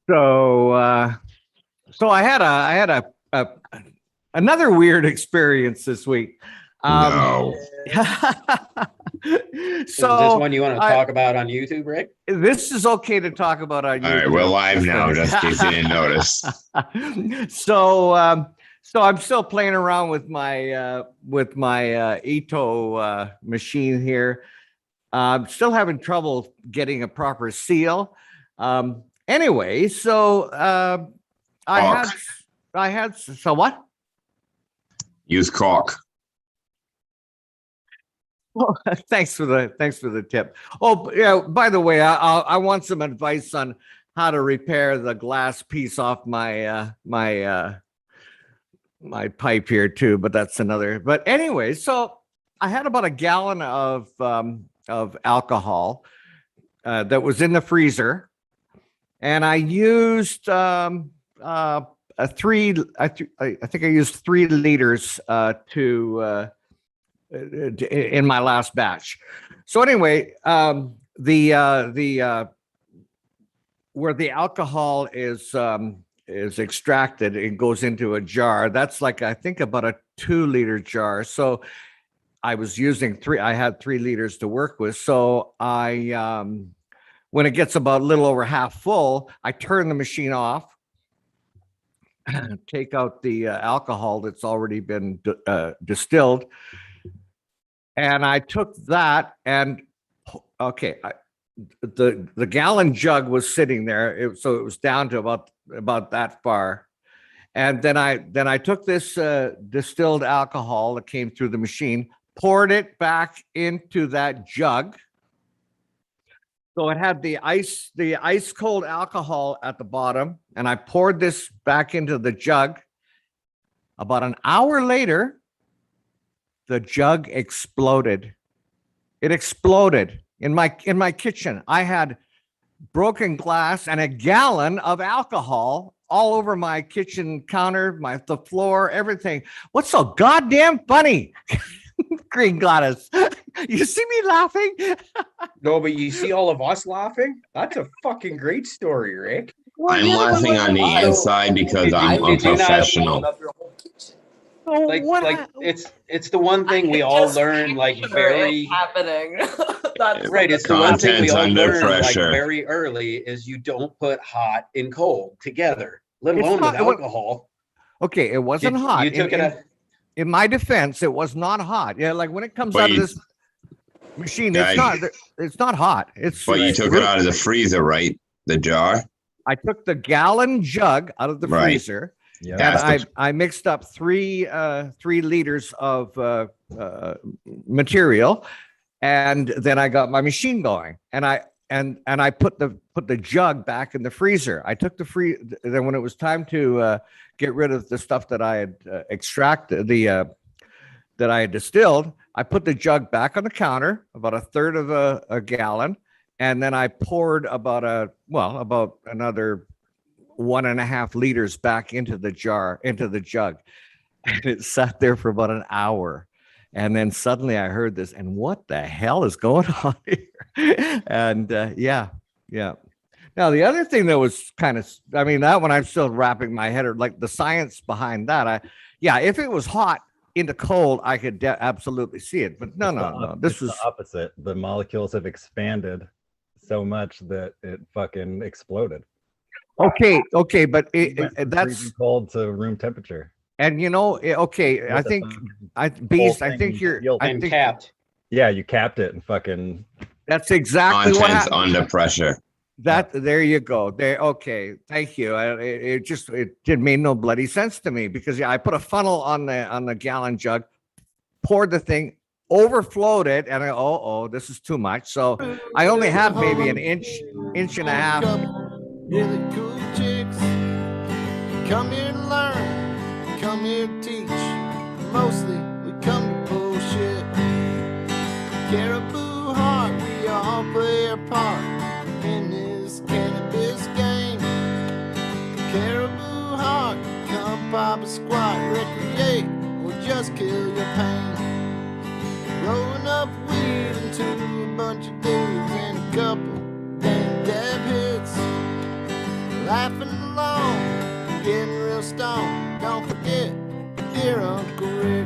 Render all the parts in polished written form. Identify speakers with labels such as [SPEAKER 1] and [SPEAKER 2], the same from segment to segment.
[SPEAKER 1] So, so I had another weird experience this week. Um,
[SPEAKER 2] No.
[SPEAKER 3] Is this
[SPEAKER 1] so
[SPEAKER 3] one you want to
[SPEAKER 1] I
[SPEAKER 3] talk about on YouTube, Rick?
[SPEAKER 1] this is okay to talk about on
[SPEAKER 2] All right, we're
[SPEAKER 1] YouTube.
[SPEAKER 2] live now, just in case you didn't notice.
[SPEAKER 1] so so I'm still playing around with my Ito machine here. I'm still having trouble getting a proper seal. Anyway, so I
[SPEAKER 2] Caulk.
[SPEAKER 1] had I had so what?
[SPEAKER 2] Use caulk.
[SPEAKER 1] Oh, thanks for the tip. Oh, yeah. By the way, I want some advice on how to repair the glass piece off my pipe here too. But that's another. But anyway, so I had about a gallon of alcohol that was in the freezer, and I used a three. I think I used 3 liters in my last batch. So anyway, the where the alcohol is extracted, it goes into a jar. That's like I think about a 2 liter jar. So I was using three. I had 3 liters to work with. So I when it gets about a little over half full, I turn the machine off, take out the alcohol that's already been distilled, and I took that and okay, the gallon jug was sitting there, so it was down to about that far, and then I took this distilled alcohol that came through the machine, poured it back into that jug. So it had the ice cold alcohol at the bottom, and I poured this back into the jug. About an hour later, the jug exploded. It exploded in my kitchen. I had broken glass and a gallon of alcohol all over my kitchen counter, the floor, everything. What's so goddamn funny? Green Gladys, you see me laughing?
[SPEAKER 3] No, but you see all of us laughing? That's a fucking great story, Rick.
[SPEAKER 2] I'm laughing on the inside because I'm a
[SPEAKER 3] Did you not-
[SPEAKER 2] professional.
[SPEAKER 3] Like it's the one thing we all learn like very
[SPEAKER 4] happening. That's
[SPEAKER 3] right. It's the one thing we
[SPEAKER 2] Content's
[SPEAKER 3] all
[SPEAKER 2] under
[SPEAKER 3] learn like
[SPEAKER 2] pressure.
[SPEAKER 3] very early is you don't put hot and cold together, let
[SPEAKER 1] It's
[SPEAKER 3] alone
[SPEAKER 1] not-
[SPEAKER 3] with alcohol.
[SPEAKER 1] Okay, it wasn't hot.
[SPEAKER 3] You took
[SPEAKER 1] In my defense, it was not hot. Yeah, like when it comes
[SPEAKER 2] But
[SPEAKER 1] out of
[SPEAKER 2] you-
[SPEAKER 1] this machine,
[SPEAKER 2] Yeah,
[SPEAKER 1] it's not hot. It's
[SPEAKER 2] But you took it out of the freezer, right? The jar?
[SPEAKER 1] I took the gallon jug out of the
[SPEAKER 2] Right.
[SPEAKER 1] freezer,
[SPEAKER 5] Yeah.
[SPEAKER 1] and
[SPEAKER 2] That's
[SPEAKER 1] I mixed up 3 liters of material, and then I got my machine going, and I put the jug back in the freezer. I took then when it was time to get rid of the stuff that I had extracted, that I had distilled, I put the jug back on the counter, about a third of a gallon, and then I poured about another 1.5 liters back into the jug, and it sat there for about an hour. And then suddenly I heard this, and what the hell is going on here? And yeah. Now the other thing that was that one I'm still wrapping my head around, like the science behind that. If it was hot into cold, I could absolutely see it, but no. This was
[SPEAKER 5] the opposite. The molecules have expanded so much that it fucking exploded.
[SPEAKER 1] okay, but
[SPEAKER 5] It went from
[SPEAKER 1] that's
[SPEAKER 5] freezing cold to room temperature.
[SPEAKER 1] and okay. I
[SPEAKER 5] With the
[SPEAKER 1] think
[SPEAKER 5] fucking
[SPEAKER 1] Beast.
[SPEAKER 5] whole
[SPEAKER 1] I think
[SPEAKER 5] thing
[SPEAKER 1] you're.
[SPEAKER 5] sealed
[SPEAKER 1] I
[SPEAKER 3] and
[SPEAKER 1] think
[SPEAKER 3] capped.
[SPEAKER 5] Yeah, you capped it and fucking.
[SPEAKER 1] that's exactly what
[SPEAKER 2] Contents
[SPEAKER 1] happened.
[SPEAKER 2] under pressure.
[SPEAKER 1] There you go. There. Okay. Thank you. It didn't make no bloody sense to me because I put a funnel on the gallon jug, poured the thing, overflowed it, and this is too much. So I only had maybe an inch and a half.
[SPEAKER 6] Really cool chicks. Come here to learn, come here to teach. Mostly we come to bullshit. Caribou heart, we all play our part in this cannabis game. Caribou heart, come pop a squat, recreate, or just kill your pain. Rolling up weed into a bunch of dudes and a couple dab hits. laughing along, getting real stoned. Don't forget, dear Uncle Rick.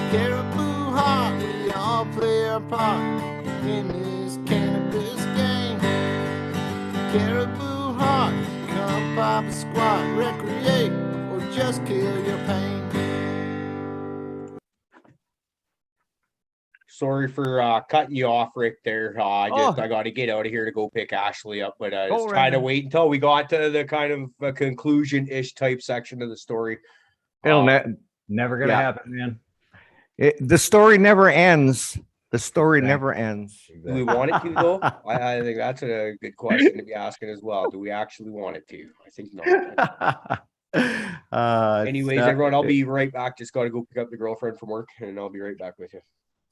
[SPEAKER 6] Caribou Heart, we all play our part in this cannabis game. Caribou Heart, come pop a squat, recreate, or just kill your pain.
[SPEAKER 3] Sorry for cutting you off, Rick. There, I
[SPEAKER 1] Oh.
[SPEAKER 3] got to get out of here to go pick Ashley up, but
[SPEAKER 1] Go
[SPEAKER 3] it's
[SPEAKER 1] right
[SPEAKER 3] kind of
[SPEAKER 1] ahead.
[SPEAKER 3] wait until we got to the kind of conclusion-ish type section of the story.
[SPEAKER 1] It'll
[SPEAKER 5] Never gonna
[SPEAKER 1] Yeah.
[SPEAKER 5] happen, man.
[SPEAKER 1] the story never ends. The story
[SPEAKER 5] Exactly.
[SPEAKER 1] never ends.
[SPEAKER 3] Do we want it to though? I think that's a good question to be asking as well. Do we actually want it to? I think not. Anyways, everyone, I'll be right back. Just got to go pick up the girlfriend from work, and I'll be right back with you.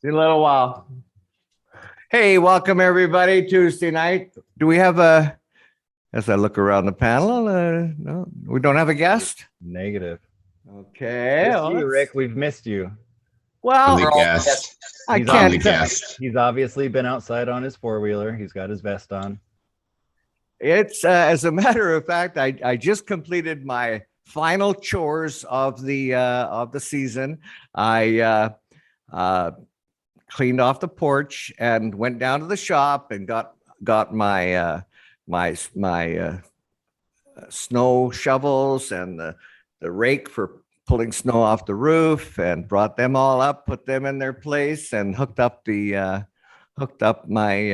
[SPEAKER 1] See you in a little while. Hey, welcome everybody. Tuesday night. Do we have as I look around the panel, no, we don't have a guest?
[SPEAKER 5] Negative.
[SPEAKER 1] Okay.
[SPEAKER 5] Missed
[SPEAKER 1] well,
[SPEAKER 5] you,
[SPEAKER 1] let's-
[SPEAKER 5] Rick. We've missed you.
[SPEAKER 1] Well,
[SPEAKER 2] I'm the guest.
[SPEAKER 1] I
[SPEAKER 5] He's
[SPEAKER 2] I'm the
[SPEAKER 1] can't.
[SPEAKER 2] guest.
[SPEAKER 5] He's obviously been outside on his four-wheeler. He's got his vest on.
[SPEAKER 1] It's as a matter of fact, I just completed my final chores of the season. I cleaned off the porch and went down to the shop and got my snow shovels and the rake for pulling snow off the roof and brought them all up, put them in their place, and hooked up my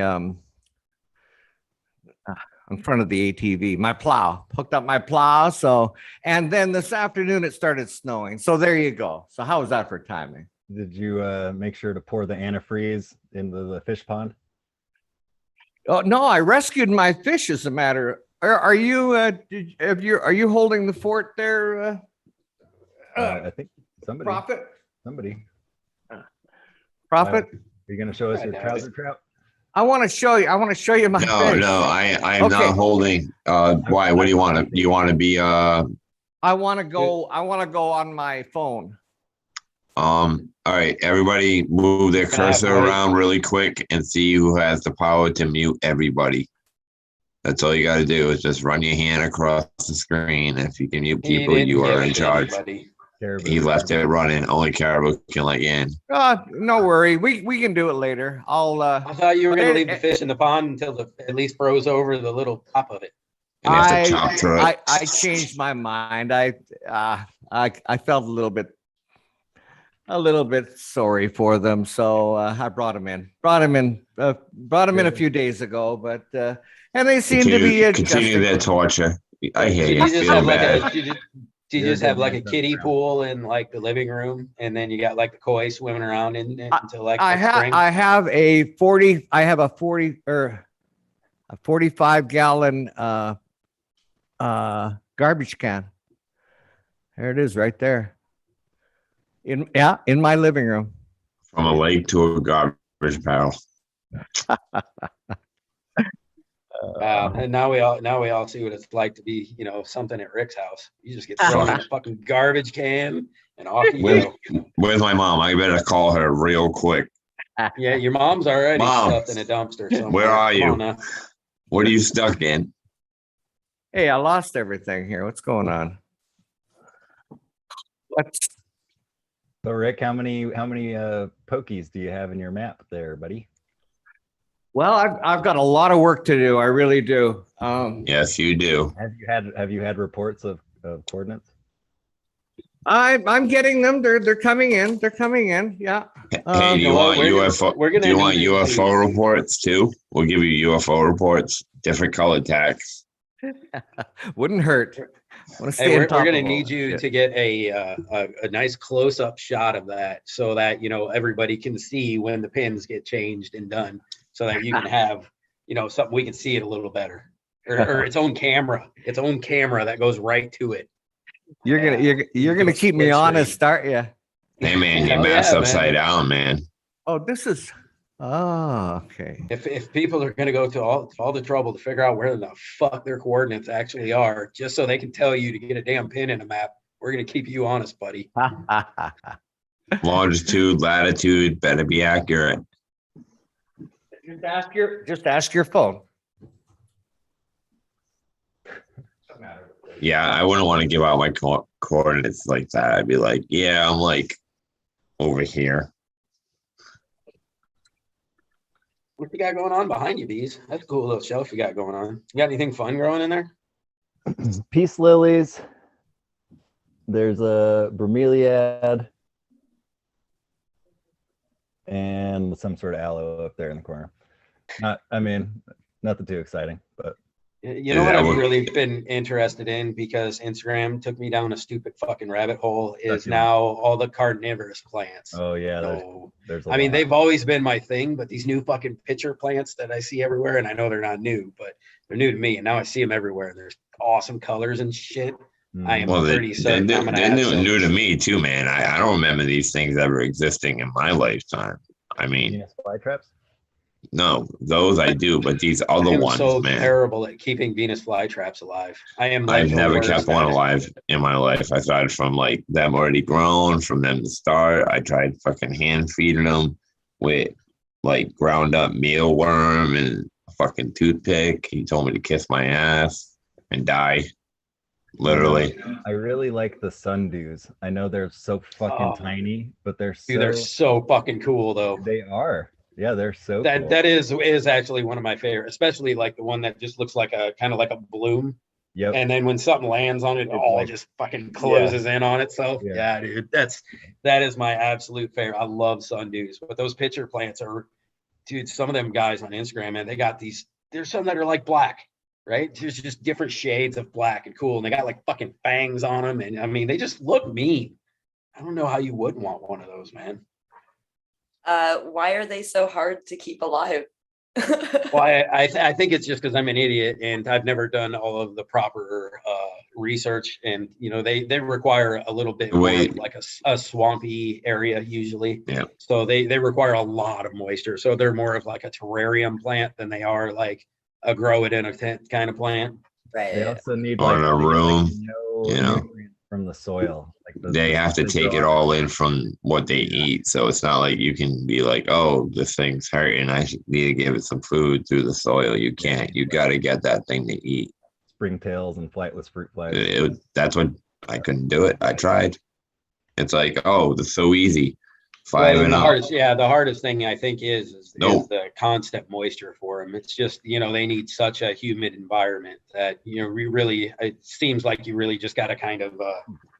[SPEAKER 1] in front of the ATV, my plow, hooked up my plow. So, and then this afternoon it started snowing. So there you go. So how was that for timing?
[SPEAKER 5] Did you make sure to pour the antifreeze into the fish pond?
[SPEAKER 1] Oh no, I rescued my fish. As a matter, are you? Are you holding the fort there?
[SPEAKER 5] I think somebody.
[SPEAKER 1] Prophet.
[SPEAKER 5] Are you going to show us your trouser trout?
[SPEAKER 1] I want to show you. I want to show you my
[SPEAKER 2] No,
[SPEAKER 1] fish.
[SPEAKER 2] no, I'm
[SPEAKER 1] Okay.
[SPEAKER 2] not holding. Why? What do you want to? You want to be?
[SPEAKER 1] I want to go. I want to go on my phone.
[SPEAKER 2] All right, everybody, move their cursor
[SPEAKER 3] right.
[SPEAKER 2] around really quick and see who has the power to mute everybody. That's all you got to do is just run your hand across the screen. If you can mute people, you are in charge.
[SPEAKER 5] Caribou.
[SPEAKER 2] He left it running. Only Caribou can let you in.
[SPEAKER 1] No worry. We can do it later.
[SPEAKER 7] I thought you were going to leave the
[SPEAKER 1] Eh,
[SPEAKER 7] fish in the pond until the at least froze over the little top of it.
[SPEAKER 2] And you have to chop through it.
[SPEAKER 1] I changed my mind. I felt a little bit sorry for them, so I brought them in a few days ago, but and they seem to be
[SPEAKER 2] Continue their torture. I hear
[SPEAKER 7] Did
[SPEAKER 2] you.
[SPEAKER 7] you just
[SPEAKER 2] Feel
[SPEAKER 7] have like
[SPEAKER 2] bad.
[SPEAKER 7] did you just have like a kiddie pool in like the living room, and then you got like the koi swimming around in it until like
[SPEAKER 1] I
[SPEAKER 7] next spring?
[SPEAKER 1] have a 45 gallon garbage can. There it is right there. In my living room.
[SPEAKER 2] From a lake to a garbage barrel.
[SPEAKER 7] And now we all see what it's like to be, something at Rick's house. You just get thrown in a fucking garbage can and off you
[SPEAKER 2] Where's,
[SPEAKER 7] go.
[SPEAKER 2] where's my mom? I better call her real quick.
[SPEAKER 7] Yeah, your mom's already
[SPEAKER 2] Mom,
[SPEAKER 7] stuffed in a dumpster. Somewhere.
[SPEAKER 2] where are
[SPEAKER 7] Come
[SPEAKER 2] you?
[SPEAKER 7] on now.
[SPEAKER 2] What are you stuck in?
[SPEAKER 1] Hey, I lost everything here. What's going on? What's
[SPEAKER 5] So Rick, how many pokies do you have in your map there, buddy?
[SPEAKER 1] Well, I've got a lot of work to do. I really do.
[SPEAKER 2] Yes, you do.
[SPEAKER 5] Have you had reports of coordinates?
[SPEAKER 1] I'm getting them. They're coming in. They're coming in. Yeah.
[SPEAKER 2] Hey, do you want UFO?
[SPEAKER 7] We're gonna
[SPEAKER 2] Do you want
[SPEAKER 7] need
[SPEAKER 2] UFO reports too? We'll give you UFO reports, different color tags.
[SPEAKER 1] Wouldn't hurt. Want to stay
[SPEAKER 7] Hey,
[SPEAKER 1] on
[SPEAKER 7] we're
[SPEAKER 1] top
[SPEAKER 7] gonna
[SPEAKER 1] of all
[SPEAKER 7] need
[SPEAKER 1] that
[SPEAKER 7] you
[SPEAKER 1] shit.
[SPEAKER 7] to get a nice close up shot of that, so that everybody can see when the pins get changed and done, so that you can have something we can see it a little better, or its own camera that goes right to it.
[SPEAKER 1] You're gonna keep me
[SPEAKER 7] Split
[SPEAKER 1] honest, aren't you?
[SPEAKER 2] Hey man, your
[SPEAKER 7] Oh,
[SPEAKER 2] map's
[SPEAKER 7] yeah,
[SPEAKER 2] upside
[SPEAKER 7] man.
[SPEAKER 2] down, man.
[SPEAKER 1] Oh, this is. Oh, okay.
[SPEAKER 7] If people are going to go to all the trouble to figure out where the fuck their coordinates actually are, just so they can tell you to get a damn pin in a map, we're going to keep you honest, buddy.
[SPEAKER 2] Longitude, latitude, better be accurate.
[SPEAKER 1] Just ask your phone.
[SPEAKER 2] Yeah, I wouldn't want to give out my coordinates like that. I'd be like, yeah, I'm like over here.
[SPEAKER 7] What you got going on behind you, Bees? That's a cool little shelf you got going on. You got anything fun growing in there?
[SPEAKER 5] Peace lilies. There's a bromeliad and some sort of aloe up there in the corner. Nothing too exciting, but
[SPEAKER 7] You know what I've really been interested in, because Instagram took me down a stupid fucking rabbit hole, is now all the carnivorous plants.
[SPEAKER 5] oh yeah,
[SPEAKER 7] So,
[SPEAKER 5] there's a
[SPEAKER 7] I mean,
[SPEAKER 5] lot.
[SPEAKER 7] they've always been my thing, but these new fucking pitcher plants that I see everywhere, and I know they're not new, but they're new to me, and now I see them everywhere. There's awesome colors and shit. I am
[SPEAKER 2] Well,
[SPEAKER 7] pretty
[SPEAKER 2] they're
[SPEAKER 7] certain I'm gonna
[SPEAKER 2] they're
[SPEAKER 7] have
[SPEAKER 2] new,
[SPEAKER 7] some.
[SPEAKER 2] new to me too, man. I don't remember these things ever existing in my lifetime. I mean,
[SPEAKER 5] Venus flytraps.
[SPEAKER 2] no, those I do, but these
[SPEAKER 7] I
[SPEAKER 2] other
[SPEAKER 7] am
[SPEAKER 2] ones,
[SPEAKER 7] so
[SPEAKER 2] man.
[SPEAKER 7] terrible at keeping Venus flytraps alive. I am like
[SPEAKER 2] I've
[SPEAKER 7] the
[SPEAKER 2] never
[SPEAKER 7] worst
[SPEAKER 2] kept one
[SPEAKER 7] at it.
[SPEAKER 2] alive in my life. I started from like them already grown, from them to start. I tried fucking hand feeding them with like ground up mealworm and a fucking toothpick. He told me to kiss my ass and die. Literally.
[SPEAKER 5] I really like the sundews. I know they're so fucking tiny, but they're
[SPEAKER 7] Dude, they're so fucking cool though.
[SPEAKER 5] They are. Yeah, they're so
[SPEAKER 7] That
[SPEAKER 5] cool.
[SPEAKER 7] that is actually one of my favorite, especially like the one that just looks like a kind of like a bloom.
[SPEAKER 5] Yep.
[SPEAKER 7] And then when something lands on it, it all
[SPEAKER 5] like-
[SPEAKER 7] just fucking closes in on itself.
[SPEAKER 5] Yeah.
[SPEAKER 7] Yeah, dude, that is my absolute favorite. I love sundews, but those pitcher plants are, dude. Some of them guys on Instagram, man, they got these. There's some that are like black, right? There's just different shades of black and cool, and they got like fucking fangs on them, and I mean, they just look mean. I don't know how you wouldn't want one of those, man.
[SPEAKER 4] Why are they so hard to keep alive?
[SPEAKER 7] Well, I think it's just because I'm an idiot and I've never done all of the proper research, and you know they require a little bit more of like a swampy area usually.
[SPEAKER 2] Yeah.
[SPEAKER 7] So they require a lot of moisture. So they're more of like a terrarium plant than they are like a grow it in a tent kind of plant.
[SPEAKER 5] They
[SPEAKER 4] Right.
[SPEAKER 5] also need
[SPEAKER 2] Or in a room,
[SPEAKER 5] no
[SPEAKER 2] you know.
[SPEAKER 5] nutrients from the soil. Like
[SPEAKER 2] They have to take it all in from what they eat. So it's not like you can be like, oh, this thing's hurting. I need to give it some food through the soil. You can't. You got to get that thing to eat.
[SPEAKER 5] Springtails and flightless fruit flies.
[SPEAKER 2] That's what I couldn't do it. I tried. It's like, oh, that's so easy. Five and
[SPEAKER 7] the
[SPEAKER 2] up.
[SPEAKER 7] hardest thing I think is the constant moisture for them. It's just, you know, they need such a humid environment that, you know, it seems like you really just got to kind of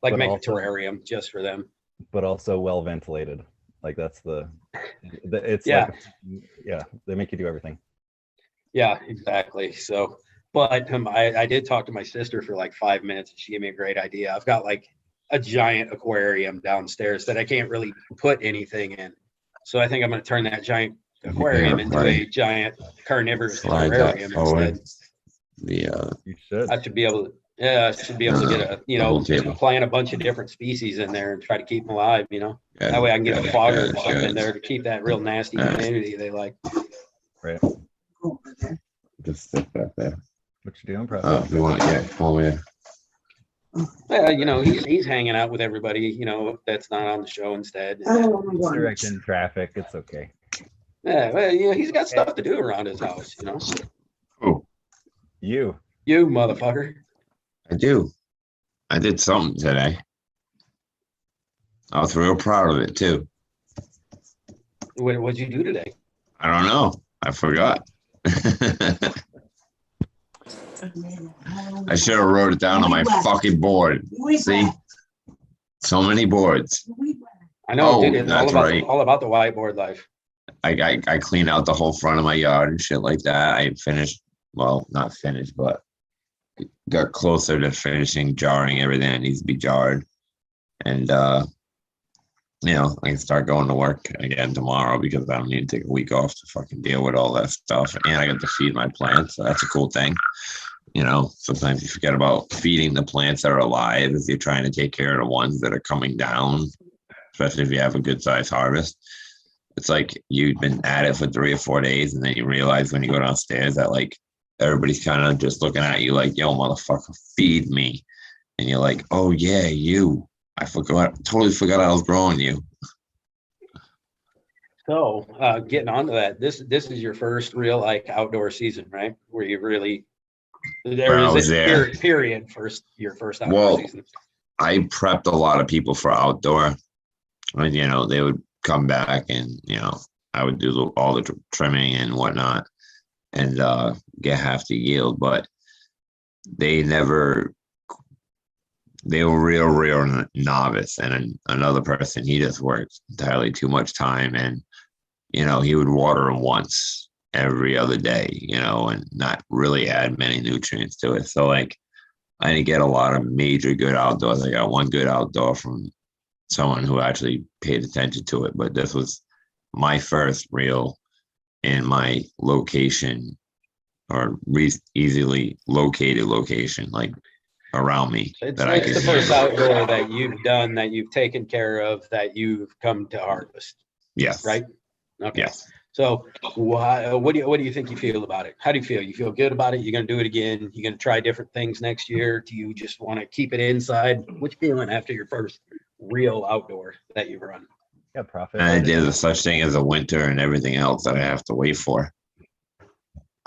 [SPEAKER 7] like
[SPEAKER 5] But
[SPEAKER 7] make
[SPEAKER 5] also-
[SPEAKER 7] a terrarium just for them.
[SPEAKER 5] But also well ventilated. Like that's it's
[SPEAKER 7] Yeah.
[SPEAKER 5] like, yeah, they make you do everything.
[SPEAKER 7] Yeah, exactly. So, but I did talk to my sister for like 5 minutes and she gave me a great idea. I've got like a giant aquarium downstairs that I can't really put anything in. So I think I'm going to turn that giant aquarium into a giant carnivorous
[SPEAKER 2] Slide that
[SPEAKER 7] terrarium
[SPEAKER 2] forward.
[SPEAKER 7] instead.
[SPEAKER 5] You should.
[SPEAKER 7] I should be able to, I should be able to get a, you know,
[SPEAKER 2] Double table.
[SPEAKER 7] plant a bunch of different species in there and try to keep them alive, you know.
[SPEAKER 2] Yeah,
[SPEAKER 7] That way I can get a fogger or
[SPEAKER 2] yeah,
[SPEAKER 7] something
[SPEAKER 2] yeah.
[SPEAKER 7] in there to keep that real nasty
[SPEAKER 2] Yeah.
[SPEAKER 7] humidity they like.
[SPEAKER 5] Right.
[SPEAKER 2] Just stick that there.
[SPEAKER 5] What you doing, bro?
[SPEAKER 2] Oh, you want yeah, come here.
[SPEAKER 7] Yeah, you know, he's hanging out with everybody, you know, that's not on the show instead.
[SPEAKER 5] Directing traffic. It's okay.
[SPEAKER 7] Yeah, well, you know, he's got stuff to do around his house, you know.
[SPEAKER 2] Oh,
[SPEAKER 5] You.
[SPEAKER 7] You motherfucker.
[SPEAKER 2] I do. I did something today. I was real proud of it too.
[SPEAKER 7] What'd you do today?
[SPEAKER 2] I don't know. I forgot. I should have wrote it down on my fucking board. See? So many boards.
[SPEAKER 7] I know,
[SPEAKER 2] Oh,
[SPEAKER 7] dude, it's
[SPEAKER 2] that's right.
[SPEAKER 7] all about the whiteboard life.
[SPEAKER 2] I cleaned out the whole front of my yard and shit like that. I finished, well, not finished, but got closer to finishing jarring everything that needs to be jarred. And you know, I can start going to work again tomorrow because I don't need to take a week off to fucking deal with all that stuff. And I get to feed my plants, so that's a cool thing. You know, sometimes you forget about feeding the plants that are alive as you're trying to take care of the ones that are coming down, especially if you have a good sized harvest. It's like you've been at it for 3 or 4 days, and then you realize when you go downstairs that like everybody's kind of just looking at you like, yo, motherfucker, feed me. And you're like, oh yeah, you. I totally forgot I was growing you.
[SPEAKER 7] So getting onto that, this is your first real like outdoor season, right? Where you really There
[SPEAKER 2] I
[SPEAKER 7] is
[SPEAKER 2] was
[SPEAKER 7] it
[SPEAKER 2] there.
[SPEAKER 7] period your first outdoor
[SPEAKER 2] Well,
[SPEAKER 7] season.
[SPEAKER 2] I prepped a lot of people for outdoor. And, they would come back and, I would do all the trimming and whatnot and get half the yield. But they were real novice. And another person, he just worked entirely too much time. And, he would water them once every other day, and not really add many nutrients to it. So, like, I didn't get a lot of major good outdoors. I got one good outdoor from someone who actually paid attention to it. But this was my first real in my location or easily located location, like around me.
[SPEAKER 7] It's
[SPEAKER 2] that I could
[SPEAKER 7] the first
[SPEAKER 2] handle.
[SPEAKER 7] outdoor that you've done, that you've taken care of, that you've come to harvest,
[SPEAKER 2] Yes.
[SPEAKER 7] right? Okay.
[SPEAKER 2] Yes.
[SPEAKER 7] So what do you think you feel about it? How do you feel? You feel good about it? You're going to do it again? You're going to try different things next year? Do you just want to keep it inside? What's you feeling after your first real outdoor that you've run?
[SPEAKER 5] Yeah, profit.
[SPEAKER 2] And there's such thing as a winter and everything else that I have to wait for.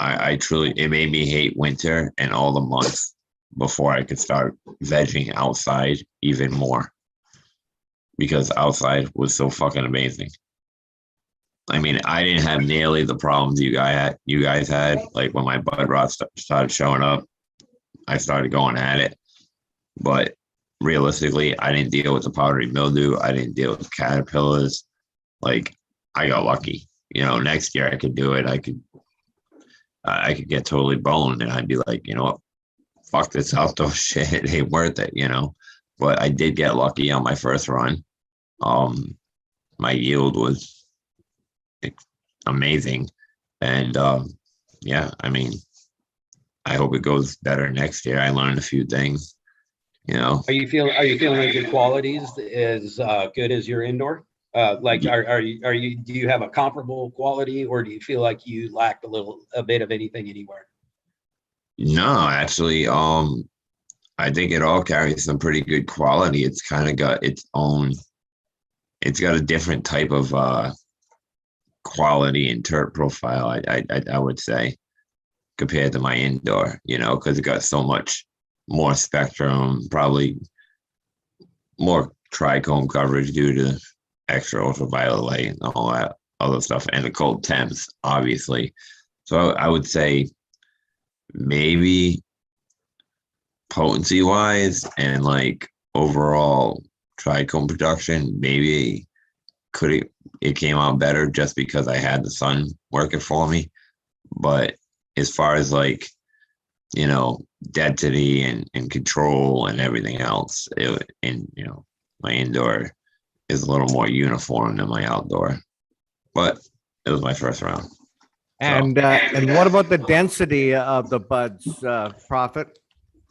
[SPEAKER 2] I truly, it made me hate winter and all the months before I could start vegging outside even more, because outside was so fucking amazing. I mean, I didn't have nearly the problems you guys had. Like when my bud rot started showing up, I started going at it. But realistically, I didn't deal with the powdery mildew. I didn't deal with caterpillars. Like, I got lucky. Next year I could do it. I could get totally boned, and I'd be like, what? Fuck this outdoor shit. It ain't worth it, But I did get lucky on my first run. My yield was amazing, and yeah, I mean, I hope it goes better next year. I learned a few things.
[SPEAKER 7] Are you feeling like your qualities is good as your indoor? Like, do you have a comparable quality, or do you feel like you lacked a bit of anything anywhere?
[SPEAKER 2] No, actually, I think it all carries some pretty good quality. It's kind of got its own. It's got a different type of quality and terp profile. I would say, compared to my indoor, because it got so much more spectrum, probably more trichome coverage due to extra ultraviolet light and all that other stuff, and the cold temps, obviously. So I would say maybe potency wise and like overall trichome production, maybe it came out better just because I had the sun working for me. But as far as like, density and control and everything else, my indoor is a little more uniform than my outdoor. But it was my first round.
[SPEAKER 1] And what about the density of the buds, Prophet?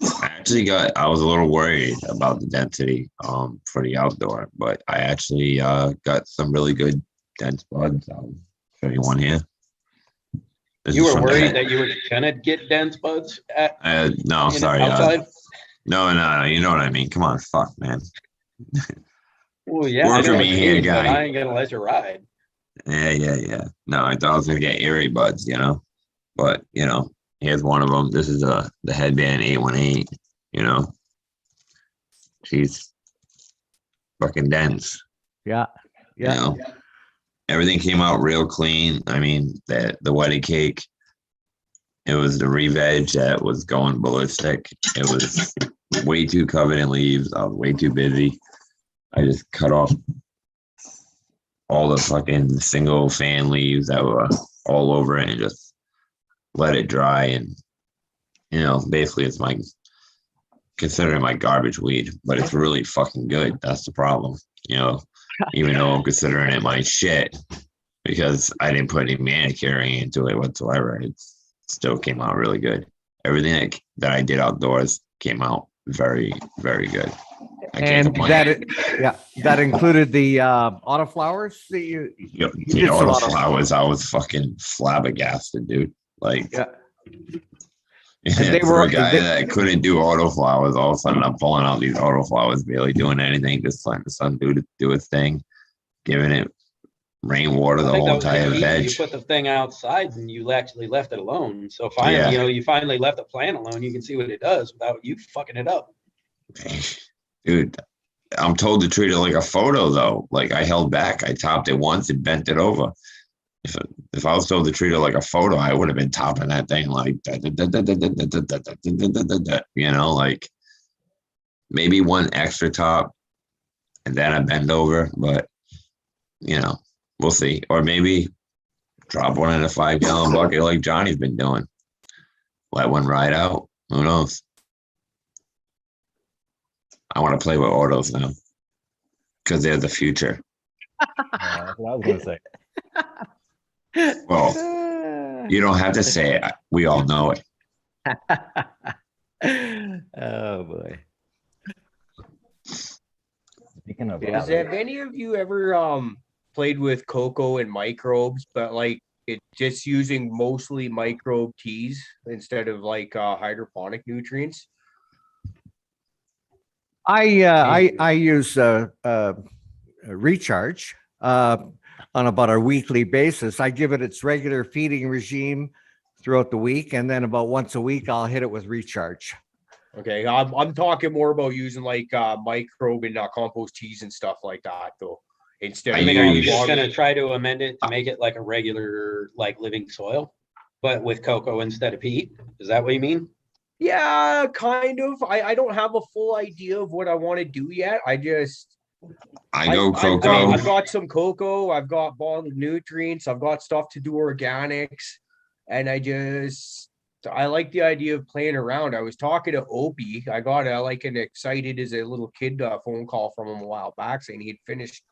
[SPEAKER 2] I was a little worried about the density for the outdoor, but I actually got some really good dense buds. I'll show you one here.
[SPEAKER 7] You were worried that you were gonna get dense buds
[SPEAKER 2] no, sorry.
[SPEAKER 7] outside?
[SPEAKER 2] No, you know what I mean. Come on, fuck, man.
[SPEAKER 7] Well, yeah,
[SPEAKER 2] Work
[SPEAKER 7] I know
[SPEAKER 2] for
[SPEAKER 7] what
[SPEAKER 2] me
[SPEAKER 7] you
[SPEAKER 2] here,
[SPEAKER 7] mean, but
[SPEAKER 2] guy.
[SPEAKER 7] I ain't gonna let you ride.
[SPEAKER 2] Yeah. No, I thought I was gonna get eerie buds, but here's one of them. This is the headband 818. She's fucking dense.
[SPEAKER 1] Yeah.
[SPEAKER 2] Everything came out real clean. I mean, the wedding cake, it was the re-veg that was going ballistic. It was way too covered in leaves. I was way too busy. I just cut off all the fucking single fan leaves that were all over it and just let it dry. And, basically it's considering my garbage weed, but it's really fucking good. That's the problem, even though I'm considering it my shit, because I didn't put any manicuring into it whatsoever. It still came out really good. Everything that I did outdoors came out very, very good.
[SPEAKER 1] And that included the autoflowers that you
[SPEAKER 2] the autoflowers. I was fucking flabbergasted, dude. Like,
[SPEAKER 1] they
[SPEAKER 2] for
[SPEAKER 1] were
[SPEAKER 2] a guy that couldn't do autoflowers, all of a sudden I'm pulling out these autoflowers, barely doing anything, just letting the sun do its thing, giving it rainwater the
[SPEAKER 7] I think
[SPEAKER 2] whole
[SPEAKER 7] that was
[SPEAKER 2] entire
[SPEAKER 7] easy.
[SPEAKER 2] veg.
[SPEAKER 7] You put the thing outside and you actually left it alone. So finally,
[SPEAKER 2] Yeah.
[SPEAKER 7] you finally left the plant alone. You can see what it does without you fucking it up.
[SPEAKER 2] Dude, I'm told to treat it like a photo though. Like I held back, I topped it once and bent it over. If I was told to treat it like a photo, I would have been topping that thing like like maybe one extra top and then I bend over, but we'll see. Or maybe drop one in a 5-gallon bucket like Johnny's been doing. Let one ride out. Who knows? I want to play with autos now because they're the future.
[SPEAKER 5] That's what I was gonna say.
[SPEAKER 2] Well, you don't have to say it. We all know it.
[SPEAKER 1] Oh boy.
[SPEAKER 5] Speaking of,
[SPEAKER 3] Have any of you ever played with cocoa and microbes, but like it just using mostly microbe teas instead of like hydroponic nutrients?
[SPEAKER 1] I use recharge on about a weekly basis. I give it its regular feeding regime throughout the week, and then about once a week I'll hit it with recharge.
[SPEAKER 3] Okay, I'm talking more about using like microbe and compost teas and stuff like that, though. Instead
[SPEAKER 2] I
[SPEAKER 3] of
[SPEAKER 7] I mean, are you
[SPEAKER 2] use-
[SPEAKER 7] just gonna try to amend it to make it like a regular, like living soil, but with cocoa instead of peat? Is that what you mean?
[SPEAKER 3] yeah, kind of. I don't have a full idea of what I want to do yet.
[SPEAKER 2] I go
[SPEAKER 3] I've
[SPEAKER 2] cocoa.
[SPEAKER 3] got some cocoa. I've got bottled nutrients. I've got stuff to do organics, and I like the idea of playing around. I was talking to Opie. I got an excited as a little kid phone call from him a while back saying he'd finished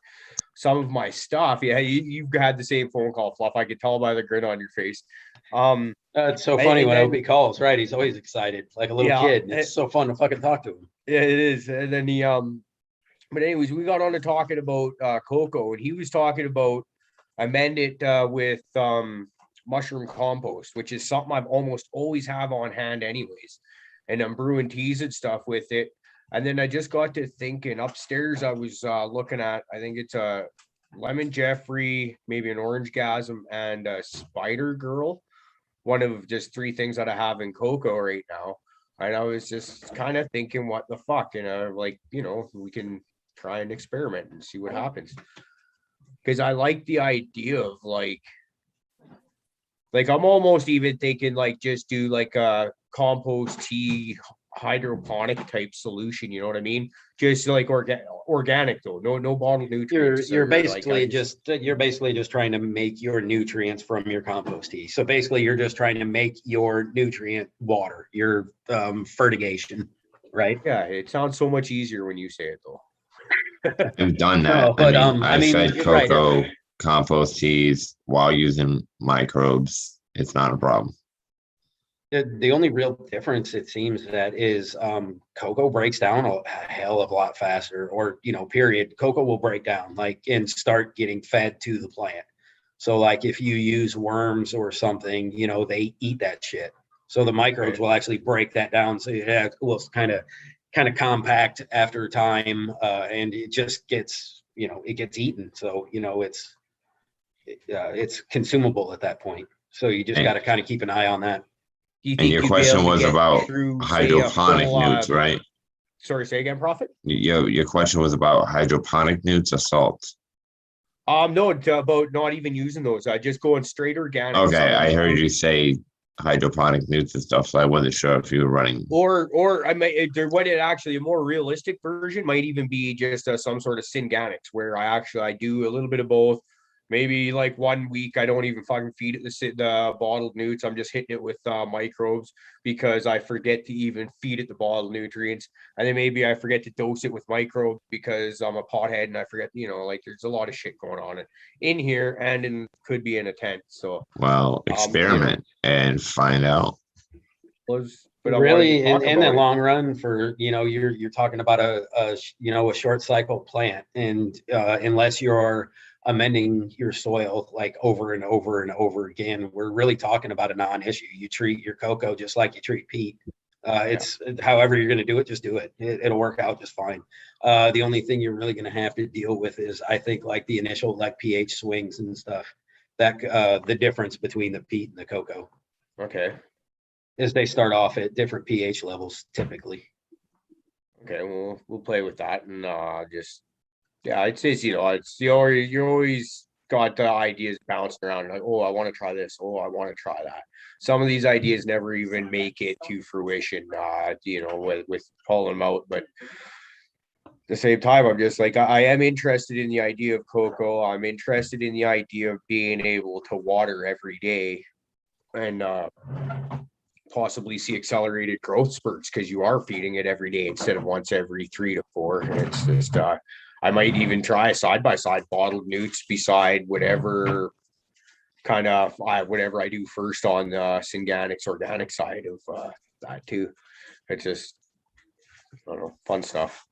[SPEAKER 3] some of my stuff. Yeah, you've had the same phone call, Fluff. I could tell by the grin on your face.
[SPEAKER 7] It's so funny
[SPEAKER 3] And
[SPEAKER 7] when
[SPEAKER 3] then-
[SPEAKER 7] Opie calls, right? He's always excited, like a little
[SPEAKER 3] Yeah,
[SPEAKER 7] kid. It's so fun to fucking talk to him.
[SPEAKER 3] Yeah, it is. And then but anyways, we got on to talking about cocoa, and he was talking about amend it with mushroom compost, which is something I've almost always have on hand anyways. And I'm brewing teas and stuff with it. And then I just got to thinking upstairs, I was looking at, I think it's a lemon Jeffrey, maybe an orange gasm, and a spider girl. One of just 3 things that I have in cocoa right now. And I was just kind of thinking, what the fuck? And we can try and experiment and see what happens. Because I like the idea of like I'm almost even thinking like just do like a compost tea hydroponic type solution. You know what I mean? Just like organic though, no bottled nutrients.
[SPEAKER 7] You're
[SPEAKER 3] or, like,
[SPEAKER 7] basically just trying to make your nutrients from your compost tea. So basically, you're just trying to make your nutrient water, your fertigation, right?
[SPEAKER 3] yeah. It sounds so much easier when you say it though.
[SPEAKER 2] I've done that.
[SPEAKER 7] No, but,
[SPEAKER 2] I fed
[SPEAKER 7] you're right.
[SPEAKER 2] cocoa, compost teas while using microbes. It's not a problem.
[SPEAKER 7] The only real difference it seems that is cocoa breaks down a hell of a lot faster, or period. Cocoa will break down and start getting fed to the plant. So like if you use worms or something, they eat that shit. So the microbes will actually break that down. So it will kind of compact after time, and it just gets it gets eaten. So it's consumable at that point. So you just got to kind of keep an eye on that.
[SPEAKER 3] Do you
[SPEAKER 2] And
[SPEAKER 3] think
[SPEAKER 2] your
[SPEAKER 3] you'd be
[SPEAKER 2] question
[SPEAKER 3] able to
[SPEAKER 2] was
[SPEAKER 3] get
[SPEAKER 2] about
[SPEAKER 3] through, say, a
[SPEAKER 2] hydroponic
[SPEAKER 3] full,
[SPEAKER 2] newts, right?
[SPEAKER 3] Sorry, say again, Prophet.
[SPEAKER 2] Your question was about hydroponic newts or salts.
[SPEAKER 3] No, it's about not even using those. I just going straight organic.
[SPEAKER 2] Okay, I heard you say hydroponic newts and stuff, so I wasn't sure if you were running.
[SPEAKER 3] Or I might actually a more realistic version might even be just some sort of synganics where I do a little bit of both. Maybe like 1 week I don't even fucking feed it the bottled newts. I'm just hitting it with microbes because I forget to even feed it the bottled nutrients. And then maybe I forget to dose it with microbes because I'm a pothead and I forget, there's a lot of shit going on in here and could be in a tent. So
[SPEAKER 2] Well, experiment and find out.
[SPEAKER 3] but
[SPEAKER 7] Really, in the long run, for you're talking about a short cycle plant, and unless you're amending your soil like over and over and over again, we're really talking about a non-issue. You treat your cocoa just like you treat peat. It's however you're going to do it, just do it. It'll work out just fine. The only thing you're really going to have to deal with is, I think, like the initial like pH swings and stuff. That the difference between the peat and the cocoa
[SPEAKER 3] Okay.
[SPEAKER 7] is they start off at different pH levels typically.
[SPEAKER 3] Okay, we'll play with that and just I'd say, it's you always got the ideas bouncing around like, oh, I want to try this, oh, I want to try that. Some of these ideas never even make it to fruition, with pulling them out. But at the same time, I'm just like, I am interested in the idea of cocoa. I'm interested in the idea of being able to water every day and possibly see accelerated growth spurts because you are feeding it every day instead of once every 3 to 4. And it's just I might even try a side-by-side bottled newts beside whatever kind of whatever I do first on the Synganics organic side of that too. It's just, I don't know, fun stuff.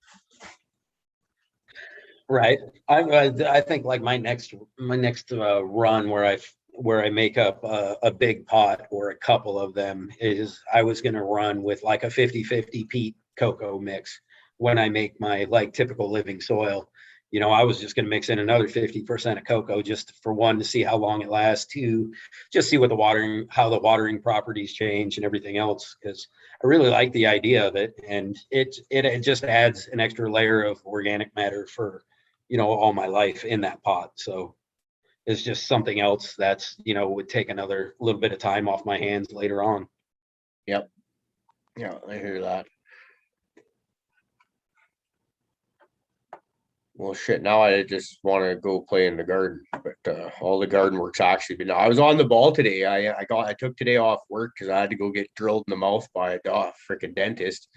[SPEAKER 7] Right. I think like my next run where I make up a big pot or a couple of them is I was going to run with like a 50-50 peat cocoa mix when I make my like typical living soil. I was just going to mix in another 50% of cocoa just for one, to see how long it lasts, two, just see what how the watering properties change and everything else. Cause I really like the idea of it. And it just adds an extra layer of organic matter for, all my life in that pot. So it's just something else that's, would take another little bit of time off my hands later on.
[SPEAKER 3] Yep. Yeah, I hear that. Well, shit, now I just want to go play in the garden, but all the garden work's actually been. I was on the ball today. I took today off work because I had to go get drilled in the mouth by a freaking dentist.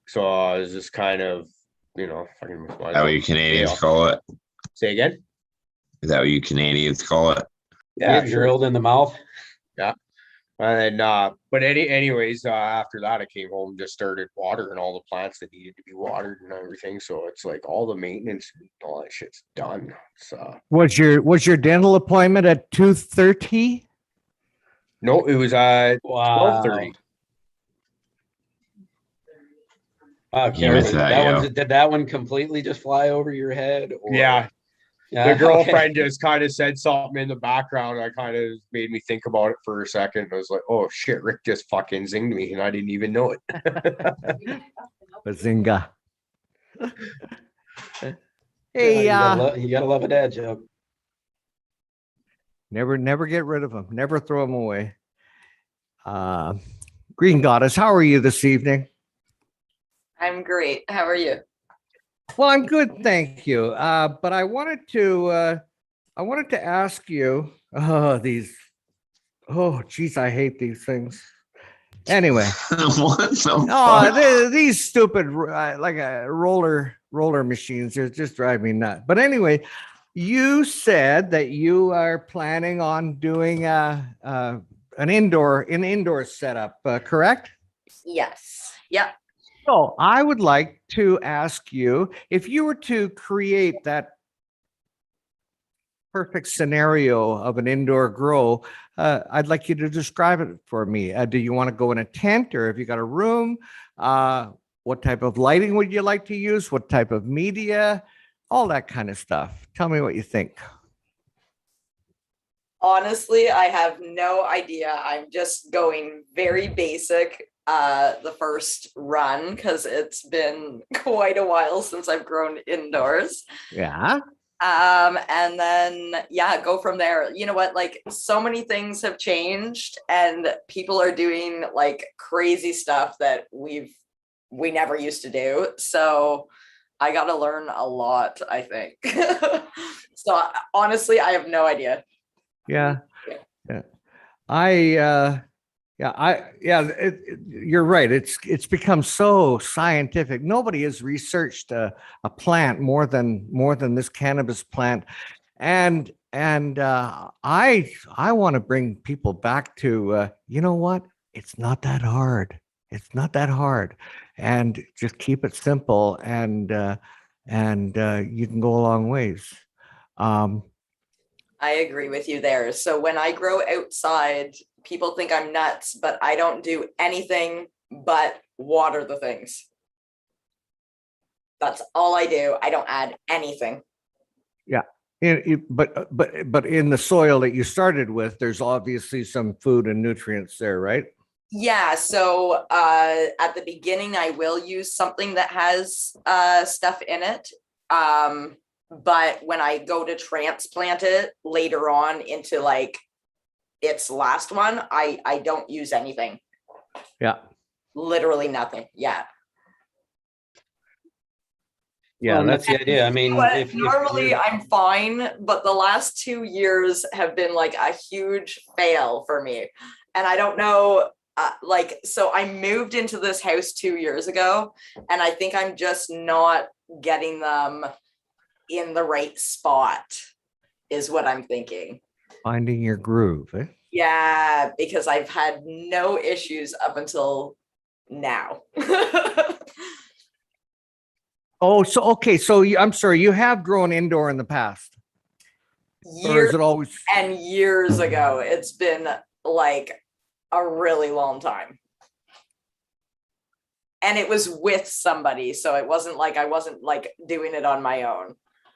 [SPEAKER 3] So I was just kind of, fucking.
[SPEAKER 2] Is that what you Canadians call it?
[SPEAKER 3] Say again?
[SPEAKER 2] Is that what you Canadians call it?
[SPEAKER 3] Yeah,
[SPEAKER 7] Get drilled in the mouth.
[SPEAKER 3] Yeah. And then, but anyways, after that, I came home and just started watering all the plants that needed to be watered and everything. So it's like all the maintenance, and all that shit's done. So
[SPEAKER 1] Was your dental appointment at 2:30?
[SPEAKER 3] no, it was
[SPEAKER 7] Wow.
[SPEAKER 3] 12:30.
[SPEAKER 2] You missed that, yo.
[SPEAKER 7] Did that one completely just fly over your head? Or?
[SPEAKER 3] Yeah.
[SPEAKER 7] Yeah,
[SPEAKER 3] The girlfriend just kind of said something in the background. I kind of made me think about it for a second. I was like, oh shit, Rick just fucking zinged me and I didn't even know it.
[SPEAKER 1] Bazinga.
[SPEAKER 7] Yeah,
[SPEAKER 1] Hey,
[SPEAKER 7] you gotta love a dad joke.
[SPEAKER 1] never get rid of them. Never throw them away. Green Goddess, how are you this evening?
[SPEAKER 4] I'm great. How are you?
[SPEAKER 1] Well, I'm good, thank you. But I wanted to ask you. Geez, I hate these things. Anyway,
[SPEAKER 2] What the fuck?
[SPEAKER 1] these stupid roller machines just drive me nuts. But anyway, you said that you are planning on doing an indoor setup, correct?
[SPEAKER 4] Yes. Yep.
[SPEAKER 1] So I would like to ask you, if you were to create that perfect scenario of an indoor grow, I'd like you to describe it for me. Do you want to go in a tent, or have you got a room? What type of lighting would you like to use? What type of media? All that kind of stuff. Tell me what you think.
[SPEAKER 4] Honestly, I have no idea. I'm just going very basic the first run because it's been quite a while since I've grown indoors.
[SPEAKER 1] Yeah.
[SPEAKER 4] And then go from there. You know what, like, so many things have changed and people are doing like crazy stuff that we never used to do, so I got to learn a lot, I think. So honestly, I have no idea.
[SPEAKER 1] Yeah. You're right. It's become so scientific. Nobody has researched a plant more than this cannabis plant, and I want to bring people back to you know what? It's not that hard. It's not that hard, and just keep it simple, and you can go a long ways.
[SPEAKER 4] I agree with you there. So when I grow outside, people think I'm nuts, but I don't do anything but water the things. That's all I do. I don't add anything.
[SPEAKER 1] But in the soil that you started with, there's obviously some food and nutrients there, right?
[SPEAKER 4] Yeah, so at the beginning I will use something that has stuff in it. But when I go to transplant it later on into like its last one, I don't use anything.
[SPEAKER 1] Yeah.
[SPEAKER 4] Literally nothing. Yeah.
[SPEAKER 1] Yeah,
[SPEAKER 7] Well, and that's the idea. I mean,
[SPEAKER 4] But
[SPEAKER 7] if
[SPEAKER 4] normally
[SPEAKER 7] you're-
[SPEAKER 4] I'm fine, but the last 2 years have been like a huge fail for me. And I don't know, so I moved into this house 2 years ago, and I think I'm just not getting them in the right spot, is what I'm thinking.
[SPEAKER 1] finding your groove. Eh?
[SPEAKER 4] Yeah, because I've had no issues up until now.
[SPEAKER 1] Oh, so okay. So I'm sorry, you have grown indoor in the past, or
[SPEAKER 4] Years
[SPEAKER 1] is it always?
[SPEAKER 4] and years ago. It's been like a really long time. And it was with somebody, so it wasn't like I wasn't like doing it on my own.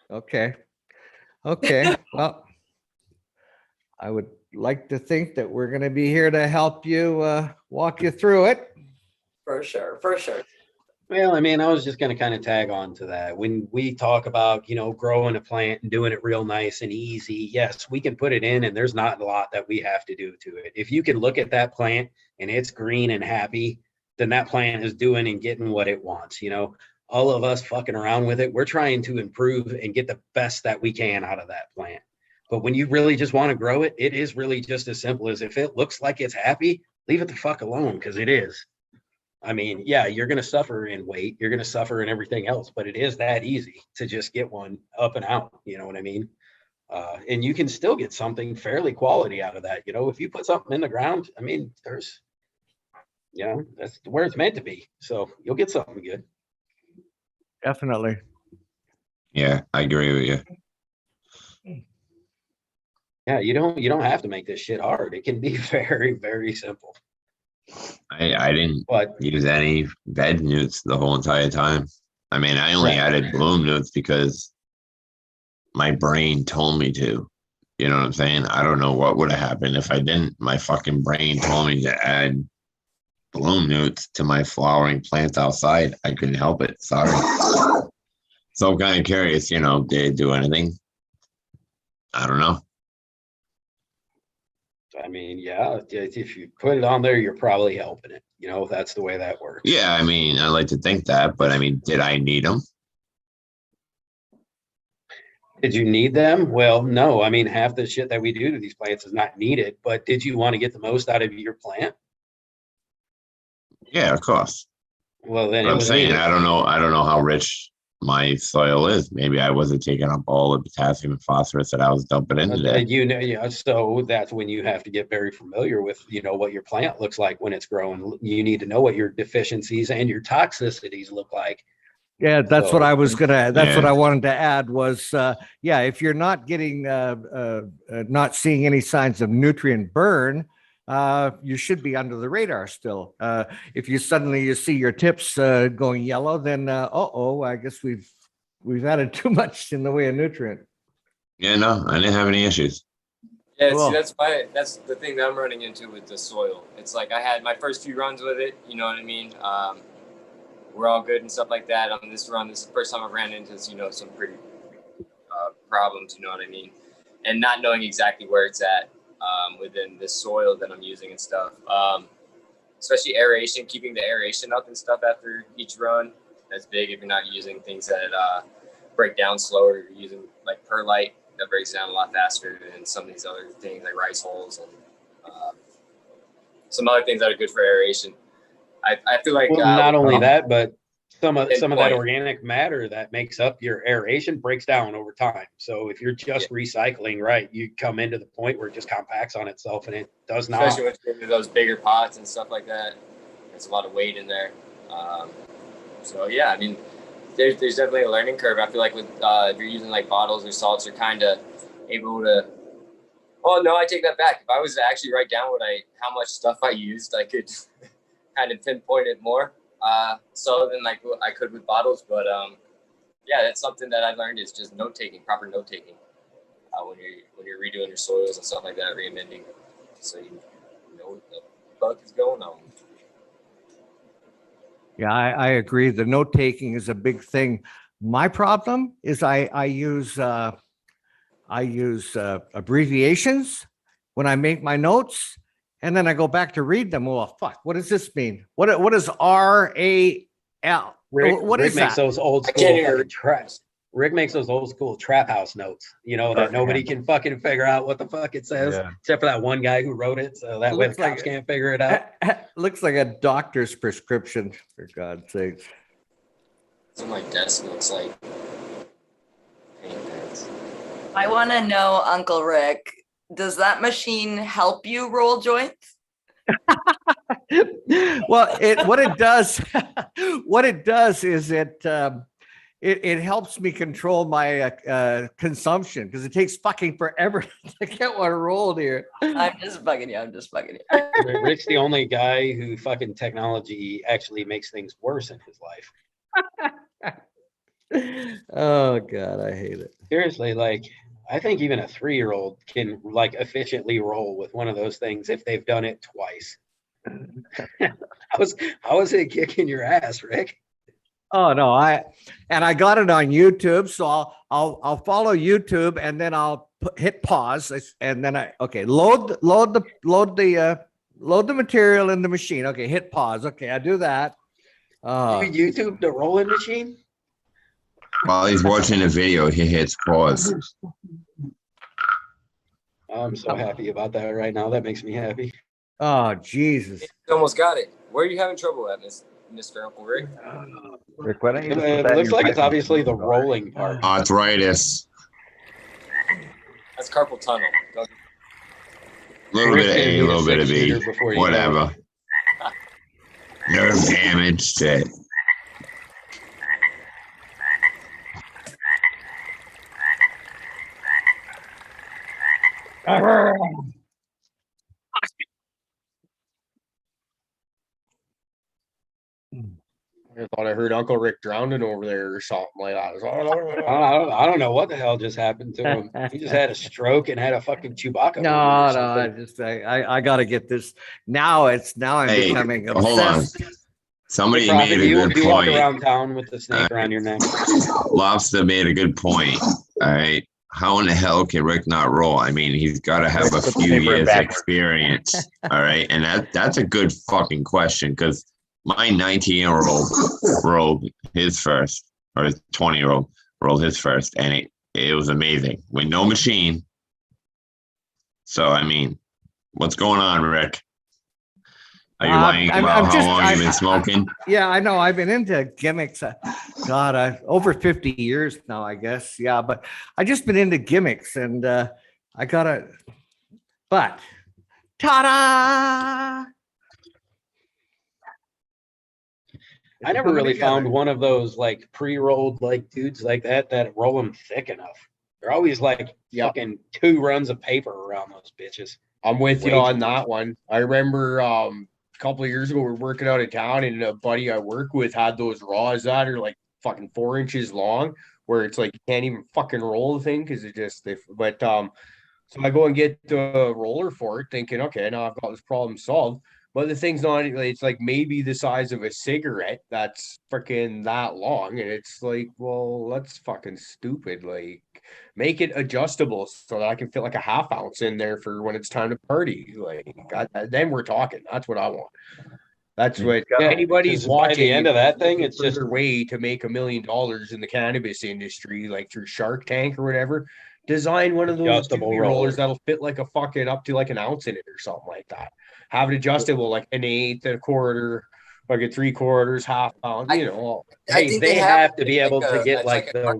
[SPEAKER 1] Okay. Okay. Well, I would like to think that we're going to be here to help you walk you through it.
[SPEAKER 4] For sure, for sure.
[SPEAKER 7] Well, I mean, I was just going to kind of tag on to that. When we talk about, growing a plant and doing it real nice and easy, yes, we can put it in and there's not a lot that we have to do to it. If you can look at that plant and it's green and happy, then that plant is doing and getting what it wants. All of us fucking around with it, we're trying to improve and get the best that we can out of that plant. But when you really just want to grow it, it is really just as simple as if it looks like it's happy, leave it the fuck alone, because it is. I mean, yeah, you're going to suffer in weight, you're going to suffer in everything else, but it is that easy to just get one up and out. You know what I mean? And you can still get something fairly quality out of that. If you put something in the ground, I mean, that's where it's meant to be. So you'll get something good.
[SPEAKER 1] Definitely.
[SPEAKER 2] Yeah, I agree with you.
[SPEAKER 7] Yeah, you don't have to make this shit hard. It can be very, very simple.
[SPEAKER 2] I didn't
[SPEAKER 7] But
[SPEAKER 2] use any veg newts the whole entire time. I mean, I only
[SPEAKER 7] Right.
[SPEAKER 2] added bloom newts because my brain told me to. You know what I'm saying? I don't know what would have happened if I didn't. My fucking brain told me to add bloom newts to my flowering plants outside. I couldn't help it. Sorry. So I'm kind of curious, did it do anything? I don't know.
[SPEAKER 7] I mean, yeah, if you put it on there, you're probably helping it. That's the way that works.
[SPEAKER 2] Yeah, I mean, I like to think that, but I mean, did I need them?
[SPEAKER 7] Did you need them? Well, no. I mean, half the shit that we do to these plants is not needed, but did you want to get the most out of your plant?
[SPEAKER 2] Yeah, of course.
[SPEAKER 7] Well, then
[SPEAKER 2] But
[SPEAKER 7] it
[SPEAKER 2] I'm
[SPEAKER 7] was
[SPEAKER 2] saying
[SPEAKER 7] needed.
[SPEAKER 2] I don't know how rich my soil is. Maybe I wasn't taking up all the potassium and phosphorus that I was dumping into there.
[SPEAKER 7] So that's when you have to get very familiar with, what your plant looks like when it's growing. You need to know what your deficiencies and your toxicities look like.
[SPEAKER 1] Yeah, that's what
[SPEAKER 7] So-
[SPEAKER 1] I was gonna. That's what
[SPEAKER 2] Yeah.
[SPEAKER 1] I wanted to add was, if you're not getting, not seeing any signs of nutrient burn, you should be under the radar still. If you suddenly see your tips going yellow, then I guess we've added too much in the way of nutrient.
[SPEAKER 2] Yeah, no, I didn't have any issues.
[SPEAKER 8] Yeah,
[SPEAKER 1] Cool.
[SPEAKER 8] see, that's the thing that I'm running into with the soil. It's like I had my first few runs with it, you know what I mean? We're all good and stuff like that. On this run, this is the first time I've ran into, some pretty problems, you know what I mean? And not knowing exactly where it's at within this soil that I'm using and stuff. Especially aeration, keeping the aeration up and stuff after each run. That's big if you're not using things that break down slower. You're using like perlite that breaks down a lot faster than some of these other things like rice hulls and some other things that are good for aeration. I feel like
[SPEAKER 7] Well, not only
[SPEAKER 2] well-
[SPEAKER 7] that, but some of that
[SPEAKER 8] Pinpoint.
[SPEAKER 7] organic matter that makes up your aeration breaks down over time. So if you're just recycling, right, you come into the point where it just compacts on itself and it does not.
[SPEAKER 8] especially when you get into those bigger pots and stuff like that. There's a lot of weight in there. So yeah, I mean, there's definitely a learning curve. I feel like with if you're using like bottles or salts, you're kind of able to. Oh no, I take that back. If I was to actually write down how much stuff I used, I could kind of pinpoint it more. so than like what I could with bottles, but yeah, that's something that I learned is just note taking, proper note taking, when you're redoing your soils and stuff like that, reamending, so you know what the fuck is going on.
[SPEAKER 1] Yeah, I agree. The note taking is a big thing. My problem is I use abbreviations when I make my notes, and then I go back to read them. Well, fuck, what does this mean? What is RAL? What
[SPEAKER 7] Rick
[SPEAKER 1] is
[SPEAKER 7] makes
[SPEAKER 1] that?
[SPEAKER 7] those old
[SPEAKER 8] I
[SPEAKER 7] school
[SPEAKER 8] can't hear
[SPEAKER 7] fucking traps. Rick makes those old school trap house notes, you know, that nobody can fucking figure out what the fuck it says,
[SPEAKER 5] Yeah.
[SPEAKER 7] except for that one guy who wrote it. So that way the
[SPEAKER 1] Looks like
[SPEAKER 7] cops can't figure it out.
[SPEAKER 1] Looks like a doctor's prescription, for God's sakes.
[SPEAKER 8] So my desk looks like paint pads.
[SPEAKER 4] I want to know, Uncle Rick, does that machine help you roll joints?
[SPEAKER 1] Well, what it does is it helps me control my consumption because it takes fucking forever to get one rolled here.
[SPEAKER 4] I'm just bugging you. I'm just bugging you.
[SPEAKER 7] Rick's the only guy who fucking technology actually makes things worse in his life.
[SPEAKER 1] Oh God, I hate it.
[SPEAKER 7] Seriously, like I think even a 3-year-old can like efficiently roll with one of those things if they've done it twice. How was it kicking your ass, Rick?
[SPEAKER 1] Oh no, I got it on YouTube, so I'll follow YouTube and then I'll hit pause and then load the material in the machine. Okay, hit pause. Okay, I do that.
[SPEAKER 7] You YouTube the rolling machine?
[SPEAKER 2] While he's watching a video, he hits pause.
[SPEAKER 7] I'm so happy about that right now. That makes me happy.
[SPEAKER 1] Oh Jesus.
[SPEAKER 8] You almost got it. Where are you having trouble at, Mr. Uncle Rick?
[SPEAKER 5] Rick, why don't you
[SPEAKER 7] It
[SPEAKER 5] just put that in
[SPEAKER 7] looks
[SPEAKER 5] your
[SPEAKER 7] like it's
[SPEAKER 5] piping
[SPEAKER 7] obviously the
[SPEAKER 5] jar?
[SPEAKER 7] rolling part.
[SPEAKER 2] Arthritis.
[SPEAKER 8] That's carpal tunnel. Don't-
[SPEAKER 2] A little bit of A, a little bit of B.
[SPEAKER 7] Before you know
[SPEAKER 2] Whatever. Nerve damage. Shit.
[SPEAKER 3] I thought I heard Uncle Rick drowning over there or something like that.
[SPEAKER 7] I don't know what the hell just happened to him. He just had a stroke and had a fucking Chewbacca.
[SPEAKER 1] No,
[SPEAKER 7] moment or
[SPEAKER 1] no, I
[SPEAKER 7] something.
[SPEAKER 1] just I gotta get this now. I'm
[SPEAKER 2] Hey,
[SPEAKER 1] becoming
[SPEAKER 2] hold on.
[SPEAKER 1] obsessed.
[SPEAKER 2] Somebody
[SPEAKER 7] Hey, Prophet,
[SPEAKER 2] made a
[SPEAKER 7] you
[SPEAKER 2] good
[SPEAKER 7] walk
[SPEAKER 2] point.
[SPEAKER 7] around town with the snake around your neck.
[SPEAKER 2] Lobster made a good point. All right. How in the hell can Rick not roll? I mean, he's got to have a
[SPEAKER 5] Put the
[SPEAKER 2] few
[SPEAKER 5] paper
[SPEAKER 2] years
[SPEAKER 5] backwards.
[SPEAKER 2] experience. All right. And that's a good fucking question because my 19-year-old rolled his first, or his 20-year-old rolled his first, and it was amazing with no machine. So, I mean, what's going on, Rick? Are you lying
[SPEAKER 1] I'm
[SPEAKER 2] about how
[SPEAKER 1] just-
[SPEAKER 2] long you've been smoking?
[SPEAKER 1] Yeah, I know. I've been into gimmicks. God, over 50 years now, I guess. Yeah, but I just been into gimmicks, and I gotta. But ta-da!
[SPEAKER 7] I never really found one of those like pre-rolled like dudes like that roll them thick enough. They're always like fucking 2 runs of paper around those bitches.
[SPEAKER 3] I'm with you
[SPEAKER 7] Way
[SPEAKER 3] on
[SPEAKER 7] too
[SPEAKER 3] that one. I remember a couple of years ago we were working out of town and a buddy I work with had those raws that are like fucking 4 inches long, where it's like you can't even fucking roll the thing because it just so I go and get the roller for it, thinking, okay, now I've got this problem solved. But the thing's not, it's like maybe the size of a cigarette that's freaking that long. And it's like, well, that's fucking stupid. Like, make it adjustable so that I can fit like a half ounce in there for when it's time to party. Like, then we're talking. That's what I want. That's what anybody's
[SPEAKER 7] 'cause by
[SPEAKER 3] watching.
[SPEAKER 7] the end of that thing, it's just
[SPEAKER 3] their way to make $1 million in the cannabis industry, like through Shark Tank or whatever. Design one of those
[SPEAKER 7] Adjustable
[SPEAKER 3] doobie
[SPEAKER 7] roller.
[SPEAKER 3] rollers that'll fit like a fucking up to like an ounce in it or something like that. Have it adjustable like an 1/8, a quarter, like a 3/4, half pound, you know.
[SPEAKER 4] I
[SPEAKER 7] Hey,
[SPEAKER 4] think
[SPEAKER 7] they
[SPEAKER 4] they
[SPEAKER 7] have
[SPEAKER 4] have
[SPEAKER 7] to be able to get
[SPEAKER 8] it's
[SPEAKER 7] like
[SPEAKER 8] like a-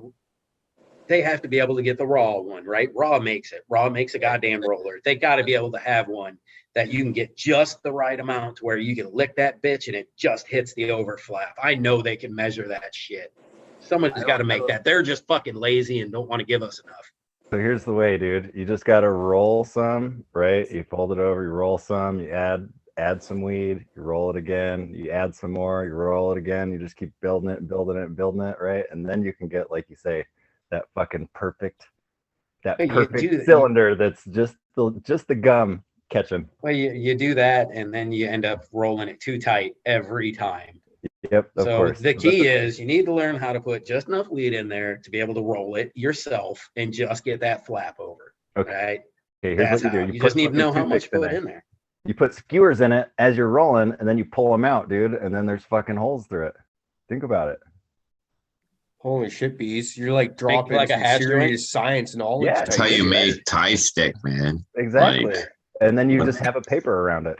[SPEAKER 7] they have to be able to get the raw one, right? Raw makes it. Raw makes a goddamn roller. They got to be able to have one that you can get just the right amount to where you can lick that bitch and it just hits the overflap. I know they can measure that shit. Someone's got to make that. They're just fucking lazy and don't want to give us enough.
[SPEAKER 5] So here's the way, dude. You just gotta roll some, right? You fold it over, you roll some, you add add some weed, you roll it again, you add some more, you roll it again, you just keep building it, right? And then you can get, like you say, that fucking perfect,
[SPEAKER 7] Hey, you
[SPEAKER 5] perfect
[SPEAKER 7] do-
[SPEAKER 5] cylinder that's just the gum catching.
[SPEAKER 7] Well, you do that, and then you end up rolling it too tight every time.
[SPEAKER 5] Yep, of
[SPEAKER 7] So
[SPEAKER 5] course.
[SPEAKER 7] the key is you need to learn how to put just enough weed in there to be able to roll it yourself and just get that flap over.
[SPEAKER 5] Okay.
[SPEAKER 7] Right?
[SPEAKER 5] Okay, here's
[SPEAKER 7] That's
[SPEAKER 5] what you
[SPEAKER 7] how.
[SPEAKER 5] do.
[SPEAKER 7] You
[SPEAKER 5] put
[SPEAKER 7] just need to
[SPEAKER 5] fucking
[SPEAKER 7] know how much
[SPEAKER 5] toothpicks
[SPEAKER 7] to put in there.
[SPEAKER 5] You put skewers in it as you're rolling, and then you pull them out, dude, and then there's fucking holes through it. Think about it.
[SPEAKER 3] Holy shit, bees! You're like dropping
[SPEAKER 7] like a
[SPEAKER 3] some
[SPEAKER 7] hash joint?
[SPEAKER 3] serious science knowledge.
[SPEAKER 5] Yeah,
[SPEAKER 3] type
[SPEAKER 2] That's how you
[SPEAKER 3] shit.
[SPEAKER 2] make tie stick, man.
[SPEAKER 5] Exactly.
[SPEAKER 2] Like-
[SPEAKER 5] And then you
[SPEAKER 2] But-
[SPEAKER 5] just have a paper around it.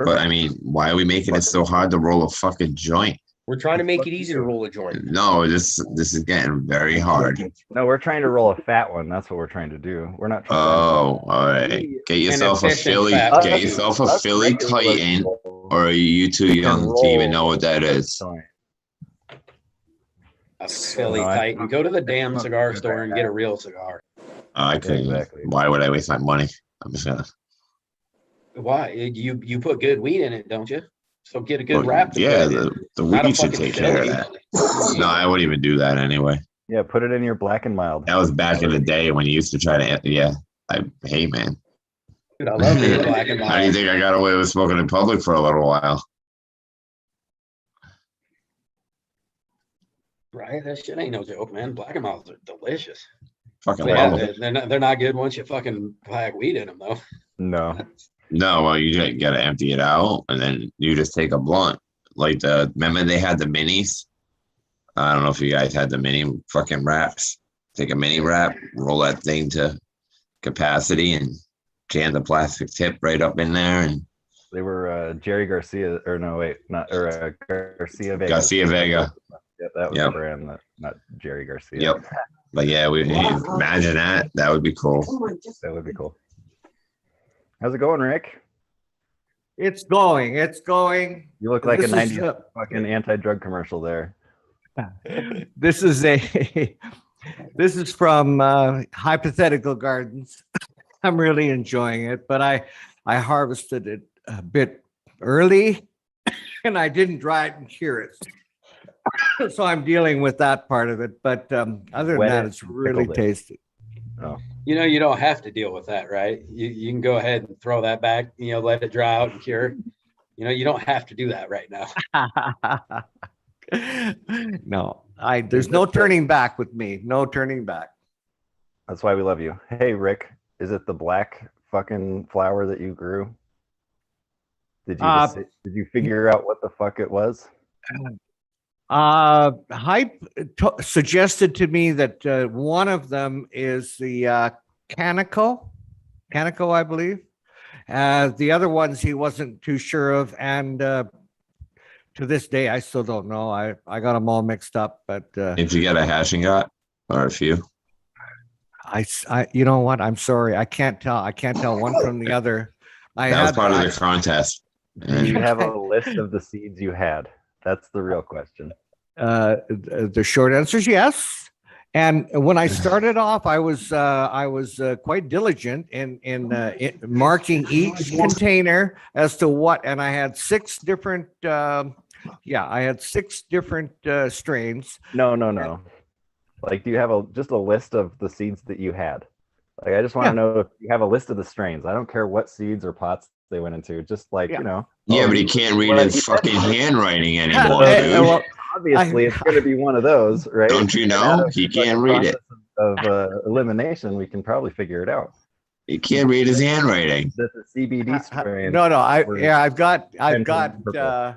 [SPEAKER 2] But I mean, why are we making it so hard to roll a fucking joint?
[SPEAKER 3] We're trying to make it easy to roll a joint.
[SPEAKER 2] No, this is getting very hard.
[SPEAKER 5] No, we're trying to roll a fat one. That's what we're trying to do. We're not trying
[SPEAKER 2] Oh, all right. Get yourself a
[SPEAKER 7] efficient
[SPEAKER 2] Philly.
[SPEAKER 7] fat
[SPEAKER 2] Get
[SPEAKER 7] one.
[SPEAKER 2] yourself a
[SPEAKER 5] Us
[SPEAKER 2] Philly
[SPEAKER 5] regular
[SPEAKER 2] Titan,
[SPEAKER 5] people
[SPEAKER 2] or are you too
[SPEAKER 5] can
[SPEAKER 2] young to even know
[SPEAKER 5] roll
[SPEAKER 2] what that
[SPEAKER 5] a
[SPEAKER 2] is?
[SPEAKER 5] joint.
[SPEAKER 7] A Philly
[SPEAKER 5] No, I-
[SPEAKER 7] Titan. Go to the damn cigar store and get a real cigar.
[SPEAKER 2] I couldn't.
[SPEAKER 5] Exactly.
[SPEAKER 2] Why would I waste my money? I'm just gonna.
[SPEAKER 7] Why? You put good weed in it, don't you? So get a good
[SPEAKER 2] Well,
[SPEAKER 7] wrap. To
[SPEAKER 2] yeah,
[SPEAKER 7] put it in.
[SPEAKER 2] the
[SPEAKER 7] Not a
[SPEAKER 2] weed should
[SPEAKER 7] fucking
[SPEAKER 2] take care of
[SPEAKER 7] Philly.
[SPEAKER 2] that. No, I wouldn't even do that anyway.
[SPEAKER 5] Yeah, put it in your black and mild.
[SPEAKER 2] That was back in the day when you used to try to. Yeah, hey man,
[SPEAKER 7] Dude, I love being black and
[SPEAKER 2] how do you
[SPEAKER 7] mild.
[SPEAKER 2] think I got away with smoking in public for a little while?
[SPEAKER 7] Right? That shit ain't no joke, man. Black and milds are delicious.
[SPEAKER 2] Fucking
[SPEAKER 7] But
[SPEAKER 2] love
[SPEAKER 7] yeah,
[SPEAKER 2] them.
[SPEAKER 7] they're not good once you fucking pack weed in them, though.
[SPEAKER 5] No.
[SPEAKER 2] No, well, you gotta empty it out, and then you just take a blunt. Like remember they had the minis? I don't know if you guys had the mini fucking wraps. Take a mini wrap, roll that thing to capacity, and jam the plastic tip right up in there, and
[SPEAKER 5] They were Jerry Garcia, or no, wait, not, or Garcia Vega.
[SPEAKER 2] Garcia Vega.
[SPEAKER 5] Yeah, that was
[SPEAKER 2] Yep.
[SPEAKER 5] the brand, not Jerry Garcia.
[SPEAKER 2] Yep. But yeah, we imagine that. That would be cool.
[SPEAKER 5] That would be cool. How's it going, Rick?
[SPEAKER 1] It's going. It's going.
[SPEAKER 5] You look like a
[SPEAKER 1] This is,
[SPEAKER 5] 90s fucking anti-drug commercial there.
[SPEAKER 1] This is this is from Hypothetical Gardens. I'm really enjoying it, but I harvested it a bit early and I didn't dry it and cure it. So I'm dealing with that part of it. But other than
[SPEAKER 5] Wet
[SPEAKER 1] that,
[SPEAKER 5] it
[SPEAKER 1] it's
[SPEAKER 5] and
[SPEAKER 1] really
[SPEAKER 5] pickled it.
[SPEAKER 1] tasty.
[SPEAKER 7] You know, you don't have to deal with that, right? You can go ahead and throw that back, let it dry out and cure. You don't have to do that right now.
[SPEAKER 1] No, there's no turning back with me. No turning back.
[SPEAKER 5] That's why we love you. Hey, Rick, is it the black fucking flower that you grew? Did you figure out what the fuck it was?
[SPEAKER 1] Hype suggested to me that one of them is the Canico, I believe. The other ones he wasn't too sure of, and to this day I still don't know. I got them all mixed up, but
[SPEAKER 2] If you get a hashing got or a few.
[SPEAKER 1] I you know what? I'm sorry, I can't tell. I can't tell one from the other.
[SPEAKER 2] That was part of the contest.
[SPEAKER 5] Do you
[SPEAKER 2] And
[SPEAKER 5] have a list of the seeds you had? That's the real question.
[SPEAKER 1] The short answer is yes. And when I started off, I was quite diligent in marking each container as to what, and I had six different strains.
[SPEAKER 5] No. Like, do you have just a list of the seeds that you had? Like, I just want to know if you have a list of the strains. I don't care what seeds or pots they went into. Just like,
[SPEAKER 2] yeah, but he can't read his fucking handwriting anymore,
[SPEAKER 1] Eh,
[SPEAKER 2] dude.
[SPEAKER 1] well,
[SPEAKER 5] obviously it's going to be one of those, right?
[SPEAKER 2] Don't you
[SPEAKER 5] And
[SPEAKER 2] know?
[SPEAKER 5] out of
[SPEAKER 2] He
[SPEAKER 5] the
[SPEAKER 2] can't read it.
[SPEAKER 5] process of elimination, we can probably figure it out.
[SPEAKER 2] He can't read his handwriting.
[SPEAKER 5] That the CBD strain.
[SPEAKER 1] No,
[SPEAKER 5] were
[SPEAKER 1] I've got
[SPEAKER 5] purple.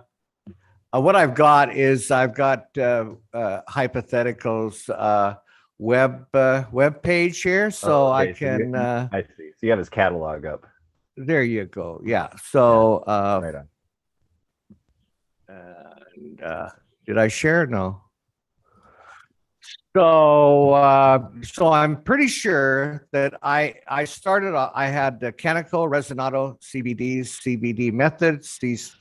[SPEAKER 1] what I've got is Hypotheticals web page here, so I
[SPEAKER 5] Okay, so
[SPEAKER 1] can
[SPEAKER 5] I see. So you have his catalog up.
[SPEAKER 1] there you go. Yeah. So
[SPEAKER 5] Right on.
[SPEAKER 1] and, did I share? No. So I'm pretty sure that I started off, I had the Canico, Resinato, CBDs, CBD methods, these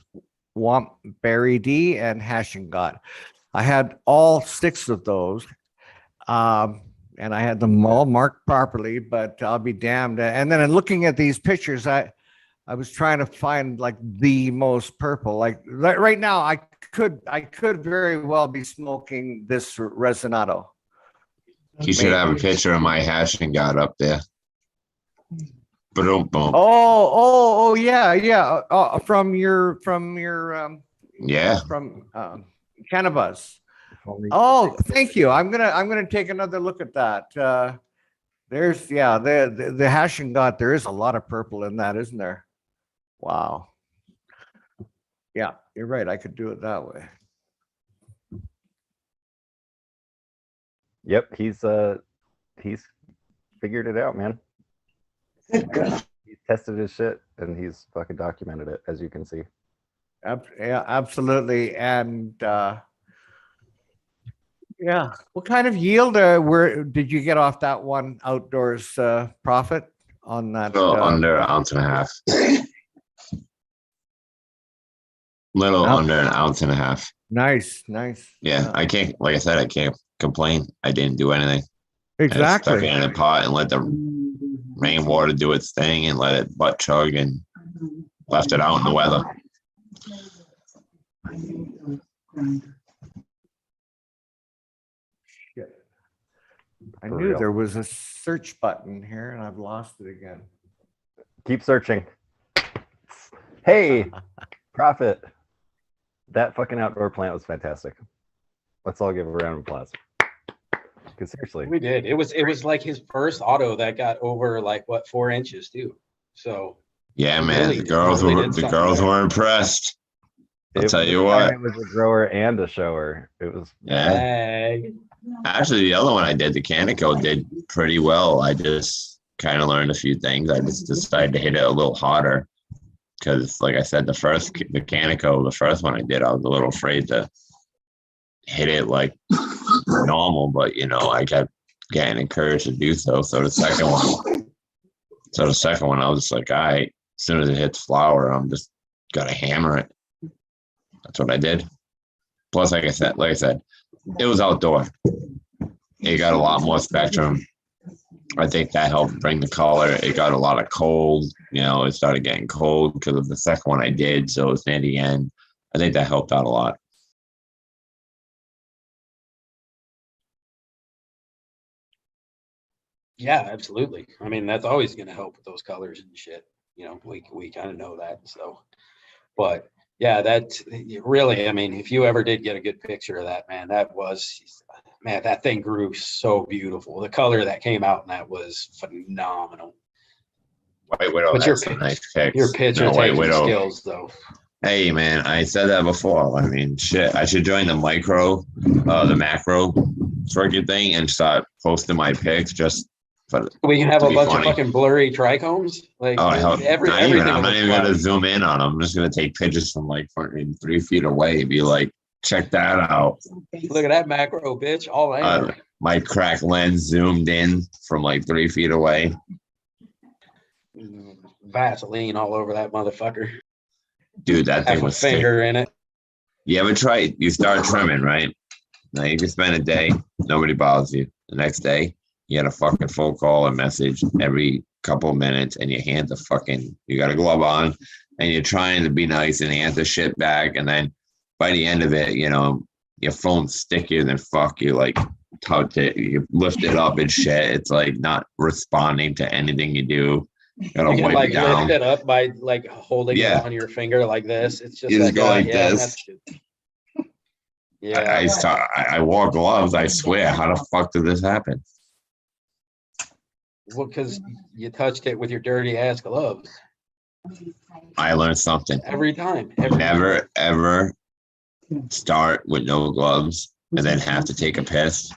[SPEAKER 1] Swamp Berry D, and Hash and God. I had all six of those. And I had them all marked properly, but I'll be damned. And then in looking at these pictures, I was trying to find like the most purple. Like right now, I could very well be smoking this Resinado.
[SPEAKER 2] You should have a picture of my hashing god up there. Boom, boom.
[SPEAKER 1] Oh, yeah. From
[SPEAKER 2] Yeah.
[SPEAKER 1] Cannabis. Oh, thank you. I'm gonna take another look at that. There's the hashing dot. There is a lot of purple in that, isn't there? Wow. Yeah, you're right. I could do it that way.
[SPEAKER 5] Yep, he's figured it out, man. He's tested his shit and he's fucking documented it, as you can see.
[SPEAKER 1] Yeah, absolutely. And yeah, what kind of yield did you get off that one outdoors profit on that?
[SPEAKER 2] Little under an ounce and a half. Little under an ounce and a half.
[SPEAKER 1] Nice.
[SPEAKER 2] Yeah, I can't. Like I said, I can't complain. I didn't do anything. I just stuck
[SPEAKER 1] Exactly.
[SPEAKER 2] it in a pot and let the rainwater do its thing and let it butt chug and left it out in the weather.
[SPEAKER 1] I
[SPEAKER 5] For
[SPEAKER 1] knew
[SPEAKER 5] real.
[SPEAKER 1] there was a search button here and I've lost it again.
[SPEAKER 5] Keep searching. Hey, Profit. That fucking outdoor plant was fantastic. Let's all give a round of applause. Because seriously,
[SPEAKER 7] We did. It was like his first auto that got over like what 4 inches too. So
[SPEAKER 2] Yeah, man.
[SPEAKER 7] Really-
[SPEAKER 2] The girls
[SPEAKER 7] really
[SPEAKER 2] were
[SPEAKER 7] did
[SPEAKER 2] the
[SPEAKER 7] something
[SPEAKER 2] girls
[SPEAKER 7] there.
[SPEAKER 2] were impressed. I'll tell you
[SPEAKER 5] this
[SPEAKER 2] what.
[SPEAKER 5] time it was a grower and a shower. It was
[SPEAKER 2] Yeah.
[SPEAKER 7] hey,
[SPEAKER 2] Actually, the other one I did, the Canico, did pretty well. I just kind of learned a few things. I just decided to hit it a little harder because, like I said, the Canico, the first one I did, I was a little afraid to hit it like normal, but I kept getting encouraged to do so. So the second one, I was just like, all right, as soon as it hits flower, I'm just gotta hammer it. That's what I did. Plus, like I said, it was outdoor. It got a lot more spectrum. I think that helped bring the color. It got a lot of cold. It started getting cold because of the second one I did. So it's near the end. I think that helped out a lot.
[SPEAKER 7] yeah, absolutely. I mean, that's always going to help with those colors and shit. We kind of know that. So, but yeah, that's really, I mean, if you ever did get a good picture of that, man, that thing grew so beautiful. The color that came out in that was phenomenal.
[SPEAKER 2] White Widow
[SPEAKER 7] But
[SPEAKER 2] has some nice picks.
[SPEAKER 7] Your picture
[SPEAKER 2] No, White
[SPEAKER 7] taking
[SPEAKER 2] Widow.
[SPEAKER 7] skills, though.
[SPEAKER 2] Hey, man, I said that before. I mean, shit, I should join the macro freaking thing and start posting my pics just for.
[SPEAKER 7] We can have
[SPEAKER 2] To
[SPEAKER 7] a
[SPEAKER 2] be
[SPEAKER 7] bunch
[SPEAKER 2] funny.
[SPEAKER 7] of fucking blurry tricones. Like
[SPEAKER 2] Oh, hell,
[SPEAKER 7] everything.
[SPEAKER 2] I'm not
[SPEAKER 7] will
[SPEAKER 2] even
[SPEAKER 7] look
[SPEAKER 2] gonna
[SPEAKER 7] fine.
[SPEAKER 2] zoom in on them. I'm just gonna take pictures from like fucking 3 feet away and be like, check that out.
[SPEAKER 7] Look at that macro, bitch. All I know.
[SPEAKER 2] My crack lens zoomed in from like 3 feet away.
[SPEAKER 7] Vaseline all over that motherfucker.
[SPEAKER 2] Dude, that thing
[SPEAKER 7] Half a
[SPEAKER 2] was sick.
[SPEAKER 7] finger in it.
[SPEAKER 2] You ever try? You start trimming, right? Now you can spend a day, nobody bothers you. The next day, you get a fucking phone call or message every couple of minutes, and your hands are you got a glove on, and you're trying to be nice and answer shit back, and then by the end of it, your phone's stickier than fuck. You like touch it, you lift it up and shit. It's like not responding to anything you do. You gotta
[SPEAKER 7] You can
[SPEAKER 2] wipe
[SPEAKER 7] like
[SPEAKER 2] it down.
[SPEAKER 7] lift it up by like holding
[SPEAKER 2] Yeah.
[SPEAKER 7] it on your finger like this. It's just
[SPEAKER 2] You just
[SPEAKER 7] like,
[SPEAKER 2] go like
[SPEAKER 7] yeah,
[SPEAKER 2] this.
[SPEAKER 7] that's good. Yeah.
[SPEAKER 2] I wore gloves. I swear. How the fuck did this happen?
[SPEAKER 7] Well, because you touched it with your dirty ass gloves
[SPEAKER 2] I learned something.
[SPEAKER 7] every time. Every time.
[SPEAKER 2] Never ever start with no gloves and then have to take a piss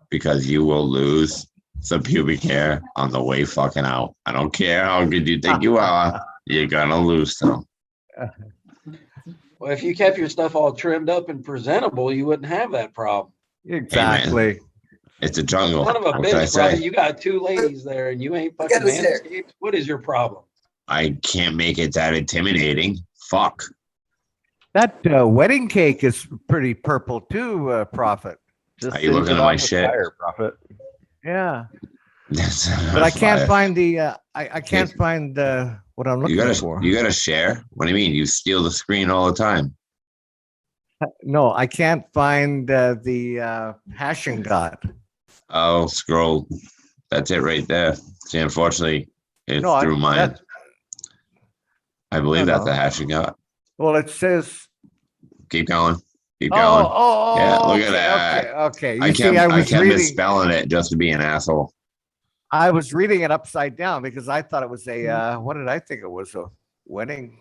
[SPEAKER 2] because you will lose some pubic hair on the way fucking out. I don't care how good you think you are. You're gonna lose some.
[SPEAKER 7] Well, if you kept your stuff all trimmed up and presentable, you wouldn't have that problem.
[SPEAKER 1] Exactly.
[SPEAKER 2] It's a jungle.
[SPEAKER 7] Son of a
[SPEAKER 2] What can I
[SPEAKER 7] bitch, brother.
[SPEAKER 2] say?
[SPEAKER 7] You got 2 ladies there and you ain't fucking
[SPEAKER 4] at his hair.
[SPEAKER 7] manscaped. What is your problem?
[SPEAKER 2] I can't make it that intimidating. Fuck.
[SPEAKER 1] That wedding cake is pretty purple too, Prophet.
[SPEAKER 5] just
[SPEAKER 2] Are you looking
[SPEAKER 5] singe it
[SPEAKER 2] at my
[SPEAKER 5] off with
[SPEAKER 2] shit?
[SPEAKER 5] fire, Profit.
[SPEAKER 1] Yeah. But I can't
[SPEAKER 2] Fire.
[SPEAKER 1] find the, I can't find what I'm
[SPEAKER 2] You
[SPEAKER 1] looking for.
[SPEAKER 2] gotta share. What do you mean? You steal the screen all the time.
[SPEAKER 1] No, I can't find the hashing dot.
[SPEAKER 2] Oh, scroll. That's it right there. See, unfortunately, it's
[SPEAKER 1] No,
[SPEAKER 2] through mine.
[SPEAKER 1] that,
[SPEAKER 2] I believe
[SPEAKER 1] no,
[SPEAKER 2] that's
[SPEAKER 1] no.
[SPEAKER 2] a hashing got.
[SPEAKER 1] Well, it says,
[SPEAKER 2] Keep going. Keep
[SPEAKER 1] oh,
[SPEAKER 2] going.
[SPEAKER 1] oh,
[SPEAKER 2] Yeah, look
[SPEAKER 1] okay,
[SPEAKER 2] at that.
[SPEAKER 1] okay. You
[SPEAKER 2] I
[SPEAKER 1] see,
[SPEAKER 2] kept
[SPEAKER 1] I
[SPEAKER 2] I
[SPEAKER 1] was
[SPEAKER 2] kept
[SPEAKER 1] reading,
[SPEAKER 2] misspelling it just to be an asshole.
[SPEAKER 1] I was reading it upside down because I thought it was a, what did I think it was? A wedding?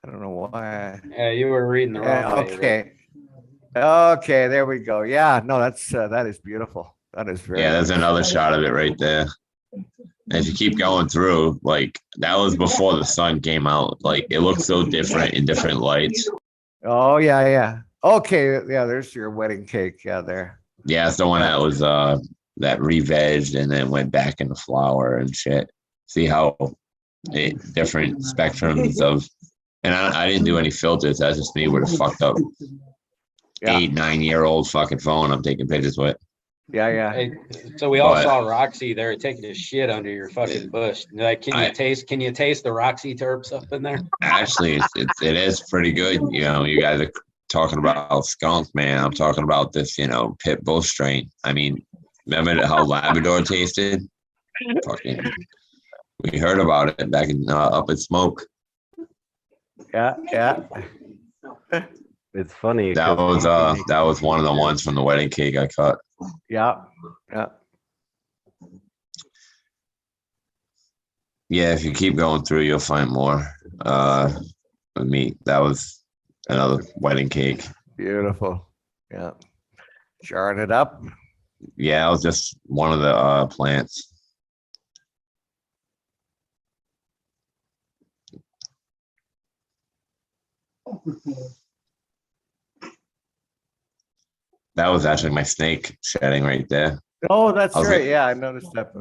[SPEAKER 1] I don't know why.
[SPEAKER 7] Yeah, you were reading the wrong way. Rick.
[SPEAKER 1] Okay. Okay, there we go. Yeah, no, that's, that is beautiful. That is very
[SPEAKER 2] Yeah, there's
[SPEAKER 1] nice.
[SPEAKER 2] another shot of it right there. As you keep going through, like that was before the sun came out. Like it looks so different in different lights.
[SPEAKER 1] Oh, yeah, yeah. Okay, yeah, there's your wedding cake. Yeah, there.
[SPEAKER 2] Yeah, it's the one that was that re-vegged and then went back into flour and shit. See how different spectrums of, and I didn't do any filters. That's just me with a fucked up
[SPEAKER 1] Yeah,
[SPEAKER 2] 8-9-year-old fucking phone I'm taking pictures with.
[SPEAKER 1] yeah, yeah.
[SPEAKER 7] Hey, so we all
[SPEAKER 2] But-
[SPEAKER 7] saw Roxy there taking a shit under your fucking bush. Like, can you taste the Roxy terps up in there?
[SPEAKER 2] Actually, it is pretty good. You know, you guys are talking about skunk, man. I'm talking about this, pit bull strain. I mean, remember how Labrador tasted? Fucking, we heard about it back in Up in Smoke.
[SPEAKER 1] Yeah, yeah.
[SPEAKER 5] It's funny.
[SPEAKER 2] That
[SPEAKER 5] 'cause
[SPEAKER 2] was one of the ones from the wedding cake I cut.
[SPEAKER 1] Yeah, yeah.
[SPEAKER 2] Yeah, if you keep going through, you'll find more. With me, that was another wedding cake.
[SPEAKER 1] Beautiful. Yeah. Jarring it up.
[SPEAKER 2] Yeah, it was just one of the plants. That was actually my snake shedding right there.
[SPEAKER 1] Oh, that's
[SPEAKER 2] I was
[SPEAKER 1] right.
[SPEAKER 2] gonna-
[SPEAKER 1] Yeah, I noticed that.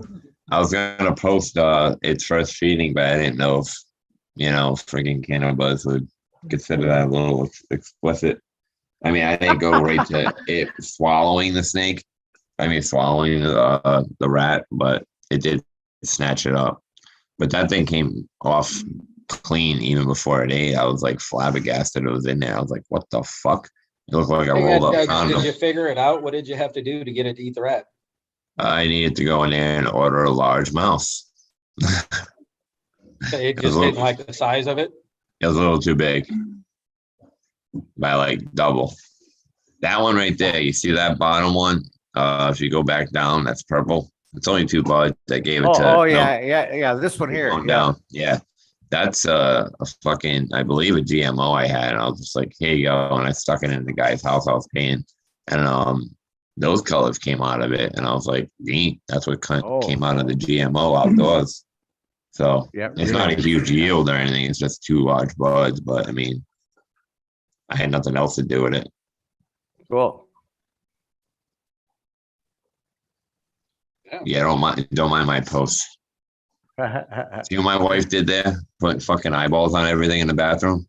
[SPEAKER 2] I was gonna post its first feeding, but I didn't know if freaking cannabis would consider that a little explicit. I mean, I didn't go right to it swallowing the snake. I mean, swallowing the rat, but it did snatch it up. But that thing came off clean even before it ate. I was like flabbergasted it was in there. I was like, what the fuck? It looked like a rolled up condom.
[SPEAKER 7] Did you figure it out? What did you have to do to get it to eat the rat?
[SPEAKER 2] I needed to go in there and order a large mouse.
[SPEAKER 7] It
[SPEAKER 2] was
[SPEAKER 7] just
[SPEAKER 2] a
[SPEAKER 7] didn't
[SPEAKER 2] little-
[SPEAKER 7] like the size of it.
[SPEAKER 2] It was a little too big by like double. That one right there, you see that bottom one? If you go back down, that's purple. It's only 2 buds that gave it to.
[SPEAKER 1] Oh, yeah, yeah, yeah. This one here.
[SPEAKER 2] Going
[SPEAKER 1] Yeah.
[SPEAKER 2] down. Yeah. That's a fucking, I believe, a GMO I had. And I was just like, here you go. And I stuck it in the guy's house I was paying. And those colors came out of it. And I was like, neat. That's what came out of the GMO outdoors. So
[SPEAKER 1] Yeah,
[SPEAKER 2] it's not a huge yield or anything. It's just 2 large buds. But I mean, I had nothing else to do with it.
[SPEAKER 1] Cool.
[SPEAKER 2] Yeah, don't mind my posts. See what my wife did there? Putting fucking eyeballs on everything in the bathroom.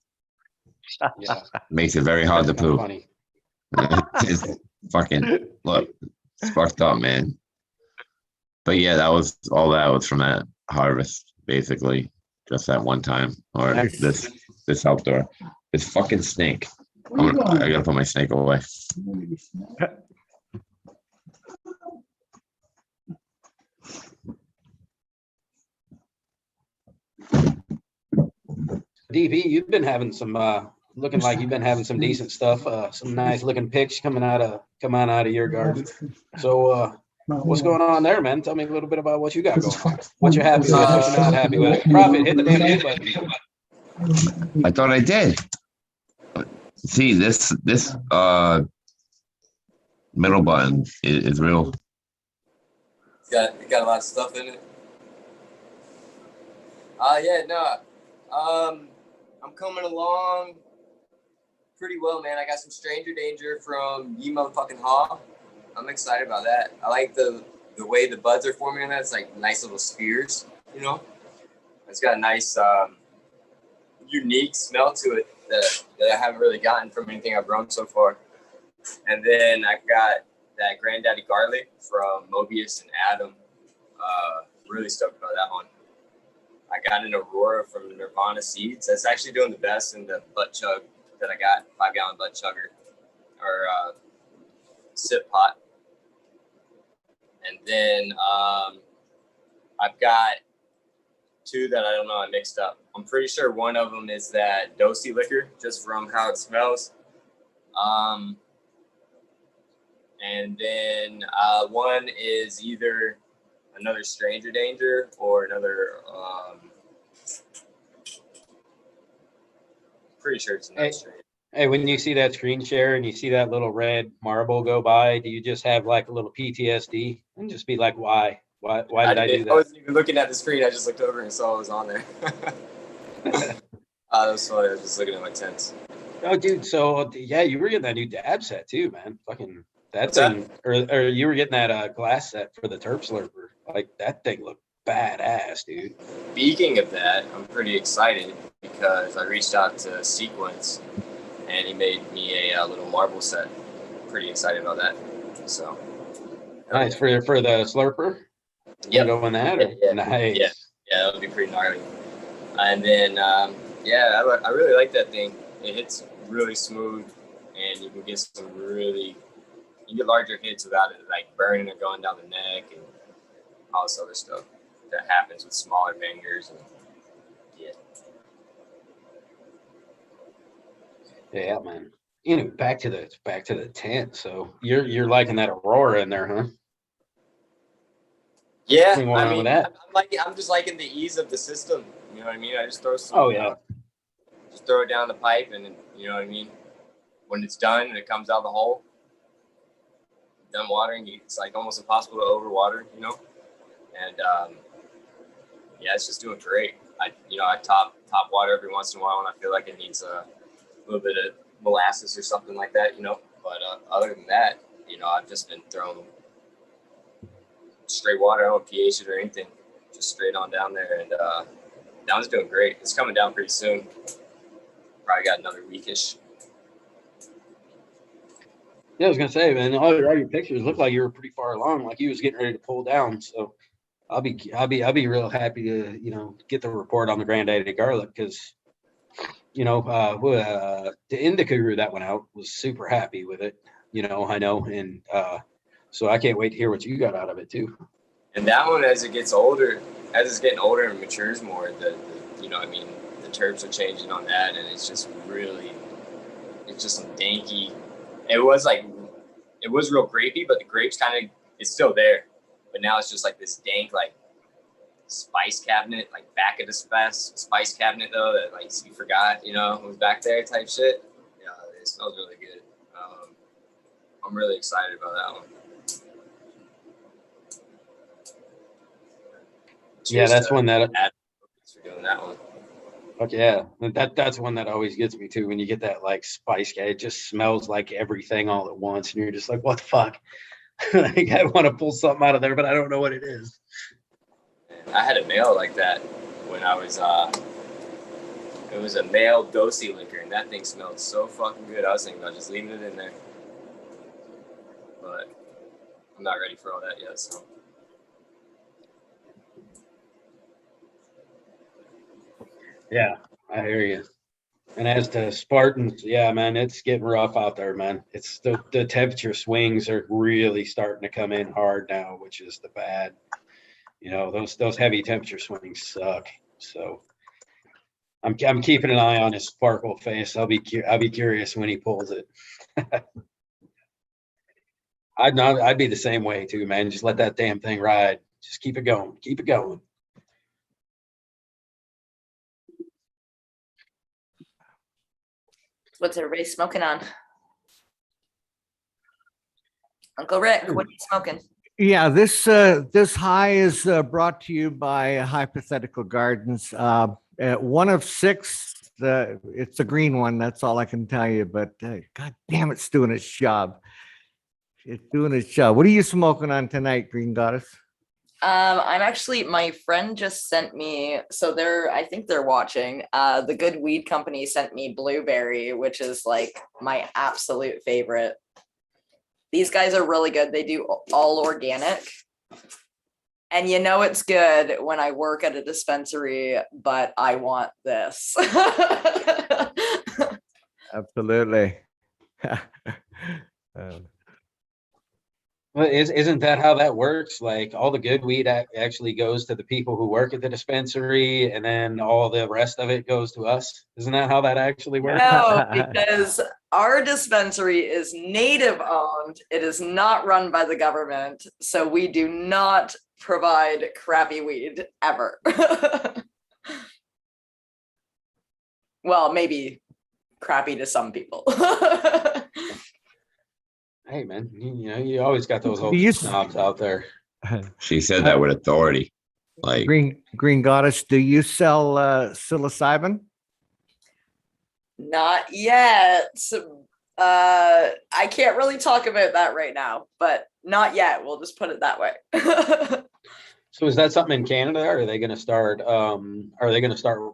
[SPEAKER 7] Yeah,
[SPEAKER 2] Makes it very hard to
[SPEAKER 7] that's kinda
[SPEAKER 2] poop.
[SPEAKER 7] funny.
[SPEAKER 2] It's fucking look, it's fucked up, man. But yeah, that was from that harvest, basically, just that one time, or
[SPEAKER 1] Nice.
[SPEAKER 2] this outdoor. This fucking snake. I gotta put my snake away.
[SPEAKER 7] DP, you've been having some looking like you've been having some decent stuff, some nice looking pics coming out of your garden. So what's going on there, man? Tell me a little bit about what you got going on. What you're happy with, what you're not happy with. Profit, hit the damn mute button.
[SPEAKER 2] I thought I did. See, this middle button is real.
[SPEAKER 8] It got a lot of stuff in it. I'm coming along pretty well, man. I got some Stranger Danger from Ye Motherfucking Haw. I'm excited about that. I like the way the buds are forming in that. It's like nice little spears, you know? It's got a nice unique smell to it that I haven't really gotten from anything I've grown so far. And then I got that Granddaddy Garlic from Mobius and Adam. Really stoked about that one. I got an Aurora from Nirvana Seeds. That's actually doing the best in the butt chug that I got, 5-gallon butt chugger or sip pot. And then I've got 2 that I don't know, I mixed up. I'm pretty sure one of them is that Dosey liquor, just from how it smells. And then one is either another Stranger Danger or another, pretty sure it's another Stranger.
[SPEAKER 7] Hey, when you see that screen share and you see that little red marble go by, do you just have like a little PTSD and just be like, why? Why did I do
[SPEAKER 8] I
[SPEAKER 7] that?
[SPEAKER 8] wasn't even looking at the screen. I just looked over and saw it was on there. That was funny. I was just looking at my tents.
[SPEAKER 7] Oh, dude. So yeah, you were getting that new dab set too, man. Fucking that
[SPEAKER 8] What's that?
[SPEAKER 7] thing, or you were getting that glass set for the Terp Slurper. Like that thing looked badass, dude.
[SPEAKER 8] Speaking of that, I'm pretty excited because I reached out to Sequence and he made me a little marble set. Pretty excited about that. So
[SPEAKER 7] Nice for the Slurper.
[SPEAKER 8] Yep.
[SPEAKER 7] Go on that. Or?
[SPEAKER 8] Yeah.
[SPEAKER 7] Nice.
[SPEAKER 8] Yeah, that would be pretty gnarly. And then yeah, I really like that thing. It hits really smooth, and you can get some really, you get larger hits without it like burning or going down the neck and all this other stuff that happens with smaller bangers. And yeah.
[SPEAKER 7] Yeah, man. You know, back to the tent. So you're liking that Aurora in there, huh?
[SPEAKER 8] Yeah,
[SPEAKER 7] Nothing going
[SPEAKER 8] I
[SPEAKER 7] on
[SPEAKER 8] mean,
[SPEAKER 7] with that.
[SPEAKER 8] I'm just liking the ease of the system. You know what I mean? I just throw some.
[SPEAKER 7] Oh yeah.
[SPEAKER 8] Just throw it down the pipe, and you know what I mean. When it's done and it comes out the hole, done watering, it's like almost impossible to overwater, you know. And yeah, it's just doing great. I top water every once in a while when I feel like it needs a little bit of molasses or something like that, you know. But other than that, you know, I've just been throwing straight water. I don't pH it or anything, just straight on down there. And down's doing great. It's coming down pretty soon. Probably got another weekish.
[SPEAKER 7] Yeah, I was gonna say, man, all your pictures look like you were pretty far along, like you was getting ready to pull down. So I'll be real happy to, you know, get the report on the Granddaddy Garlic because, you know, the Indica crew that went out was super happy with it. You know, I know, and so I can't wait to hear what you got out of it too.
[SPEAKER 8] And that one, as it's getting older and matures more, you know, I mean, the terps are changing on that, and it's just some danky. It was real grapey, but the grapes it's still there, but now it's just like this dank, like spice cabinet, like back of the spice cabinet though, that like you forgot, you know, was back there type shit. Yeah, it smells really good. I'm really excited about that one.
[SPEAKER 7] Yeah, that's one that.
[SPEAKER 8] For doing that one.
[SPEAKER 7] Okay, yeah, that's one that always gets me too. When you get that like spice, it just smells like everything all at once, and you're just like, "What the fuck?" Like, I want to pull something out of there, but I don't know what it is.
[SPEAKER 8] I had a male like that when I was. It was a male Dosey liquor, and that thing smelled so fucking good. I was thinking about just leaving it in there, but I'm not ready for all that yet. So.
[SPEAKER 7] Yeah, I hear you. And as to Spartans, yeah, man, it's getting rough out there, man. It's the temperature swings are really starting to come in hard now, which is the bad. You know, those heavy temperature swings suck. So I'm keeping an eye on his sparkle face. I'll be curious when he pulls it. I'd be the same way too, man. Just let that damn thing ride. Just keep it going. Keep it going.
[SPEAKER 4] What's everybody smoking on? Uncle Rick, what are you smoking?
[SPEAKER 1] Yeah, this high is brought to you by Hypothetical Gardens. One of 6. It's a green one. That's all I can tell you. But God damn, it's doing its job. It's doing its job. What are you smoking on tonight, Green Goddess?
[SPEAKER 4] I'm actually, my friend just sent me, so I think they're watching. The Good Weed Company sent me Blueberry, which is like my absolute favorite. These guys are really good. They do all organic. And you know it's good when I work at a dispensary, but I want this.
[SPEAKER 1] Absolutely.
[SPEAKER 7] Well, isn't that how that works? Like all the good weed actually goes to the people who work at the dispensary, and then all the rest of it goes to us. Isn't that how that actually works?
[SPEAKER 4] No, because our dispensary is native owned. It is not run by the government. So we do not provide crappy weed ever. Well, maybe crappy to some people.
[SPEAKER 7] Hey man, you know, you always got those old
[SPEAKER 1] You-
[SPEAKER 7] snobs out there.
[SPEAKER 2] She said that with authority. Like,
[SPEAKER 1] Green Goddess, do you sell psilocybin?
[SPEAKER 4] Not yet. I can't really talk about that right now, but not yet. We'll just put it that way.
[SPEAKER 7] So is that something in Canada? Are they gonna start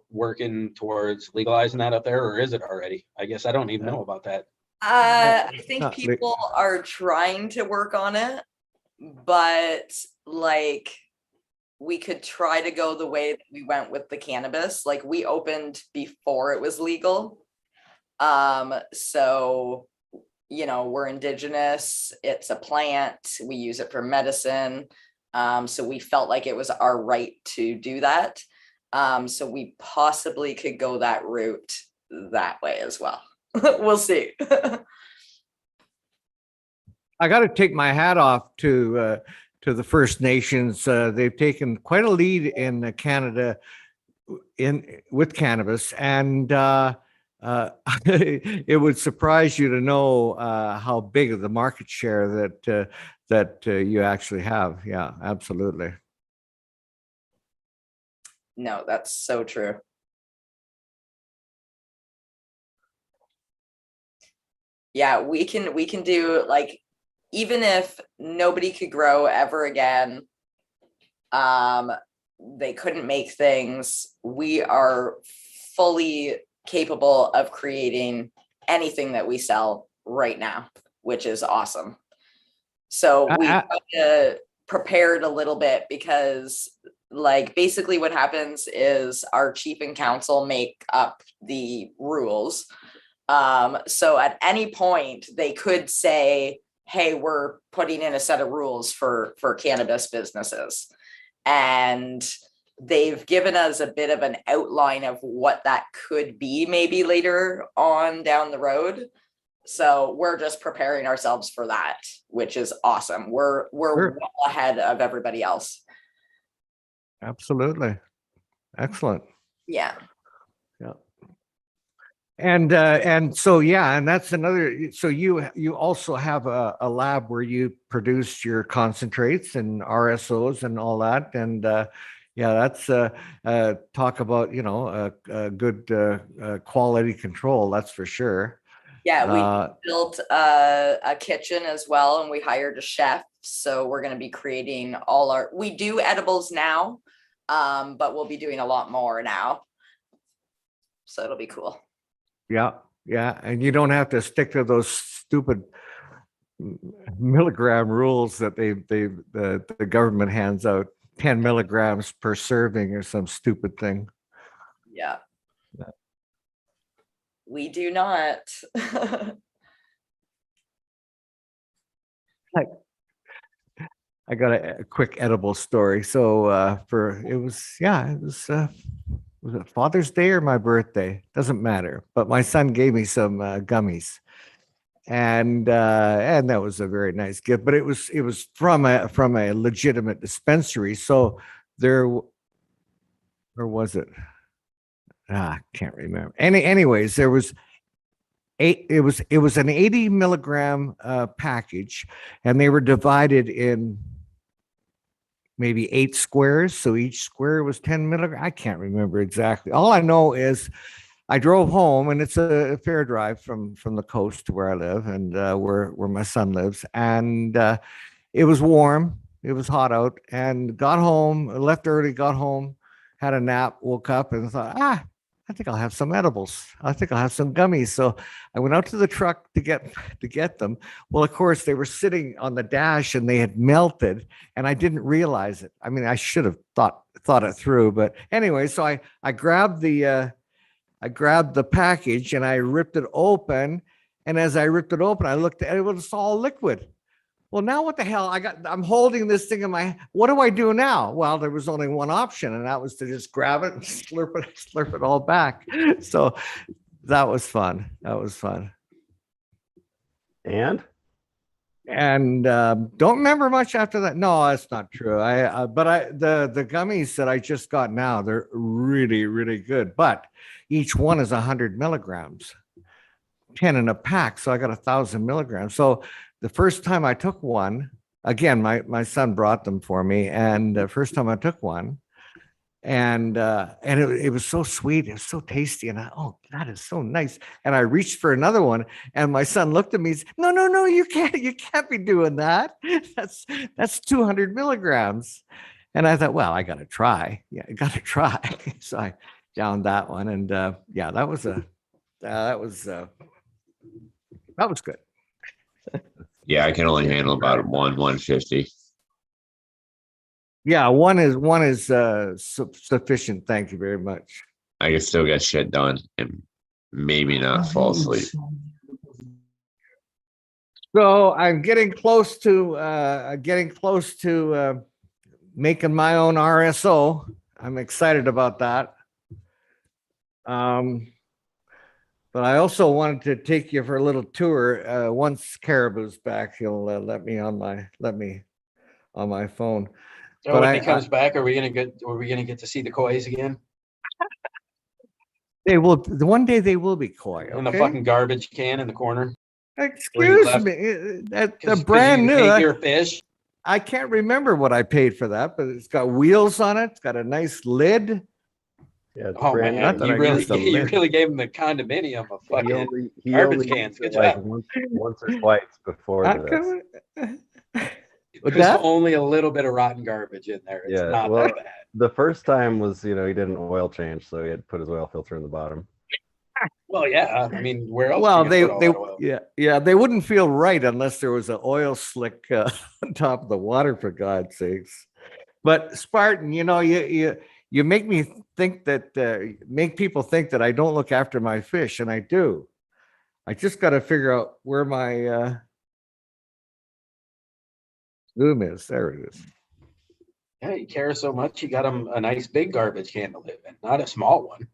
[SPEAKER 7] working towards legalizing that up there, or is it already? I guess I don't even know about that.
[SPEAKER 4] I think
[SPEAKER 1] Not le-
[SPEAKER 4] people are trying to work on it, but like we could try to go the way that we went with the cannabis. Like we opened before it was legal. So you know, we're indigenous, it's a plant, we use it for medicine. So we felt like it was our right to do that. So we possibly could go that route that way as well. We'll see.
[SPEAKER 1] I got to take my hat off to the First Nations. They've taken quite a lead in Canada with cannabis, and it would surprise you to know how big of the market share that you actually have. Yeah, absolutely.
[SPEAKER 4] No, that's so true. Yeah, we can do like, even if nobody could grow ever again, they couldn't make things, we are fully capable of creating anything that we sell right now, which is awesome. So we prepared a little bit because like basically what happens is our chief and council make up the rules. So at any point they could say, hey, we're putting in a set of rules for cannabis businesses. And they've given us a bit of an outline of what that could be maybe later on down the road. So we're just preparing ourselves for that, which is awesome. We're
[SPEAKER 1] Sure.
[SPEAKER 4] well ahead of everybody else.
[SPEAKER 1] Absolutely. Excellent.
[SPEAKER 4] Yeah.
[SPEAKER 1] Yeah. And so yeah, and that's another. So you also have a lab where you produce your concentrates and RSOs and all that, and yeah, that's talk about good quality control. That's for sure.
[SPEAKER 4] Yeah, we built a kitchen as well, and we hired a chef. So we're going to be creating we do edibles now, but we'll be doing a lot more now. So it'll be cool.
[SPEAKER 1] Yeah, yeah, and you don't have to stick to those stupid milligram rules that the government hands out. 10 milligrams per serving or some stupid thing.
[SPEAKER 4] Yeah. We do not.
[SPEAKER 1] I got a quick edible story. So was it Father's Day or my birthday? Doesn't matter. But my son gave me some gummies, and that was a very nice gift. But it was from a legitimate dispensary. So or was it? I can't remember. Anyways, there was it was an 80 milligram package, and they were divided in maybe 8 squares. So each square was 10 milligrams. I can't remember exactly. All I know is I drove home, and it's a fair drive from the coast to where I live and where my son lives. And it was warm. It was hot out, and got home, left early, got home, had a nap, woke up and thought, I think I'll have some edibles. I think I'll have some gummies. So I went out to the truck to get them. Well, of course, they were sitting on the dash and they had melted, and I didn't realize it. I mean, I should have thought it through. But anyway, so I grabbed the package and I ripped it open. And as I ripped it open, I looked at it, it was all liquid. Well, now what the hell? I'm holding this thing in my, what do I do now? Well, there was only one option, and that was to just grab it and slurp it all back. So that was fun. That was fun.
[SPEAKER 5] And
[SPEAKER 1] And don't remember much after that. No, that's not true. The gummies that I just got now, they're really, really good. But each one is 100 milligrams, 10 in a pack. So I got 1,000 milligrams. So the first time I took one, again, my son brought them for me, and the first time I took one, and it was so sweet, it was so tasty, and oh, that is so nice. And I reached for another one, and my son looked at me and said, no, you can't be doing that. That's 200 milligrams. And I thought, well, I got to try. Yeah, I got to try. So I downed that one, and yeah, that was good.
[SPEAKER 2] Yeah, I can only handle about 150.
[SPEAKER 1] Yeah, one is sufficient. Thank you very much.
[SPEAKER 2] I can still get shit done and maybe not fall asleep.
[SPEAKER 1] So I'm getting close to making my own RSO. I'm excited about that. But I also wanted to take you for a little tour. Once Caribou's back, he'll let me on my phone.
[SPEAKER 7] So
[SPEAKER 1] But
[SPEAKER 7] when
[SPEAKER 1] I-
[SPEAKER 7] he comes back, are we gonna get to see the koi's again?
[SPEAKER 1] They will. One day they will be koi.
[SPEAKER 7] In the
[SPEAKER 1] Okay?
[SPEAKER 7] fucking garbage can in the corner.
[SPEAKER 1] Excuse
[SPEAKER 7] left-
[SPEAKER 1] me. That's
[SPEAKER 7] 'Cause
[SPEAKER 1] brand
[SPEAKER 7] you
[SPEAKER 1] new.
[SPEAKER 7] hate your fish.
[SPEAKER 1] I can't remember what I paid for that, but it's got wheels on it. It's got a nice lid.
[SPEAKER 5] yeah, it's
[SPEAKER 7] Oh
[SPEAKER 5] brand
[SPEAKER 7] man,
[SPEAKER 1] Not that
[SPEAKER 7] you
[SPEAKER 1] I
[SPEAKER 7] really
[SPEAKER 1] used the
[SPEAKER 7] you
[SPEAKER 1] lid.
[SPEAKER 7] really gave him the condominium of
[SPEAKER 5] new.
[SPEAKER 7] fucking
[SPEAKER 5] He
[SPEAKER 7] garbage
[SPEAKER 5] only
[SPEAKER 7] cans.
[SPEAKER 5] used it
[SPEAKER 7] Good
[SPEAKER 5] like
[SPEAKER 7] job.
[SPEAKER 5] once or twice before
[SPEAKER 1] Not
[SPEAKER 5] this.
[SPEAKER 1] gonna-
[SPEAKER 7] There's
[SPEAKER 1] that?
[SPEAKER 7] only a little bit of rotten garbage in there. It's
[SPEAKER 5] Yeah,
[SPEAKER 7] not
[SPEAKER 5] well,
[SPEAKER 7] that bad.
[SPEAKER 5] The first time was, he did an oil change, so he had put his oil filter in the bottom.
[SPEAKER 7] Well, yeah. I mean, where else?
[SPEAKER 1] Well,
[SPEAKER 7] you gonna put all that oil?
[SPEAKER 1] yeah, they wouldn't feel right unless there was an oil slick on top of the water, for God's sakes. But Spartan, you make me think that make people think that I don't look after my fish, and I do. I just got to figure out where my zoom is. There it is.
[SPEAKER 7] Yeah, you care so much. You got him a nice big garbage can to live in, not a small one. I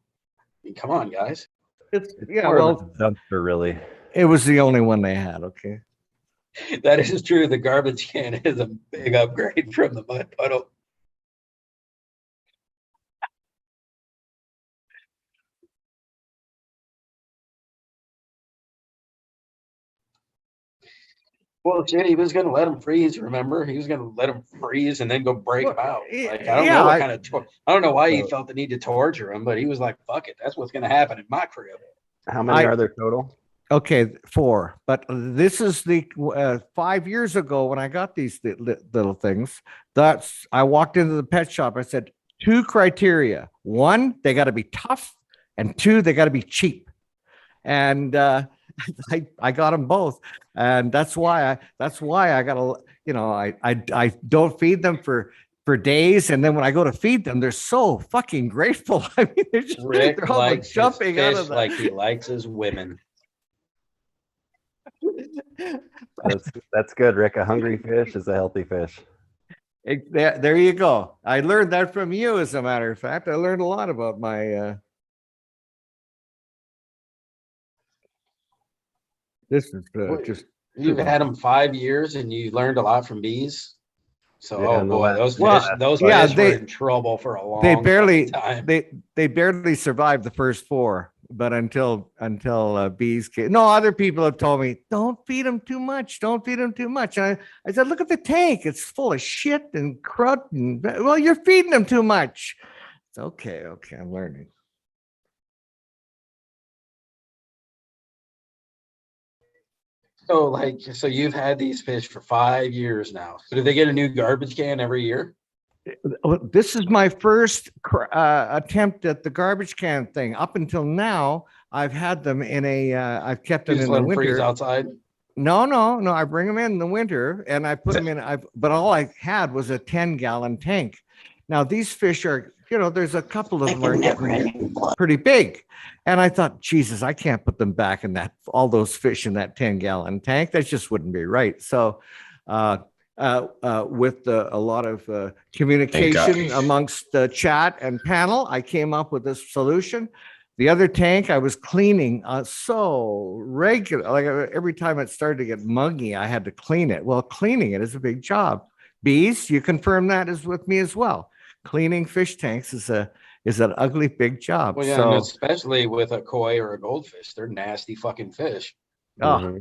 [SPEAKER 7] mean, come on, guys.
[SPEAKER 1] It's
[SPEAKER 5] It's
[SPEAKER 1] yeah.
[SPEAKER 5] more of a
[SPEAKER 1] Well,
[SPEAKER 5] dumpster, really.
[SPEAKER 1] it was the only one they had. Okay.
[SPEAKER 7] That is true. The garbage can is a big upgrade from the mud puddle. Well, shit, he was gonna let him freeze. Remember, he was gonna let him freeze and then go break
[SPEAKER 1] Well,
[SPEAKER 7] him out.
[SPEAKER 1] yeah,
[SPEAKER 7] Like I don't
[SPEAKER 1] yeah,
[SPEAKER 7] know what
[SPEAKER 1] I-
[SPEAKER 7] kind of. I don't know why he
[SPEAKER 5] So-
[SPEAKER 7] felt the need to torture him, but he was like, "Fuck it, that's what's gonna happen in my crib."
[SPEAKER 5] How many
[SPEAKER 1] I-
[SPEAKER 5] are there total?
[SPEAKER 1] Okay, 4. But this is the 5 years ago when I got these little things. I walked into the pet shop. I said 2 criteria: 1, they got to be tough, and 2, they got to be cheap. And I got them both, and that's why I got to I don't feed them for days, and then when I go to feed them, they're so fucking grateful. I mean,
[SPEAKER 7] Rick
[SPEAKER 1] they're almost
[SPEAKER 7] likes his
[SPEAKER 1] jumping out
[SPEAKER 7] fish
[SPEAKER 1] of the
[SPEAKER 7] like he likes his women.
[SPEAKER 5] That's good, Rick. A hungry fish is a healthy fish.
[SPEAKER 1] There you go. I learned that from you, as a matter of fact. I learned a lot about my. This is
[SPEAKER 7] What-
[SPEAKER 1] just.
[SPEAKER 7] You've had them 5 years and you learned a lot from bees. So,
[SPEAKER 5] Yeah,
[SPEAKER 7] oh
[SPEAKER 5] and the
[SPEAKER 7] boy,
[SPEAKER 5] last-
[SPEAKER 7] those
[SPEAKER 1] Well,
[SPEAKER 7] fish, those
[SPEAKER 1] yeah,
[SPEAKER 7] fish
[SPEAKER 1] they-
[SPEAKER 7] were in trouble for a long
[SPEAKER 1] They barely
[SPEAKER 7] time.
[SPEAKER 1] they barely survived the first 4, but until bees came. No, other people have told me, don't feed them too much. Don't feed them too much. And I said, look at the tank. It's full of shit and crud. And well, you're feeding them too much. It's okay. I'm learning.
[SPEAKER 7] So you've had these fish for 5 years now. So do they get a new garbage can every year?
[SPEAKER 1] This is my first attempt at the garbage can thing. Up until now, I've had them in a, I've kept
[SPEAKER 7] You
[SPEAKER 1] them
[SPEAKER 7] just
[SPEAKER 1] in
[SPEAKER 7] let
[SPEAKER 1] the
[SPEAKER 7] them freeze
[SPEAKER 1] winter.
[SPEAKER 7] outside.
[SPEAKER 1] No. I bring them in the winter and I put them in. But all I had was a 10-gallon tank. Now these fish are, there's a couple of them are getting pretty big, and I thought, Jesus, I can't put them back in all those fish in that 10-gallon tank. That just wouldn't be right. So, with a lot of communication amongst the chat and panel, I came up with this solution. The other tank I was cleaning so regular, like every time it started to get muggy, I had to clean it. Well, cleaning it is a big job. Bees, you confirm that is with me as well. Cleaning fish tanks is an ugly big job.
[SPEAKER 7] Well, yeah, and especially with a koi or a goldfish, they're nasty fucking fish.
[SPEAKER 1] Oh,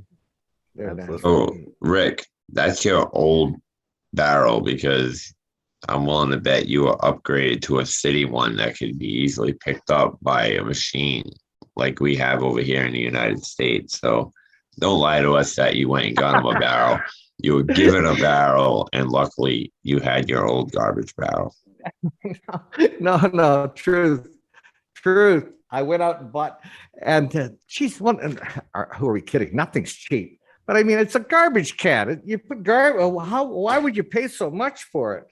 [SPEAKER 5] Absolutely.
[SPEAKER 2] So, Rick, that's your old barrel, because I'm willing to bet you were upgraded to a city one that could be easily picked up by a machine like we have over here in the United States. So don't lie to us that you went and got him a barrel. You were given a barrel, and luckily you had your old garbage barrel.
[SPEAKER 1] No, truth. I went out and bought, and geez, who are we kidding? Nothing's cheap. But I mean, it's a garbage can. You put why would you pay so much for it?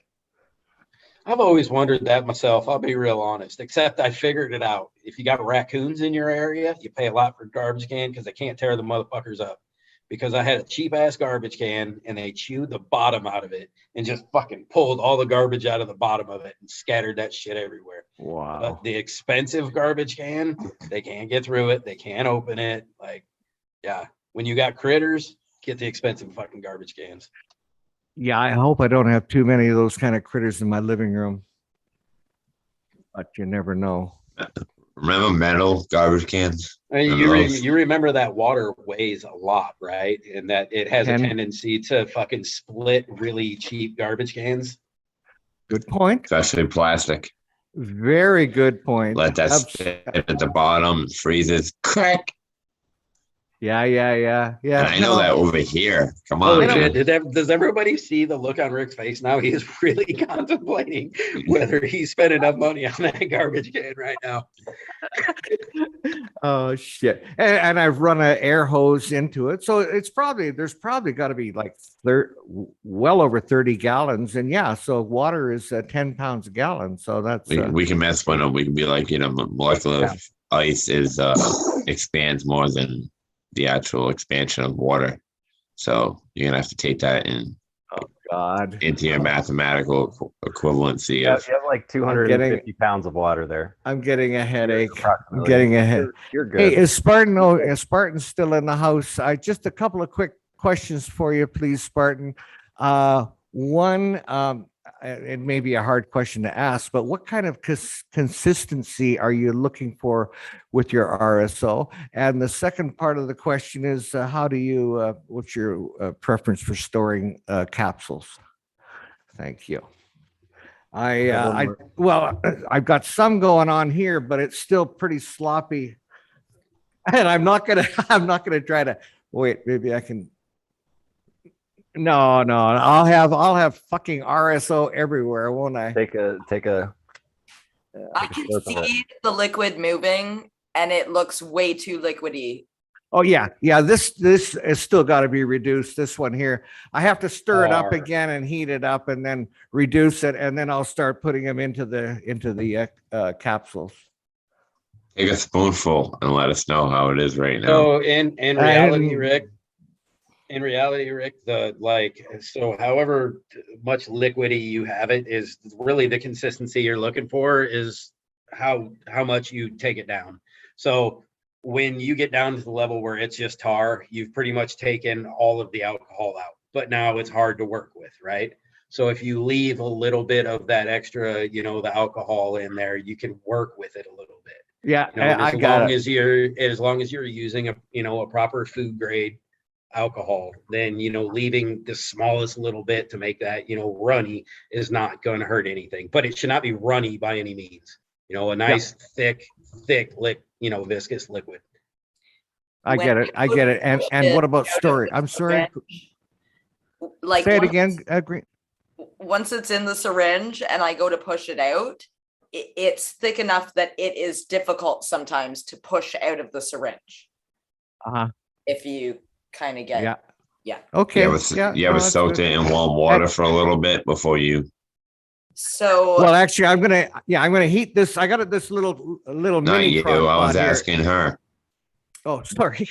[SPEAKER 7] I've always wondered that myself. I'll be real honest, except I figured it out. If you got raccoons in your area, you pay a lot for garbage can because they can't tear the motherfuckers up. Because I had a cheap ass garbage can and they chewed the bottom out of it and just fucking pulled all the garbage out of the bottom of it and scattered that shit everywhere.
[SPEAKER 1] Wow.
[SPEAKER 7] But the expensive garbage can, they can't get through it. They can't open it. Like, yeah, when you got critters, get the expensive fucking garbage cans.
[SPEAKER 1] Yeah, I hope I don't have too many of those kind of critters in my living room. But you never know.
[SPEAKER 2] Remember metal garbage cans?
[SPEAKER 7] I mean,
[SPEAKER 2] Remember those?
[SPEAKER 7] you remember that water weighs a lot, right? And that it has a
[SPEAKER 1] 10.
[SPEAKER 7] tendency to fucking split really cheap garbage cans.
[SPEAKER 1] Good point.
[SPEAKER 2] Especially plastic.
[SPEAKER 1] Very good point.
[SPEAKER 2] Let that sit at the bottom, freezes, crack.
[SPEAKER 1] Yeah.
[SPEAKER 2] And I know that over here. Come
[SPEAKER 7] Holy
[SPEAKER 2] on,
[SPEAKER 7] shit.
[SPEAKER 2] man.
[SPEAKER 7] Does everybody see the look on Rick's face now? He is really contemplating whether he spent enough money on that garbage can right now.
[SPEAKER 1] Oh shit! And I've run an air hose into it, so there's probably got to be like well over 30 gallons, and yeah, so water is 10 pounds a gallon, so that's
[SPEAKER 2] We can mess with them. We can be like, molecular ice expands more than the actual expansion of water. So you're gonna have to take that into your mathematical equivalency
[SPEAKER 5] Yeah,
[SPEAKER 2] of
[SPEAKER 5] you have like 250 pounds of water there.
[SPEAKER 1] I'm getting a headache. I'm
[SPEAKER 5] Approximately.
[SPEAKER 1] getting a head.
[SPEAKER 5] You're good.
[SPEAKER 1] Hey, is Spartan still in the house? Just a couple of quick questions for you, please, Spartan. One, it may be a hard question to ask, but what kind of consistency are you looking for with your RSO? And the second part of the question is, what's your preference for storing capsules? Thank you. I've got some going on here, but it's still pretty sloppy. And I'm not gonna try to wait. Maybe I can. No. I'll have fucking RSO everywhere, won't I?
[SPEAKER 5] Take a.
[SPEAKER 4] I can see the liquid moving and it looks way too liquidy.
[SPEAKER 1] Oh yeah. This has still got to be reduced. This one here, I have to stir it up again and heat it up, and then reduce it, and then I'll start putting them into the capsules.
[SPEAKER 2] take a spoonful and let us know how it is right now.
[SPEAKER 7] So in reality, Rick, so however much liquidy you have it is really the consistency you're looking for is how much you take it down. So when you get down to the level where it's just tar, you've pretty much taken all of the alcohol out, but now it's hard to work with, right? So if you leave a little bit of that extra, the alcohol in there, you can work with it a little bit.
[SPEAKER 1] Yeah,
[SPEAKER 7] As long as you're using a proper food grade alcohol, then leaving the smallest little bit to make that runny is not going to hurt anything. But it should not be runny by any means. A nice thick viscous liquid.
[SPEAKER 1] I get it. And what about storage? I'm sorry.
[SPEAKER 4] Like
[SPEAKER 1] Say it again. Agree.
[SPEAKER 4] once it's in the syringe and I go to push it out, it's thick enough that it is difficult sometimes to push out of the syringe.
[SPEAKER 1] Uh-huh.
[SPEAKER 4] If you kind of get,
[SPEAKER 1] Yeah.
[SPEAKER 4] yeah.
[SPEAKER 1] Okay.
[SPEAKER 2] You ever, you
[SPEAKER 1] no,
[SPEAKER 2] ever
[SPEAKER 1] that's
[SPEAKER 2] soaked
[SPEAKER 1] good.
[SPEAKER 2] it in warm water for a little bit before you?
[SPEAKER 4] So
[SPEAKER 1] Well, actually, I'm gonna heat this. I got this little
[SPEAKER 2] Not
[SPEAKER 1] mini
[SPEAKER 2] you.
[SPEAKER 1] crock
[SPEAKER 2] I was
[SPEAKER 1] pot here.
[SPEAKER 2] asking her.
[SPEAKER 1] Oh, sorry.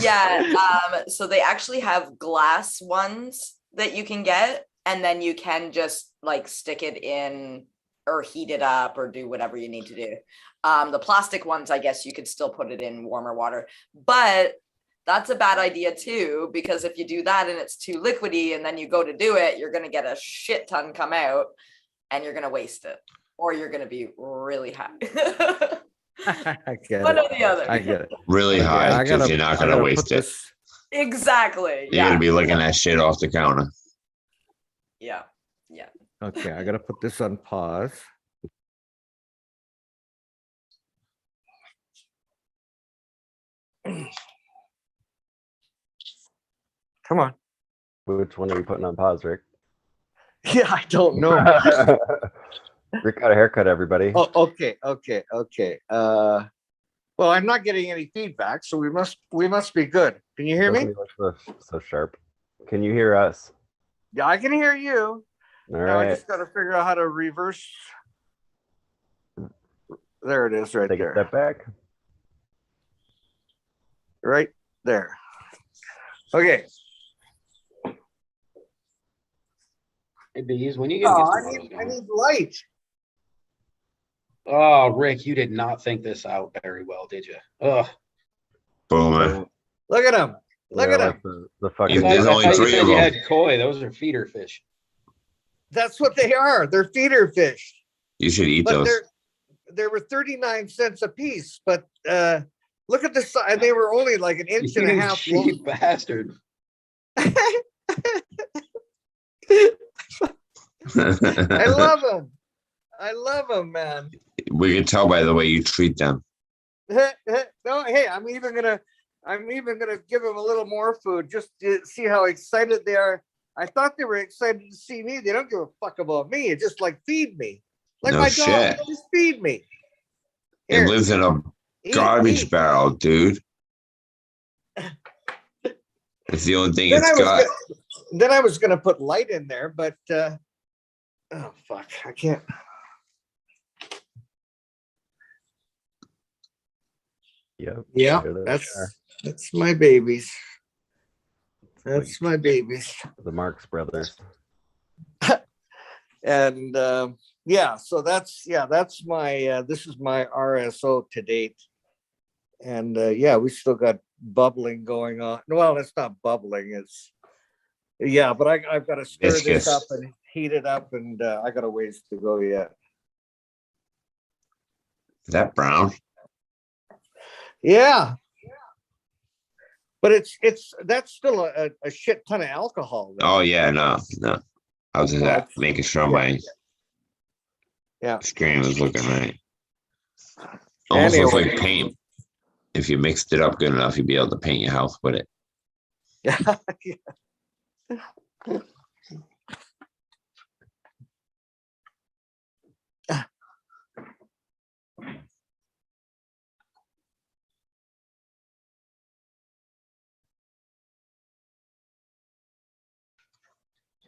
[SPEAKER 4] yeah, so they actually have glass ones that you can get, and then you can just like stick it in or heat it up or do whatever you need to do. The plastic ones, I guess you could still put it in warmer water, but that's a bad idea too, because if you do that and it's too liquidy and then you go to do it, you're going to get a shit ton come out and you're going to waste it, or you're going to be really high.
[SPEAKER 1] I get
[SPEAKER 4] One
[SPEAKER 1] it.
[SPEAKER 4] or the other.
[SPEAKER 1] I get it.
[SPEAKER 2] Really
[SPEAKER 1] Okay,
[SPEAKER 2] high
[SPEAKER 1] I
[SPEAKER 2] because
[SPEAKER 1] gotta-
[SPEAKER 2] you're not
[SPEAKER 1] I
[SPEAKER 2] gonna
[SPEAKER 1] gotta
[SPEAKER 2] waste
[SPEAKER 1] put
[SPEAKER 2] it.
[SPEAKER 1] this-
[SPEAKER 4] Exactly.
[SPEAKER 2] You're
[SPEAKER 4] Yeah.
[SPEAKER 2] gonna be looking at shit off the counter.
[SPEAKER 4] Yeah.
[SPEAKER 1] Okay, I gotta put this on pause. Come on.
[SPEAKER 5] Which one are you putting on pause, Rick?
[SPEAKER 1] Yeah, I don't know.
[SPEAKER 5] Rick got a haircut, everybody.
[SPEAKER 1] Oh, okay. Well, I'm not getting any feedback, so we must be good. Can you hear
[SPEAKER 5] Doesn't
[SPEAKER 1] me?
[SPEAKER 5] he look so sharp? Can you hear us?
[SPEAKER 1] Yeah, I can hear you.
[SPEAKER 5] All
[SPEAKER 1] Now I
[SPEAKER 5] right.
[SPEAKER 1] just gotta figure out how to reverse. There it is, right
[SPEAKER 5] Take a
[SPEAKER 1] there.
[SPEAKER 5] step back.
[SPEAKER 1] Right there. Okay.
[SPEAKER 7] Hey, Bees, when you get
[SPEAKER 1] Oh,
[SPEAKER 7] some
[SPEAKER 1] I
[SPEAKER 7] photos going.
[SPEAKER 1] need light.
[SPEAKER 7] Oh, Rick, you did not think this out very well, did you? Ugh.
[SPEAKER 2] Boomer.
[SPEAKER 1] Look at him. Look
[SPEAKER 5] Yeah,
[SPEAKER 1] at
[SPEAKER 5] like
[SPEAKER 1] him.
[SPEAKER 5] the
[SPEAKER 7] I
[SPEAKER 5] fucking.
[SPEAKER 2] There's
[SPEAKER 7] thought
[SPEAKER 2] only
[SPEAKER 7] you
[SPEAKER 2] three
[SPEAKER 7] said
[SPEAKER 2] of
[SPEAKER 7] you
[SPEAKER 2] them.
[SPEAKER 7] had koi. Those are feeder fish.
[SPEAKER 1] That's what they are. They're feeder fish.
[SPEAKER 2] You should eat
[SPEAKER 1] But
[SPEAKER 2] those.
[SPEAKER 1] they were 39 cents a piece. But look at the size. They were only like an inch and a
[SPEAKER 7] You
[SPEAKER 1] half long.
[SPEAKER 7] cheap bastard.
[SPEAKER 1] I love them. I love them, man.
[SPEAKER 2] We can tell by the way you treat them.
[SPEAKER 1] No, hey, I'm even gonna give them a little more food just to see how excited they are. I thought they were excited to see me. They don't give a fuck about me. It's just like feed me, like
[SPEAKER 2] No
[SPEAKER 1] my dog.
[SPEAKER 2] shit.
[SPEAKER 1] Just feed me.
[SPEAKER 2] It
[SPEAKER 1] Here,
[SPEAKER 2] lives in a
[SPEAKER 1] eat,
[SPEAKER 2] garbage
[SPEAKER 1] eat.
[SPEAKER 2] barrel, dude. It's the only thing
[SPEAKER 1] Then
[SPEAKER 2] it's got.
[SPEAKER 1] I was gonna put light in there, but oh fuck, I can't.
[SPEAKER 5] Yep.
[SPEAKER 1] Yeah,
[SPEAKER 5] there they are.
[SPEAKER 1] that's my babies.
[SPEAKER 5] It's like
[SPEAKER 1] That's my babies.
[SPEAKER 5] the Marx Brothers.
[SPEAKER 1] And yeah, so that's my this is my RSO to date. And yeah, we still got bubbling going on. Well, it's not bubbling, it's yeah, but I've got to stir this
[SPEAKER 2] Viscous.
[SPEAKER 1] up and heat it up, and I got a ways to go yet.
[SPEAKER 2] Is that brown?
[SPEAKER 1] Yeah. But it's that's still a shit ton of alcohol. though.
[SPEAKER 2] Oh yeah, no. I was just
[SPEAKER 1] Oh, it's-
[SPEAKER 2] making sure
[SPEAKER 1] yeah.
[SPEAKER 2] my
[SPEAKER 1] Yeah.
[SPEAKER 2] screen was looking right. Almost looks
[SPEAKER 1] Anyway.
[SPEAKER 2] like paint. If you mixed it up good enough, you'd be able to paint your house with it.
[SPEAKER 1] Yeah.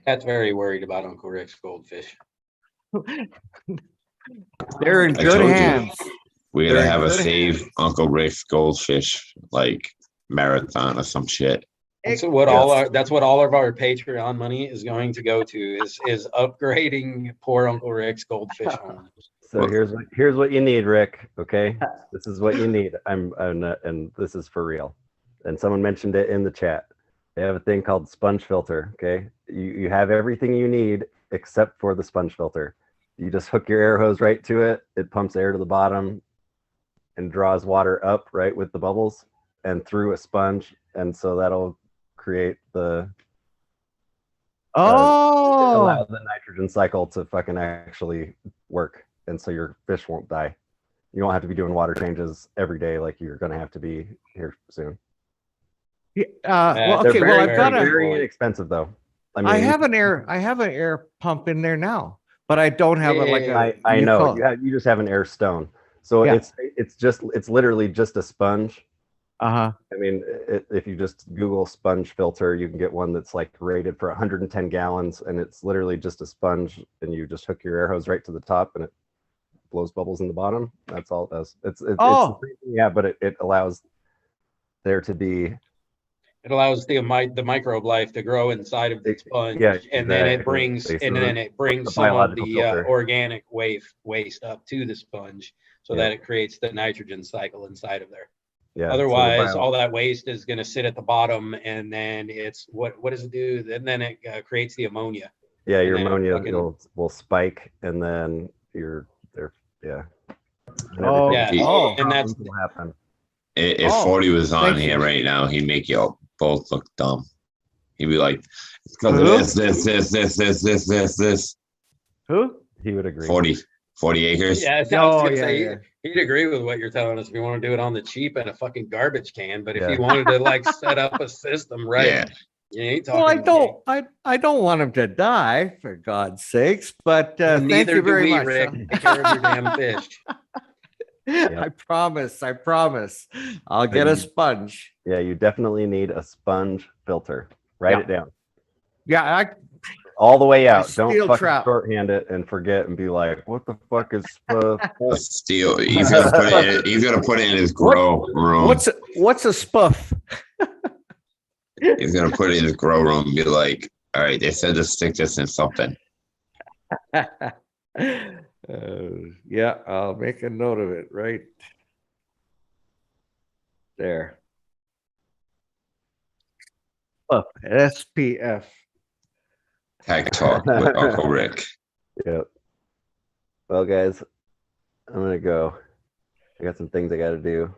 [SPEAKER 7] That's very worried about Uncle Rick's goldfish.
[SPEAKER 1] They're in
[SPEAKER 2] I
[SPEAKER 1] good
[SPEAKER 2] told you.
[SPEAKER 1] hands.
[SPEAKER 2] We're gonna
[SPEAKER 1] Very
[SPEAKER 2] have a
[SPEAKER 1] good.
[SPEAKER 2] save Uncle Rick's goldfish like marathon or some shit.
[SPEAKER 7] That's what that's what all of our Patreon money is going to go to is upgrading poor Uncle Rick's goldfish home.
[SPEAKER 5] So
[SPEAKER 2] Well-
[SPEAKER 5] here's what you need, Rick. Okay, this is what you need. I'm not, and this is for real. And someone mentioned it in the chat. They have a thing called sponge filter. Okay, you have everything you need except for the sponge filter. You just hook your air hose right to it. It pumps air to the bottom and draws water up right with the bubbles and through a sponge, and so that'll create the allow
[SPEAKER 1] Oh,
[SPEAKER 5] the nitrogen cycle to fucking actually work, and so your fish won't die. You don't have to be doing water changes every day like you're going to have to be here soon.
[SPEAKER 1] well,
[SPEAKER 7] They're
[SPEAKER 1] okay. Well,
[SPEAKER 7] very,
[SPEAKER 1] I've got
[SPEAKER 7] very
[SPEAKER 1] a
[SPEAKER 5] Very inexpensive though. I mean,
[SPEAKER 1] I have an air pump in there now, but I don't have it like a.
[SPEAKER 5] I
[SPEAKER 1] you
[SPEAKER 5] know
[SPEAKER 1] call it-
[SPEAKER 5] you just have an air stone. So
[SPEAKER 1] Yeah.
[SPEAKER 5] it's literally just a sponge.
[SPEAKER 1] Uh-huh.
[SPEAKER 5] I mean, if you just Google sponge filter, you can get one that's like rated for 110 gallons, and it's literally just a sponge, and you just hook your air hose right to the top, and it blows bubbles in the bottom. That's all it does.
[SPEAKER 1] Oh.
[SPEAKER 5] Yeah, but it allows there to be.
[SPEAKER 7] It allows the microbe life to grow inside of the sponge,
[SPEAKER 5] Yeah,
[SPEAKER 7] and then it
[SPEAKER 5] exactly.
[SPEAKER 7] brings
[SPEAKER 5] the
[SPEAKER 7] some of
[SPEAKER 5] biological
[SPEAKER 7] the
[SPEAKER 5] filter.
[SPEAKER 7] organic waste up to the sponge, so
[SPEAKER 5] Yeah.
[SPEAKER 7] that it creates the nitrogen cycle inside of there.
[SPEAKER 5] Yeah.
[SPEAKER 7] Otherwise, all that waste is going to sit at the bottom, and then it's what does it do? And then it creates the ammonia.
[SPEAKER 5] Yeah, your
[SPEAKER 7] and then
[SPEAKER 5] ammonia
[SPEAKER 7] fucking-
[SPEAKER 5] will spike, and then you're there. Yeah. And
[SPEAKER 1] Oh,
[SPEAKER 5] everything-
[SPEAKER 7] Yeah,
[SPEAKER 1] oh.
[SPEAKER 7] and that's
[SPEAKER 5] will happen.
[SPEAKER 2] If
[SPEAKER 1] Oh,
[SPEAKER 2] 40 was on
[SPEAKER 1] thank
[SPEAKER 2] here
[SPEAKER 1] you.
[SPEAKER 2] right now, he'd make you both look dumb. He'd be like, it's because of
[SPEAKER 1] Who?
[SPEAKER 2] this.
[SPEAKER 1] Who?
[SPEAKER 5] He would agree.
[SPEAKER 2] 40 acres.
[SPEAKER 7] yeah. I was
[SPEAKER 1] Oh,
[SPEAKER 7] gonna
[SPEAKER 1] yeah,
[SPEAKER 7] say
[SPEAKER 1] yeah.
[SPEAKER 7] he'd agree with what you're telling us if you want to do it on the cheap and a fucking garbage can. But if
[SPEAKER 5] Yeah.
[SPEAKER 7] you wanted to like set up a system, right?
[SPEAKER 2] Yeah.
[SPEAKER 7] You ain't talking.
[SPEAKER 1] Well, I don't want him to die, for God's sakes, but
[SPEAKER 7] Well,
[SPEAKER 1] thank
[SPEAKER 7] neither
[SPEAKER 1] you
[SPEAKER 7] do
[SPEAKER 1] very
[SPEAKER 7] we,
[SPEAKER 1] much.
[SPEAKER 7] Rick. Take care of your damn fish.
[SPEAKER 1] I promise. I'll get a sponge.
[SPEAKER 5] Yeah, you definitely need a sponge filter. Write
[SPEAKER 1] Yeah.
[SPEAKER 5] it down.
[SPEAKER 1] Yeah,
[SPEAKER 5] All the way out. Don't
[SPEAKER 1] steel
[SPEAKER 5] fucking
[SPEAKER 1] trap.
[SPEAKER 5] shorthand it and forget and be like, what the fuck is
[SPEAKER 2] A steel. He's gonna put it. He's gonna put it in his grow room.
[SPEAKER 1] what's a spuff?
[SPEAKER 2] He's gonna put it in his grow room and be like, all right, they said to stick this in something.
[SPEAKER 1] Yeah, I'll make a note of it right there. Spuff, SPF.
[SPEAKER 2] Tag talk with Uncle Rick.
[SPEAKER 5] Yep. Well, guys, I'm gonna go. I got some things I gotta do.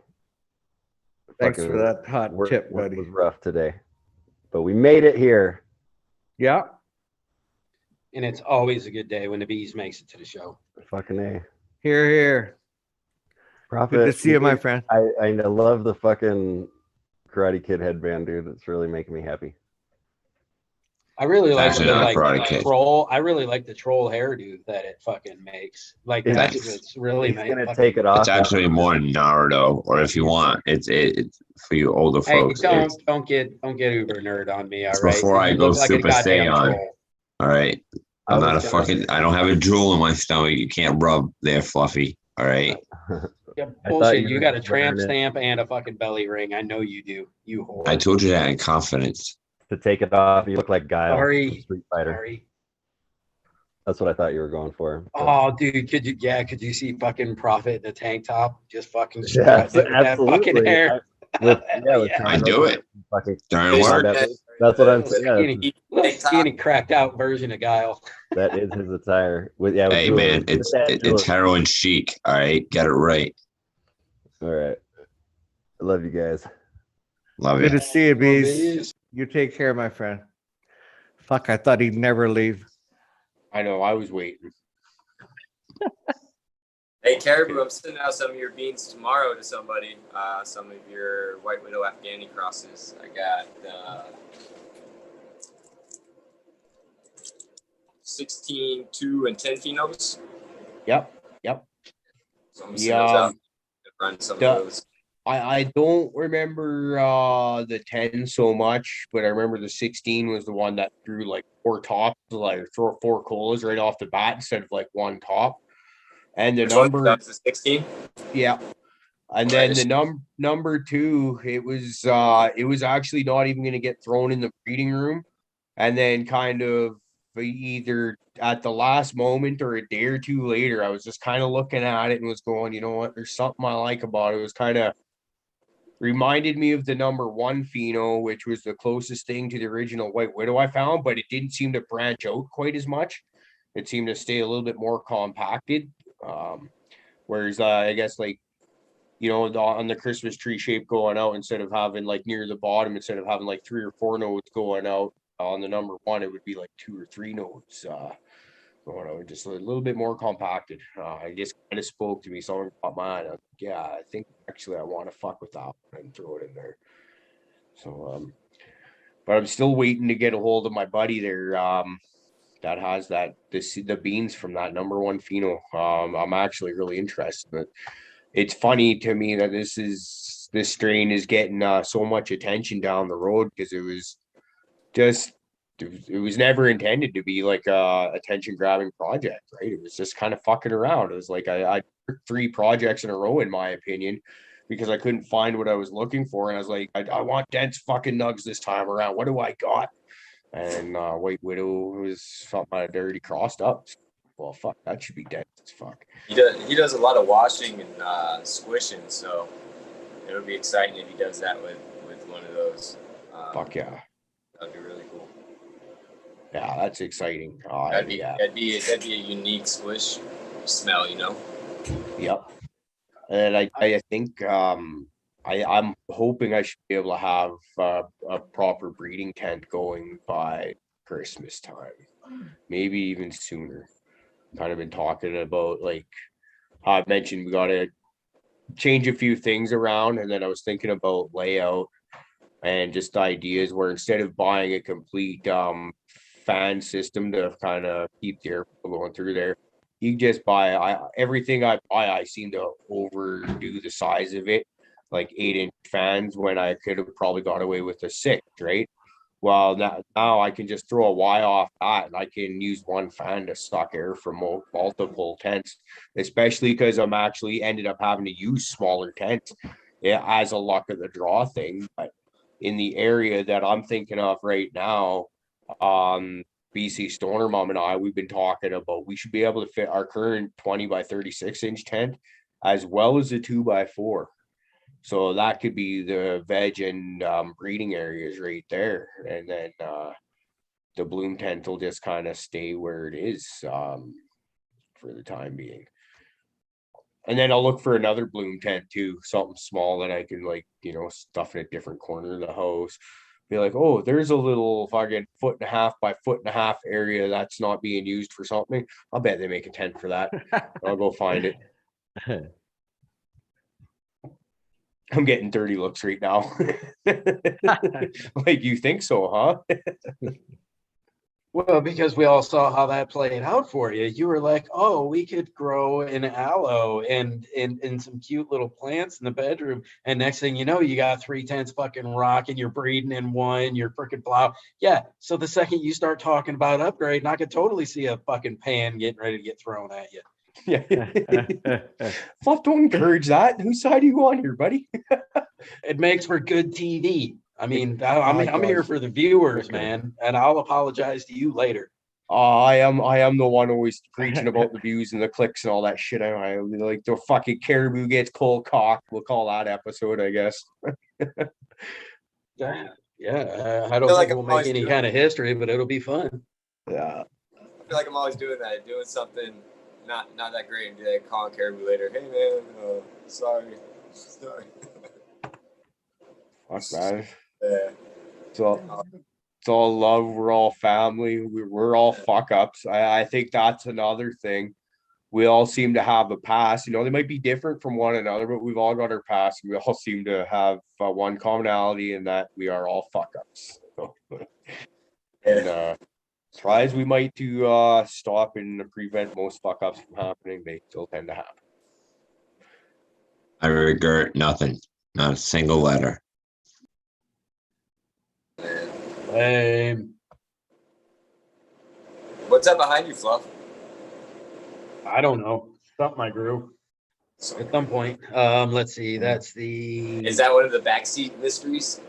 [SPEAKER 1] Thanks
[SPEAKER 5] Fucking
[SPEAKER 1] for that hot
[SPEAKER 5] work
[SPEAKER 1] tip,
[SPEAKER 5] was
[SPEAKER 1] buddy.
[SPEAKER 5] rough today, but we made it here.
[SPEAKER 1] Yeah.
[SPEAKER 7] And it's always a good day when the bees makes it to the show.
[SPEAKER 5] Fucking A.
[SPEAKER 1] Here.
[SPEAKER 5] Profit.
[SPEAKER 1] Good to see you, my friend.
[SPEAKER 5] I love the fucking Karate Kid headband, dude. It's really making me happy.
[SPEAKER 7] I really like
[SPEAKER 2] Actually,
[SPEAKER 7] the
[SPEAKER 2] not
[SPEAKER 7] like
[SPEAKER 2] Karate Kid.
[SPEAKER 7] troll. I really like the troll hairdo that it fucking makes. Like
[SPEAKER 5] Yeah.
[SPEAKER 7] that's it's really
[SPEAKER 5] He's
[SPEAKER 7] nice.
[SPEAKER 5] gonna
[SPEAKER 7] Fucking-
[SPEAKER 5] take it off.
[SPEAKER 2] It's actually more Naruto, or if you want, it's for you older
[SPEAKER 7] Hey,
[SPEAKER 2] folks.
[SPEAKER 7] don't get uber nerd on me. All
[SPEAKER 2] It's
[SPEAKER 7] right.
[SPEAKER 2] before I
[SPEAKER 7] You
[SPEAKER 2] go
[SPEAKER 7] look like a
[SPEAKER 2] Super
[SPEAKER 7] goddamn
[SPEAKER 2] Saiyan.
[SPEAKER 7] troll.
[SPEAKER 2] All right. I'm
[SPEAKER 5] I
[SPEAKER 2] not a
[SPEAKER 5] was gonna-
[SPEAKER 2] fucking. I don't have a drool in my stomach. You can't rub there, Fluffy. All right.
[SPEAKER 7] Yeah,
[SPEAKER 5] I thought
[SPEAKER 7] bullshit.
[SPEAKER 5] you
[SPEAKER 7] You
[SPEAKER 5] were
[SPEAKER 7] got a
[SPEAKER 5] just wearing
[SPEAKER 7] tramp
[SPEAKER 5] it.
[SPEAKER 7] stamp and a fucking belly ring. I know you do. You whore.
[SPEAKER 2] I told you that in confidence.
[SPEAKER 5] To take it off, you look like Guile from
[SPEAKER 7] Sorry.
[SPEAKER 5] Street Fighter.
[SPEAKER 7] Sorry.
[SPEAKER 5] That's what I thought you were going for. but-
[SPEAKER 7] Oh, dude, could you see fucking Profit in a tank top? Just fucking
[SPEAKER 5] Yes,
[SPEAKER 7] strutting with that fucking
[SPEAKER 5] absolutely.
[SPEAKER 7] hair.
[SPEAKER 5] With
[SPEAKER 7] Yeah.
[SPEAKER 2] I do it
[SPEAKER 5] Fucking,
[SPEAKER 2] during
[SPEAKER 5] Yeah,
[SPEAKER 2] work.
[SPEAKER 5] that's what I'm saying. Yeah,
[SPEAKER 7] Little skinny, cracked out version of Guile.
[SPEAKER 5] that is his attire. With with
[SPEAKER 2] Hey
[SPEAKER 5] jewelry.
[SPEAKER 2] man,
[SPEAKER 5] With that
[SPEAKER 2] it's
[SPEAKER 5] jewelry.
[SPEAKER 2] heroin chic. All right, get it right.
[SPEAKER 5] All right. I love you guys.
[SPEAKER 2] Love
[SPEAKER 1] Good
[SPEAKER 2] it.
[SPEAKER 1] to see you, bees. You take care, my friend. Fuck, I thought he'd never leave.
[SPEAKER 3] I know, I was waiting.
[SPEAKER 8] Hey, Caribou, I'm sending out some of your beans tomorrow to somebody. Some of your White Widow Afghani crosses. I got 16, 2, and 10 phenos.
[SPEAKER 3] Yep.
[SPEAKER 8] So I'm sending those out. Run some of
[SPEAKER 3] Yeah.
[SPEAKER 8] those.
[SPEAKER 3] I don't remember the 10 so much, but I remember the 16 was the one that threw like 4 tops, like throw 4 colas right off the bat instead of like 1 top. And the
[SPEAKER 8] Which one?
[SPEAKER 3] number,
[SPEAKER 8] That was the 16.
[SPEAKER 3] yeah. And then
[SPEAKER 8] Nice.
[SPEAKER 3] the number 2, it was actually not even gonna get thrown in the breeding room. And then kind of either at the last moment or a day or 2 later, I was just kind of looking at it and was going, you know what, there's something I like about it. It was kind of reminded me of the number 1 pheno, which was the closest thing to the original White Widow I found, but it didn't seem to branch out quite as much. It seemed to stay a little bit more compacted. Whereas I guess like, you know, on the Christmas tree shape going out, instead of having like near the bottom, instead of having like 3 or 4 nodes going out on the number 1, it would be like 2 or 3 nodes going out, just a little bit more compacted. I just kind of spoke to me, someone caught my eye. I was like, yeah, I think actually I want to fuck with that one and throw it in there. So But I'm still waiting to get a hold of my buddy there. That has the beans from that number one pheno. I'm actually really interested. But it's funny to me that this strain is getting so much attention down the road because it was never intended to be like a attention grabbing project, right? It was just kind of fucking around. It was like I took 3 projects in a row, in my opinion, because I couldn't find what I was looking for, and I was like, I want dense fucking nugs this time around. What do I got? And White Widow was something I already crossed up. Well, fuck, that should be dense as fuck.
[SPEAKER 8] He does a lot of washing and squishing, so it'll be exciting if he does that with one of those.
[SPEAKER 3] Fuck yeah.
[SPEAKER 8] That'd be really cool.
[SPEAKER 3] Yeah, that's exciting.
[SPEAKER 8] That'd be a unique squish smell, you know.
[SPEAKER 3] Yep. And I think I'm hoping I should be able to have a proper breeding tent going by Christmas time, maybe even sooner. Kind of been talking about, like I mentioned, we got to change a few things around, and then I was thinking about layout and just ideas where instead of buying a complete fan system to kind of keep the airflow going through there, you just buy everything I buy. I seem to overdo the size of it, like 8-inch fans, when I could have probably got away with a 6, right? Well, now I can just throw a Y off that, and I can use one fan to suck air from multiple tents, especially because I'm actually ended up having to use smaller tents, yeah, as a luck of the draw thing. But in the area that I'm thinking of right now, BC Stoner Mom and I, we've been talking about we should be able to fit our current 20 by 36 inch tent as well as a 2x4. So that could be the veg and breeding areas right there. And then the bloom tent will just kind of stay where it is for the time being. And then I'll look for another bloom tent too, something small that I can, like, you know, stuff in a different corner of the house. Be like, oh, there's a little fucking 1.5 by 1.5 area that's not being used for something. I'll bet they make a tent for that. I'll go find it. I'm getting dirty looks right now. Like, you think so, huh?
[SPEAKER 7] Well, because we all saw how that played out for you. You were like, oh, we could grow an aloe and some cute little plants in the bedroom. And next thing you know, you got 3 tents fucking rocking. You're breeding in one. You're freaking plow. Yeah. So the second you start talking about upgrading, I could totally see a fucking pan getting ready to get thrown at you.
[SPEAKER 3] Yeah. Fuck, don't encourage that. Whose side are you on here, buddy?
[SPEAKER 7] It makes for good TV. I mean, I'm here for the viewers, man, and I'll apologize to you later.
[SPEAKER 3] I am the one always preaching about the views and the clicks and all that shit. I like the fucking caribou gets cold cock. We'll call that episode, I guess.
[SPEAKER 7] Yeah. I don't think we'll make any kind of history, but it'll be fun.
[SPEAKER 3] Yeah.
[SPEAKER 8] I feel like I'm always doing that, doing something not that great, and be like calling caribou later. Hey man, sorry.
[SPEAKER 3] Fuck, man.
[SPEAKER 8] Yeah.
[SPEAKER 3] So it's all love. We're all family. We're all fuck ups. I think that's another thing. We all seem to have a past. You know, they might be different from one another, but we've all got our past. We all seem to have one commonality in that we are all fuck ups. And try as we might to stop and prevent most fuck ups from happening, they still tend to happen.
[SPEAKER 2] I regret nothing, not a single letter.
[SPEAKER 8] What's up behind you, Fluff?
[SPEAKER 7] I don't know. Something I grew at some point. Let's see. That's the.
[SPEAKER 8] Is that one of the backseat mysteries?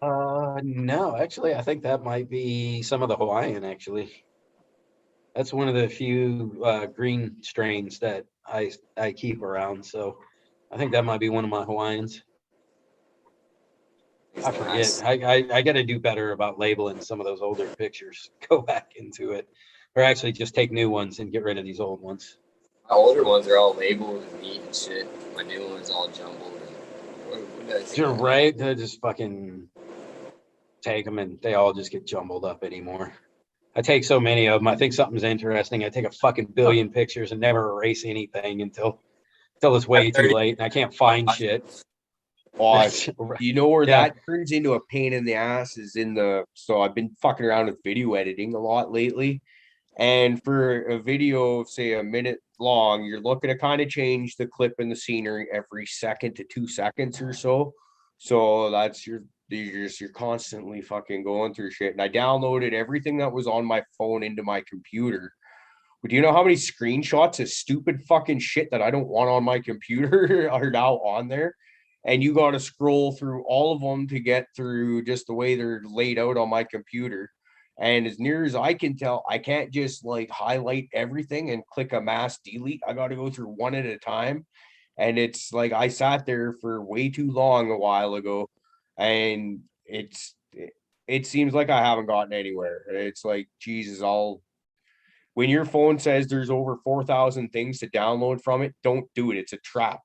[SPEAKER 7] No, actually, I think that might be some of the Hawaiian. Actually, that's one of the few green strains that I keep around. So, I think that might be one of my Hawaiians. I forget. I got to do better about labeling some of those older pictures. Go back into it, or actually just take new ones and get rid of these old ones.
[SPEAKER 8] My older ones are all labeled and neat and shit. My new one's all jumbled.
[SPEAKER 7] You're right. They just fucking take them and they all just get jumbled up anymore. I take so many of them. I think something's interesting. I take a fucking billion pictures and never erase anything until it's way too late and I can't find shit.
[SPEAKER 3] Oh, you know where
[SPEAKER 7] Yeah.
[SPEAKER 3] that turns into a pain in the ass is so I've been fucking around with video editing a lot lately. And for a video of say a minute long, you're looking to kind of change the clip and the scenery every second to 2 seconds or so. So that's you're constantly fucking going through shit. And I downloaded everything that was on my phone into my computer. But do you know how many screenshots of stupid fucking shit that I don't want on my computer are now on there? And you got to scroll through all of them to get through just the way they're laid out on my computer. And as near as I can tell, I can't just like highlight everything and click a mass delete. I got to go through one at a time. And it's like I sat there for way too long a while ago. And it seems like I haven't gotten anywhere. It's like, Jesus, when your phone says there's over 4,000 things to download from it, don't do it. It's a trap.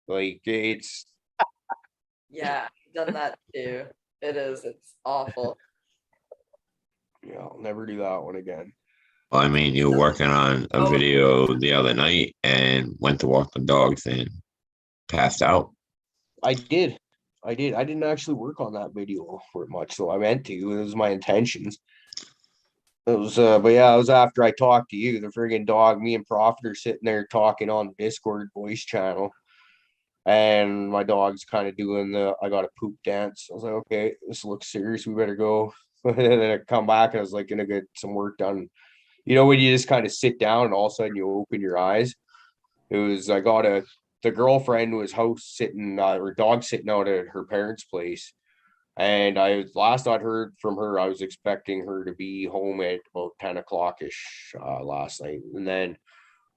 [SPEAKER 3] Like it's
[SPEAKER 4] Yeah, I've done that too. It's awful.
[SPEAKER 3] yeah, I'll never do that one again.
[SPEAKER 2] Well, I mean, you were working on a video the other night and went to walk the dogs and passed out.
[SPEAKER 3] I did. I didn't actually work on that video for much, so I meant to. It was my intentions. It was but yeah, it was after I talked to you. The friggin' dog, me and Prophet are sitting there talking on the Discord voice channel. And my dog's kind of doing I got a poop dance. I was like, okay, this looks serious. We better go. And then I come back and I was like, gonna get some work done. You know, when you just kind of sit down and all of a sudden you open your eyes. The girlfriend was house sitting or dog sitting out at her parents' place. And last I'd heard from her, I was expecting her to be home at about 10 o'clock ish last night. And then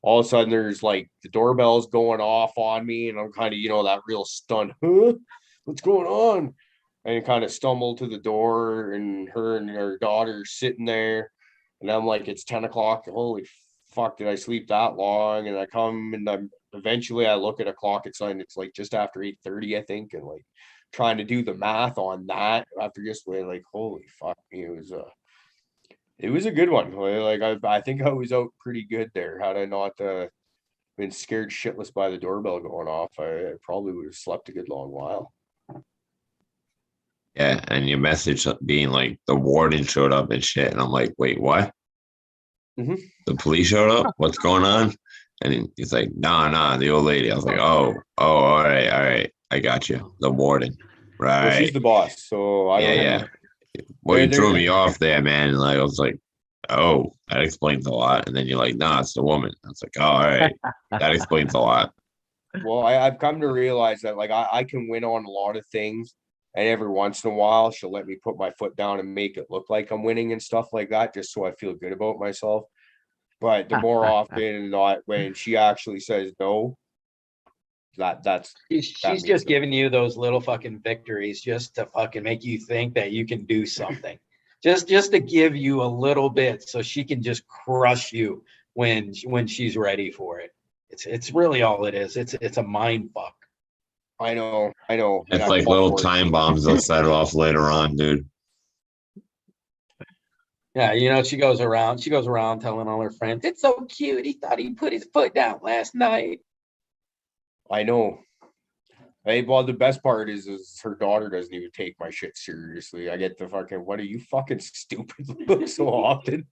[SPEAKER 3] all of a sudden there's like the doorbell's going off on me and I'm kind of, that real stunned, huh? What's going on? And kind of stumbled to the door and her daughter sitting there. And I'm like, it's 10 o'clock. Holy fuck, did I sleep that long? And I come and eventually I look at a clock, it's like just after 8:30, I think. And like trying to do the math on that after just like, holy fuck me. It was a good one. Like I think I was out pretty good there. Had I not been scared shitless by the doorbell going off, I probably would have slept a good long while.
[SPEAKER 2] Yeah, and your message being like the warden showed up and shit, and I'm like, wait, what?
[SPEAKER 3] Mhm.
[SPEAKER 2] The police showed up? What's going on? And he's like, nah, the old lady. I was like, oh, all right, I got you, the warden,
[SPEAKER 3] Well,
[SPEAKER 2] right?
[SPEAKER 3] she's the boss, so I don't know.
[SPEAKER 2] Yeah. Well, you
[SPEAKER 3] There-
[SPEAKER 2] threw me off there, man. And like I was like, oh, that explains a lot. And then you're like, nah, it's the woman. I was like, oh, all right, that explains a lot.
[SPEAKER 3] Well, I've come to realize that like I can win on a lot of things, and every once in a while she'll let me put my foot down and make it look like I'm winning and stuff like that, just so I feel good about myself. But the more often not when she actually says no, that's
[SPEAKER 7] She's
[SPEAKER 3] That means
[SPEAKER 7] just
[SPEAKER 3] no.
[SPEAKER 7] giving you those little fucking victories just to fucking make you think that you can do something. just to give you a little bit so she can just crush you when she's ready for it. It's really all it is. It's a mind fuck.
[SPEAKER 3] I know.
[SPEAKER 2] It's
[SPEAKER 3] I
[SPEAKER 2] like
[SPEAKER 3] fall
[SPEAKER 2] little
[SPEAKER 3] for it.
[SPEAKER 2] time bombs they'll set off later on, dude.
[SPEAKER 7] Yeah, she goes around telling all her friends, it's so cute. He thought he put his foot down last night.
[SPEAKER 3] I know. Hey, well, the best part is her daughter doesn't even take my shit seriously. I get the fucking, what are you fucking stupid look so often.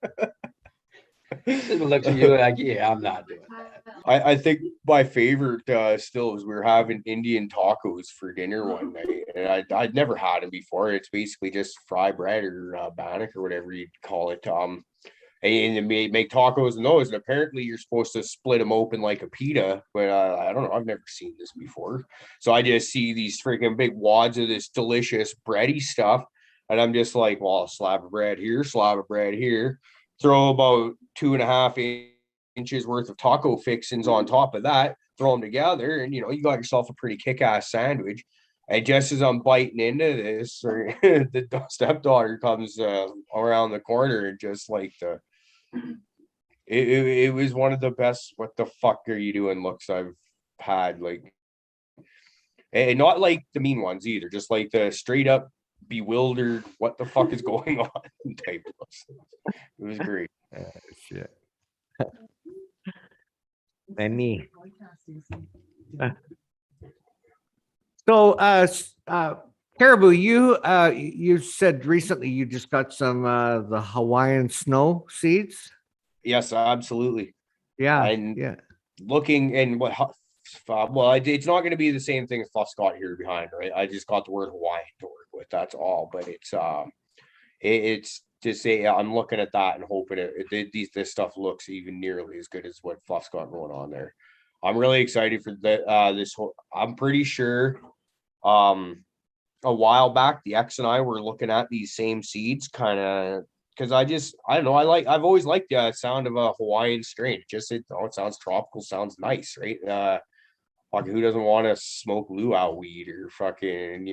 [SPEAKER 7] She looks at you like, yeah, I'm not doing that.
[SPEAKER 3] I think my favorite still is we were having Indian tacos for dinner one night, and I'd never had them before. It's basically just fry bread or bannock or whatever you'd call it. And they make tacos and those, and apparently you're supposed to split them open like a pita, but I don't know, I've never seen this before. So I just see these freaking big wads of this delicious bready stuff, and I'm just like, well, a slab of bread here, throw about 2.5 inches worth of taco fixings on top of that, throw them together, and you got yourself a pretty kick-ass sandwich. And just as I'm biting into this, the stepdaughter comes around the corner and just like it was one of the best what the fuck are you doing looks I've had, like, and not like the mean ones either, just like the straight up bewildered what the fuck is going on type looks. It was great.
[SPEAKER 1] Shit. Benny. So, Caribou, you said recently you just got some the Hawaiian snow seeds.
[SPEAKER 3] Yes, absolutely.
[SPEAKER 1] Yeah,
[SPEAKER 3] And
[SPEAKER 1] yeah,
[SPEAKER 3] looking and well, it's not going to be the same thing as Fluff's got here behind, right? I just got the word Hawaiian to work with. That's all. But it's just say I'm looking at that and hoping this stuff looks even nearly as good as what Fluff's got going on there. I'm really excited for this whole. I'm pretty sure. A while back, the X and I were looking at these same seeds, kind of because I don't know. I've always liked the sound of a Hawaiian strain. It sounds tropical, sounds nice, right? Who doesn't want to smoke luau weed or fucking,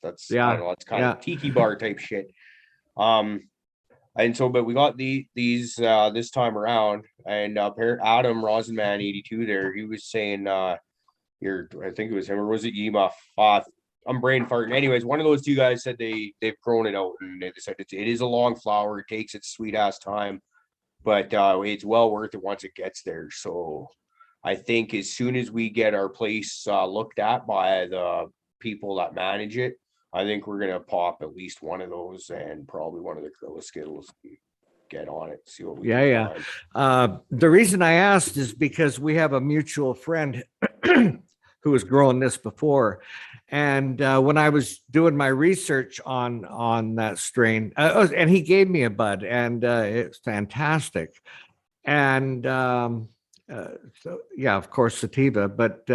[SPEAKER 3] that's, I
[SPEAKER 1] yeah,
[SPEAKER 3] don't know, it's kind
[SPEAKER 1] yeah.
[SPEAKER 3] of tiki bar type shit. And so, but we got these this time around, and Adam Rosenman 82 there, he was saying, I think it was him, or was it Yema? I'm brain farting. Anyways, one of those two guys said they've grown it out, and they said it is a long flower. It takes its sweet ass time, but it's well worth it once it gets there. So I think as soon as we get our place looked at by the people that manage it, I think we're gonna pop at least one of those and probably one of the Gorilla Skittles. Get on it, see what we
[SPEAKER 1] Yeah,
[SPEAKER 3] can
[SPEAKER 1] yeah.
[SPEAKER 3] find.
[SPEAKER 1] The reason I asked is because we have a mutual friend who has grown this before. And when I was doing my research on that strain, and he gave me a bud, and it's fantastic. And so, yeah, of course, sativa. But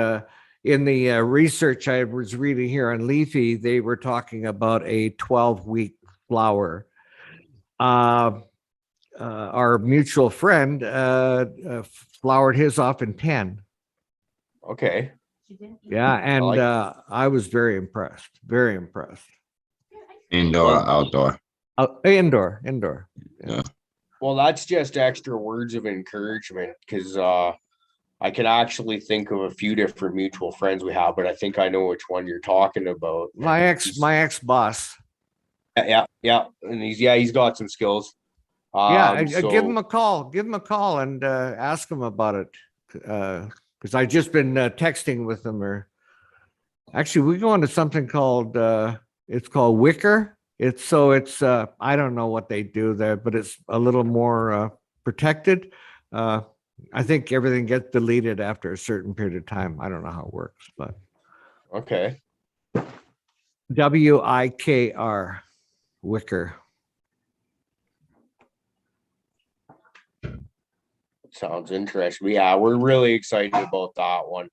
[SPEAKER 1] in the research I was reading here on Leafy, they were talking about a 12-week flower. Our mutual friend flowered his off in 10.
[SPEAKER 3] Okay.
[SPEAKER 1] Yeah, and
[SPEAKER 3] like-
[SPEAKER 1] I was very impressed. Very impressed.
[SPEAKER 2] Indoor,
[SPEAKER 3] Well-
[SPEAKER 2] outdoor.
[SPEAKER 1] Indoor.
[SPEAKER 3] Well, that's just extra words of encouragement because I can actually think of a few different mutual friends we have, but I think I know which one you're talking about.
[SPEAKER 1] My ex boss.
[SPEAKER 3] Yeah, and he's got some skills.
[SPEAKER 1] Give him a call. Give him a call and ask him about it. Because I've just been texting with him. Or actually, we go into something called it's called Wicker. It's I don't know what they do there, but it's a little more protected. I think everything gets deleted after a certain period of time. I don't know how it works, but
[SPEAKER 3] Okay.
[SPEAKER 1] WIKR, Wicker.
[SPEAKER 3] Sounds interesting. Yeah, we're really excited about that one.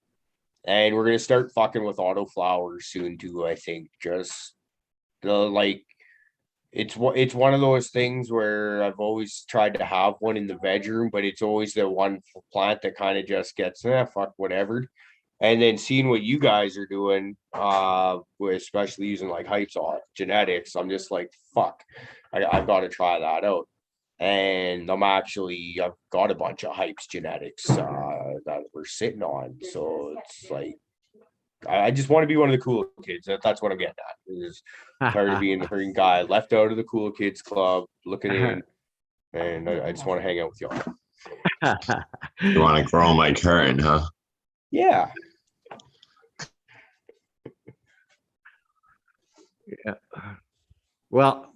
[SPEAKER 3] And we're gonna start fucking with auto flowers soon too, I think. Just it's one of those things where I've always tried to have one in the bedroom, but it's always the one plant that kind of just gets fuck whatever. And then seeing what you guys are doing, especially using like hypes on genetics, I'm just like, fuck, I've got to try that out. And I've got a bunch of hypes genetics that we're sitting on. So it's like, I just want to be one of the cool kids. That's what I'm getting at. Is tired of being the freaking guy left out of the cool kids club, looking in, and I just want to hang out with y'all.
[SPEAKER 2] You want to grow my curtain, huh?
[SPEAKER 3] Yeah.
[SPEAKER 1] Yeah. Well,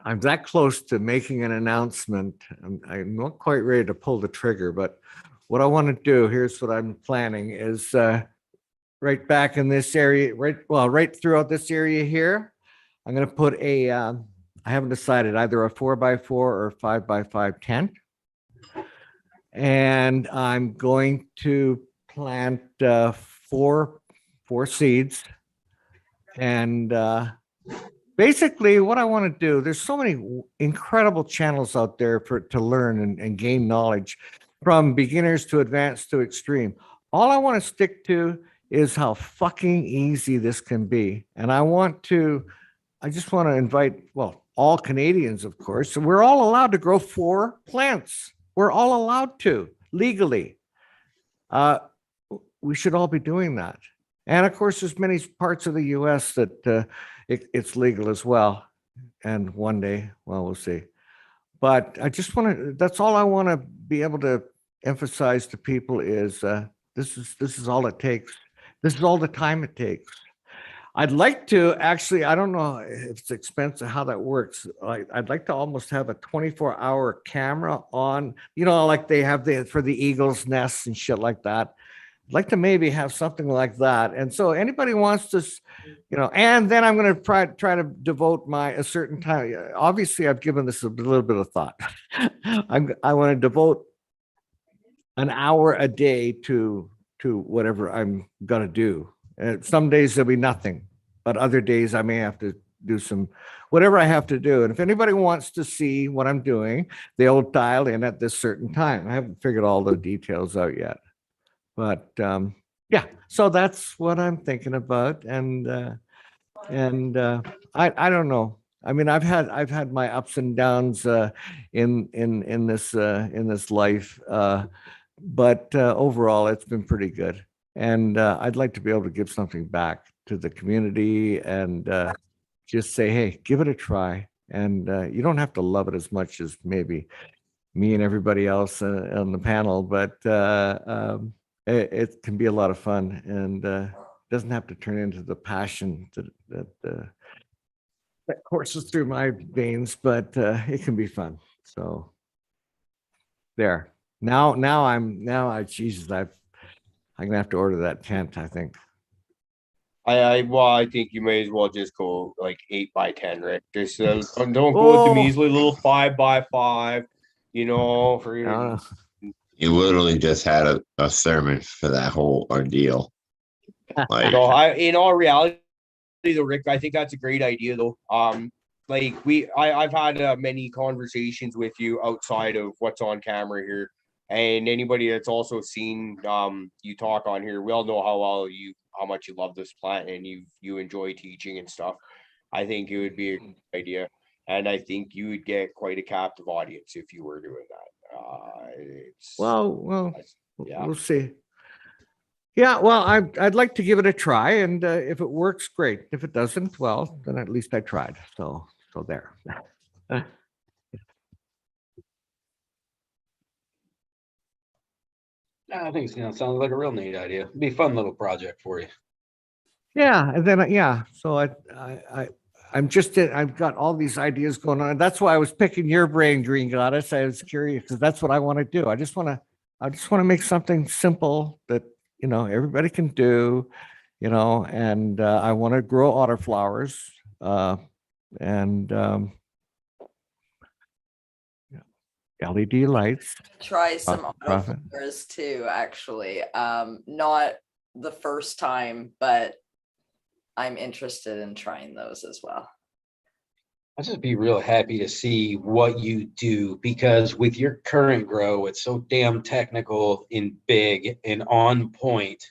[SPEAKER 1] I'm that close to making an announcement. I'm not quite ready to pull the trigger, but what I want to do, here's what I'm planning is right back in this area, right throughout this area here, I'm going to put I haven't decided, either a 4x4 or 5x5 tent. And I'm going to plant four seeds. And basically what I want to do, there's so many incredible channels out there to learn and gain knowledge, from beginners to advanced to extreme. All I want to stick to is how fucking easy this can be. And I just want to invite, all Canadians, of course. So we're all allowed to grow 4 plants. We're all allowed to legally. We should all be doing that. And of course, there's many parts of the US that it's legal as well. And one day, we'll see. But I just that's all I want to be able to emphasize to people is this is all it takes. This is all the time it takes. I'd like to actually, I don't know if it's expensive, how that works. I'd like to almost have a 24-hour camera on, like they have for the eagle's nests and shit like that. I'd like to maybe have something like that. And so anybody wants to, and then I'm going to try to devote a certain time. Obviously, I've given this a little bit of thought. I want to devote an hour a day to whatever I'm going to do. Some days there'll be nothing, but other days I may have to do whatever I have to do. And if anybody wants to see what I'm doing, they'll dial in at this certain time. I haven't figured all the details out yet, but yeah, so that's what I'm thinking about. And I don't know. I mean, I've had my ups and downs in this life, but overall it's been pretty good. And I'd like to be able to give something back to the community and just say, hey, give it a try. And you don't have to love it as much as maybe me and everybody else on the panel, but it can be a lot of fun and doesn't have to turn into the passion that courses through my veins, but it can be fun. So there. Jesus, I'm gonna have to order that tent, I think.
[SPEAKER 3] I think you may as well just go like 8x10, Rick. Just don't go with the measly little 5x5. For your.
[SPEAKER 2] You literally just had a sermon for that whole ordeal. Like,
[SPEAKER 3] No, in all reality, though, Rick, I think that's a great idea, though. Like I've had many conversations with you outside of what's on camera here, and anybody that's also seen you talk on here, we all know how much you love this plant and you enjoy teaching and stuff. I think it would be a good idea, and I think you would get quite a captive audience if you were doing that.
[SPEAKER 1] Well,
[SPEAKER 3] yeah.
[SPEAKER 1] We'll see. Yeah, well, I'd like to give it a try, and if it works, great. If it doesn't, well, then at least I tried. So there.
[SPEAKER 7] I think it sounds like a real neat idea. It'd be a fun little project for you.
[SPEAKER 1] Yeah, and then so I've got all these ideas going on. That's why I was picking your brain, Green Goddess. I was curious because that's what I want to do. I just want to make something simple that everybody can do, and I want to grow autoflowers, and LED lights.
[SPEAKER 4] Try some
[SPEAKER 1] Profit.
[SPEAKER 4] autoflowers too, actually. Not the first time, but I'm interested in trying those as well.
[SPEAKER 7] I'd just be real happy to see what you do, because with your current grow, it's so damn technical and big and on point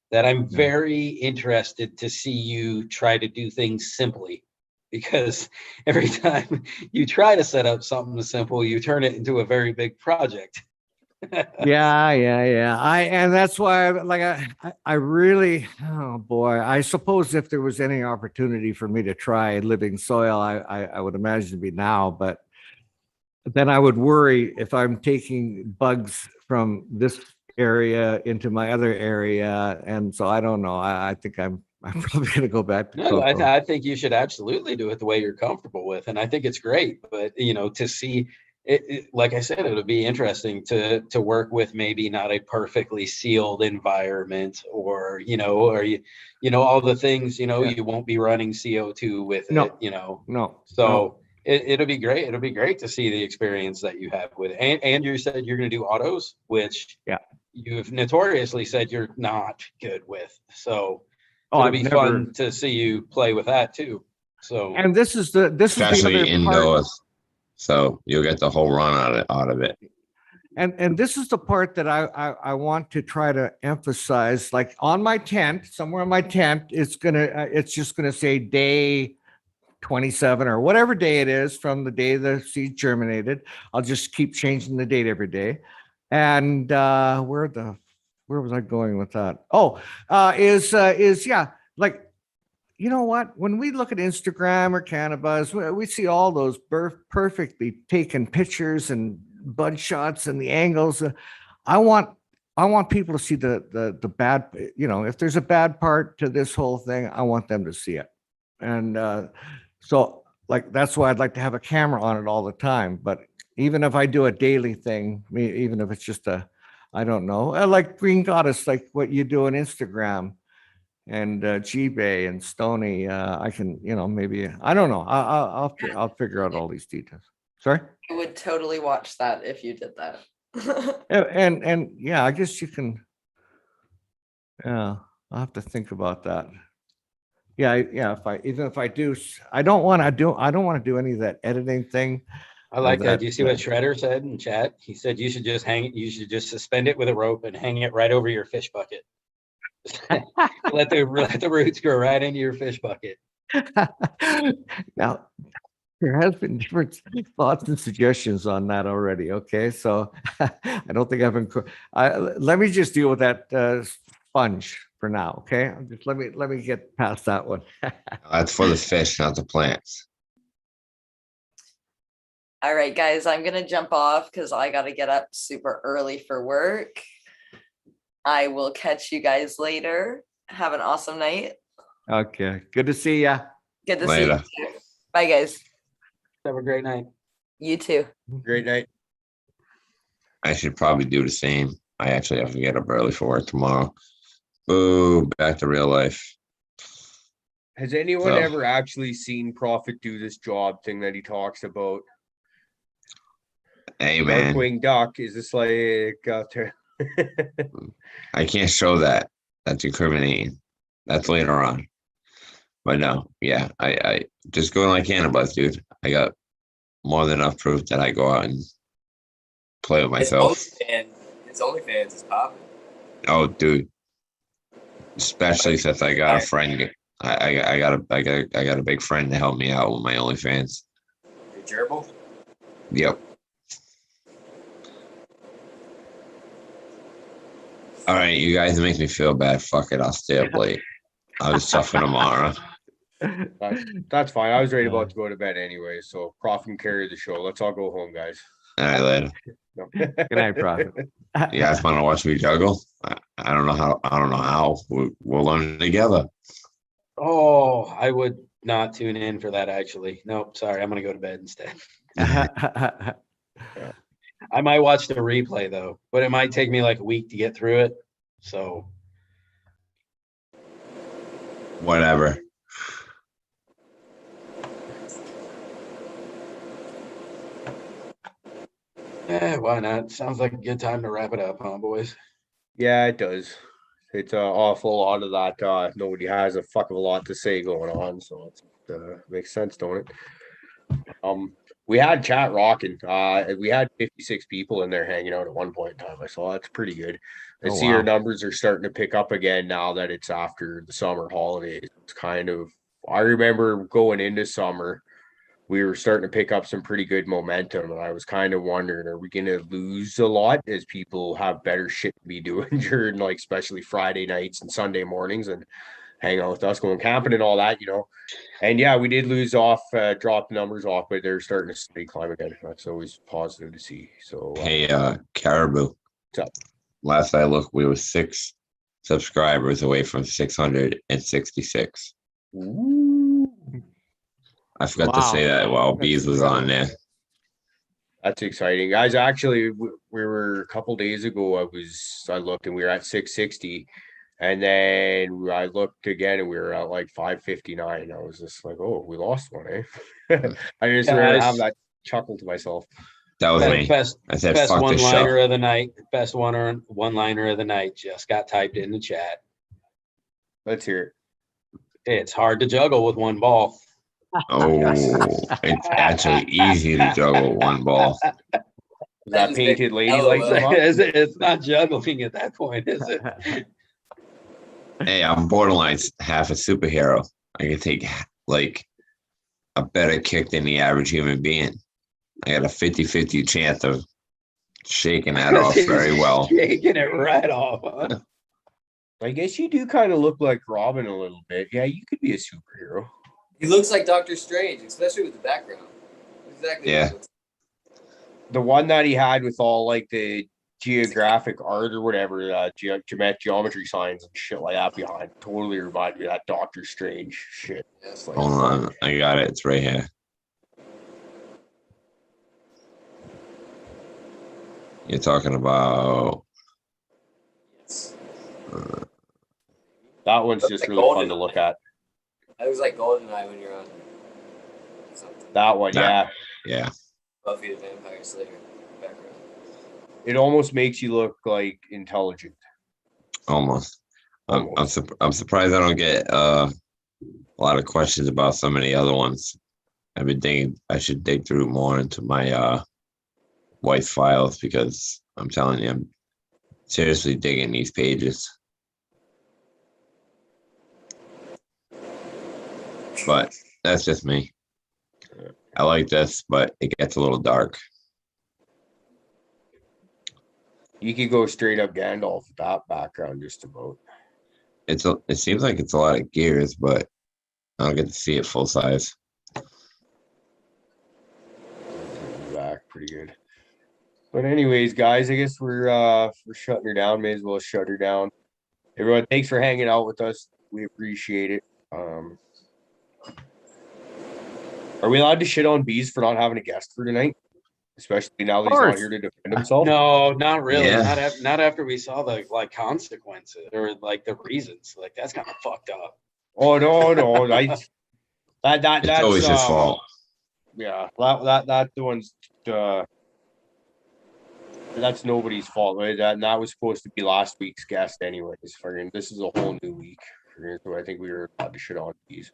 [SPEAKER 7] that I'm very interested to see you try to do things simply, because every time you try to set up something simple, you turn it into a very big project.
[SPEAKER 1] Yeah. And that's why I really, oh boy, I suppose if there was any opportunity for me to try living soil, I would imagine it'd be now, but then I would worry if I'm taking bugs from this area into my other area. And so I don't know. I think I'm probably going to go back to
[SPEAKER 7] No,
[SPEAKER 1] cocoa.
[SPEAKER 7] I think you should absolutely do it the way you're comfortable with. And I think it's great, but to see it, like I said, it would be interesting to work with maybe not a perfectly sealed environment, or all the things, you won't be running CO2 with
[SPEAKER 1] No.
[SPEAKER 7] it,
[SPEAKER 1] No.
[SPEAKER 7] So it'll be great. It'll be great to see the experience that you have with it. And you said you're going to do autos, which you've notoriously said you're not good with. So it'll be fun to see you play with that too. So,
[SPEAKER 1] and this is the
[SPEAKER 2] especially
[SPEAKER 1] other
[SPEAKER 2] indoors.
[SPEAKER 1] part.
[SPEAKER 2] So you'll get the whole run out of it.
[SPEAKER 1] And this is the part that I want to try to emphasize. Like on my tent, somewhere on my tent, it's just gonna say day 27 or whatever day it is from the day the seed germinated. I'll just keep changing the date every day. And where was I going with that? Oh, like, you know what? When we look at Instagram or Cannabis, we see all those perfectly taken pictures and bud shots and the angles. I want I want people to see the bad, if there's a bad part to this whole thing, I want them to see it. And so like, that's why I'd like to have a camera on it all the time. But even if I do a daily thing, even if it's just I don't know, I like Green Goddess, like what you do on Instagram and G-Bay and Stony. I can, maybe, I don't know. I'll figure out all these details. Sorry?
[SPEAKER 4] I would totally watch that if you did that.
[SPEAKER 1] And yeah, I guess you can. Yeah, I'll have to think about that. Yeah, even if I do, I don't want to do any of that editing thing.
[SPEAKER 7] I like that.
[SPEAKER 1] that-
[SPEAKER 7] Do you see what Shredder said in chat? He said you should just you should just suspend it with a rope and hang it right over your fish bucket. let the roots grow right into your fish bucket.
[SPEAKER 1] Now, there has been different thoughts and suggestions on that already. Okay, so I don't think I've been. Let me just deal with that sponge for now. Okay, just let me get past that one.
[SPEAKER 2] That's for the fish, not the plants.
[SPEAKER 4] All right, guys, I'm gonna jump off because I gotta get up super early for work. I will catch you guys later. Have an awesome night.
[SPEAKER 1] Okay, good to see ya.
[SPEAKER 4] Good to
[SPEAKER 2] Later.
[SPEAKER 4] see you. Bye, guys.
[SPEAKER 7] Have a great night.
[SPEAKER 4] You too.
[SPEAKER 3] Great night.
[SPEAKER 2] I should probably do the same. I actually have to get up early for work tomorrow. Boo, back to real life.
[SPEAKER 3] Has anyone
[SPEAKER 2] So-
[SPEAKER 3] ever actually seen Prophet do this job thing that he talks about?
[SPEAKER 2] Hey, man,
[SPEAKER 3] Darkwing Duck, is this like
[SPEAKER 2] I can't show that. That's incriminating. That's later on. But no, yeah, I just going like cannabis, dude. I got more than enough proof that I go out and play with myself.
[SPEAKER 8] His OnlyFans is popping.
[SPEAKER 2] Oh, dude. Especially since I got a friend. I got a big friend to help me out with my OnlyFans.
[SPEAKER 8] Your gerbil?
[SPEAKER 2] Yep. All right, you guys make me feel bad. Fuck it, I'll stay up late. I'll just suffer tomorrow.
[SPEAKER 3] that's fine. I was ready about to go to bed anyway, so Prophet can carry the show. Let's all go home, guys.
[SPEAKER 2] All right, later.
[SPEAKER 3] No.
[SPEAKER 1] Good night, Prophet.
[SPEAKER 2] You guys want to watch me juggle? I don't know how. I don't know how. We'll learn together.
[SPEAKER 7] Oh, I would not tune in for that actually. Nope, sorry. I'm gonna go to bed instead. I might watch the replay though, but it might take me like a week to get through it. So
[SPEAKER 2] Whatever.
[SPEAKER 7] yeah, why not? Sounds like a good time to wrap it up, huh, boys?
[SPEAKER 3] Yeah, it does. It's an awful lot of that. Nobody has a fuck of a lot to say going on, so it makes sense, don't it? We had chat rocking. We had 56 people in there hanging out at one point in time. I saw that's pretty good. I
[SPEAKER 1] Oh,
[SPEAKER 3] see our
[SPEAKER 1] wow.
[SPEAKER 3] numbers are starting to pick up again now that it's after the summer holidays. It's kind of. I remember going into summer, we were starting to pick up some pretty good momentum, and I was kind of wondering, are we going to lose a lot as people have better shit to be doing during, like, especially Friday nights and Sunday mornings and hang out with us, going camping and all that, And yeah, we did lose off, drop numbers off, but they're starting to steady climb again. That's always positive to see. So
[SPEAKER 2] Hey, Caribou.
[SPEAKER 3] What's up?
[SPEAKER 2] Last I looked, we were 6 subscribers away from 666.
[SPEAKER 3] ooh,
[SPEAKER 2] I forgot to
[SPEAKER 1] Wow.
[SPEAKER 2] say that while Bees was on there.
[SPEAKER 3] that's exciting, guys. Actually, we were a couple days ago. I looked and we were at 660. And then I looked again and we were at like 559. I was just like, oh, we lost one, eh? I just
[SPEAKER 7] Guys.
[SPEAKER 3] have that chuckle to myself.
[SPEAKER 2] That was me.
[SPEAKER 7] Best
[SPEAKER 2] I said,
[SPEAKER 7] best
[SPEAKER 2] fuck
[SPEAKER 7] one
[SPEAKER 2] this
[SPEAKER 7] liner
[SPEAKER 2] show.
[SPEAKER 7] of the night. Best one liner of the night just got typed in the chat.
[SPEAKER 3] Let's hear it.
[SPEAKER 7] It's hard to juggle with one ball.
[SPEAKER 2] Oh, it's actually easy to juggle one ball.
[SPEAKER 3] Was that
[SPEAKER 8] just
[SPEAKER 3] painted lady
[SPEAKER 8] LOL.
[SPEAKER 3] like them up?
[SPEAKER 7] It's not juggling at that point, is it?
[SPEAKER 2] Hey, I'm borderline half a superhero. I can take like a better kick than the average human being. I got a 50-50 chance of shaking that off very well.
[SPEAKER 7] Shaking it right off. Huh?
[SPEAKER 3] I guess you do kind of look like Robin a little bit. Yeah, you could be a superhero.
[SPEAKER 8] He looks like Doctor Strange, especially with the background. Exactly.
[SPEAKER 2] Yeah.
[SPEAKER 3] The one that he had with all like the geographic art or whatever, geometry signs and shit like that behind. Totally reminded me of that Doctor Strange shit. It's like,
[SPEAKER 2] Hold on, I got it. It's right here. You're talking about
[SPEAKER 8] Yes.
[SPEAKER 3] that one's
[SPEAKER 8] Looks
[SPEAKER 3] just
[SPEAKER 8] like
[SPEAKER 3] really fun
[SPEAKER 8] golden.
[SPEAKER 3] to look at.
[SPEAKER 8] It was like GoldenEye when you're on something.
[SPEAKER 3] That one,
[SPEAKER 2] That-
[SPEAKER 3] yeah.
[SPEAKER 2] yeah.
[SPEAKER 8] Buffy the Vampire Slayer background.
[SPEAKER 3] It almost makes you look like intelligent.
[SPEAKER 2] Almost. I'm
[SPEAKER 3] Almost.
[SPEAKER 2] I'm surprised I don't get a lot of questions about some of the other ones. I've been digging. I should dig through more into my wife's files because I'm telling you, I'm seriously digging these pages. But that's just me. I like this, but it gets a little dark.
[SPEAKER 3] You could go straight up Gandalf with that background just about.
[SPEAKER 2] It seems like it's a lot of gears, but I don't get to see it full size.
[SPEAKER 3] Back pretty good. But anyways, guys, I guess we're shutting her down. May as well shut her down. Everyone, thanks for hanging out with us. We appreciate it. Are we allowed to shit on Bees for not having a guest for tonight? Especially now that he's not
[SPEAKER 1] course.
[SPEAKER 3] here to defend himself.
[SPEAKER 7] No, not really.
[SPEAKER 2] Yeah.
[SPEAKER 7] Not after we saw the like consequences or like the reasons. Like that's kind of fucked up.
[SPEAKER 3] Oh no.
[SPEAKER 2] It's
[SPEAKER 3] That's
[SPEAKER 2] always his fault.
[SPEAKER 3] Yeah, that the one's that's nobody's fault, right? That was supposed to be last week's guest, anyways. This is a whole new week. So I think we were allowed to shit on these.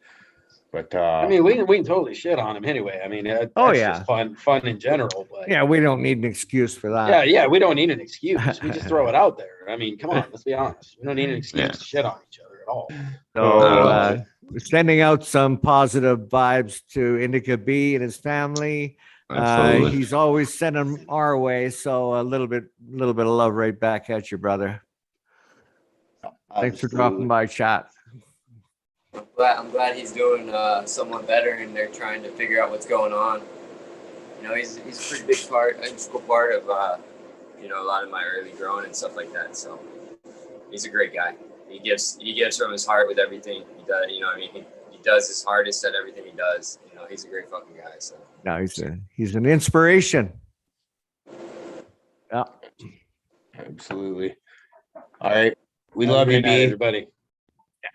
[SPEAKER 3] But
[SPEAKER 7] I mean, we can totally shit on him anyway. I mean, that's
[SPEAKER 1] yeah.
[SPEAKER 7] just fun in general. But
[SPEAKER 1] Yeah, we don't need an excuse for that.
[SPEAKER 7] yeah, we don't need an excuse. We just throw it out there. I mean, come on, let's be honest. We don't need an excuse
[SPEAKER 2] Yeah.
[SPEAKER 7] to shit on each other at all.
[SPEAKER 1] So
[SPEAKER 2] No.
[SPEAKER 1] we're sending out some positive vibes to Indica B and his family.
[SPEAKER 2] Absolutely.
[SPEAKER 1] He's always sending them our way, so a little bit of love right back at you, brother. Thanks for dropping by, chat.
[SPEAKER 8] I'm glad he's doing somewhat better, and they're trying to figure out what's going on. You know, he's a pretty big part, an integral part of a lot of my early growing and stuff like that. So he's a great guy. He gives from his heart with everything he does. You know, what I mean, he does his hardest at everything he does. You know, he's a great fucking guy. So
[SPEAKER 1] No, he's an inspiration. Yeah.
[SPEAKER 3] absolutely. All right, we
[SPEAKER 7] Have a
[SPEAKER 3] love you,
[SPEAKER 7] great night,
[SPEAKER 3] B.
[SPEAKER 7] everybody.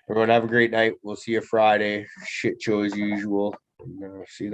[SPEAKER 3] Everyone have a great night. We'll see you Friday. Shit show as usual. See you then.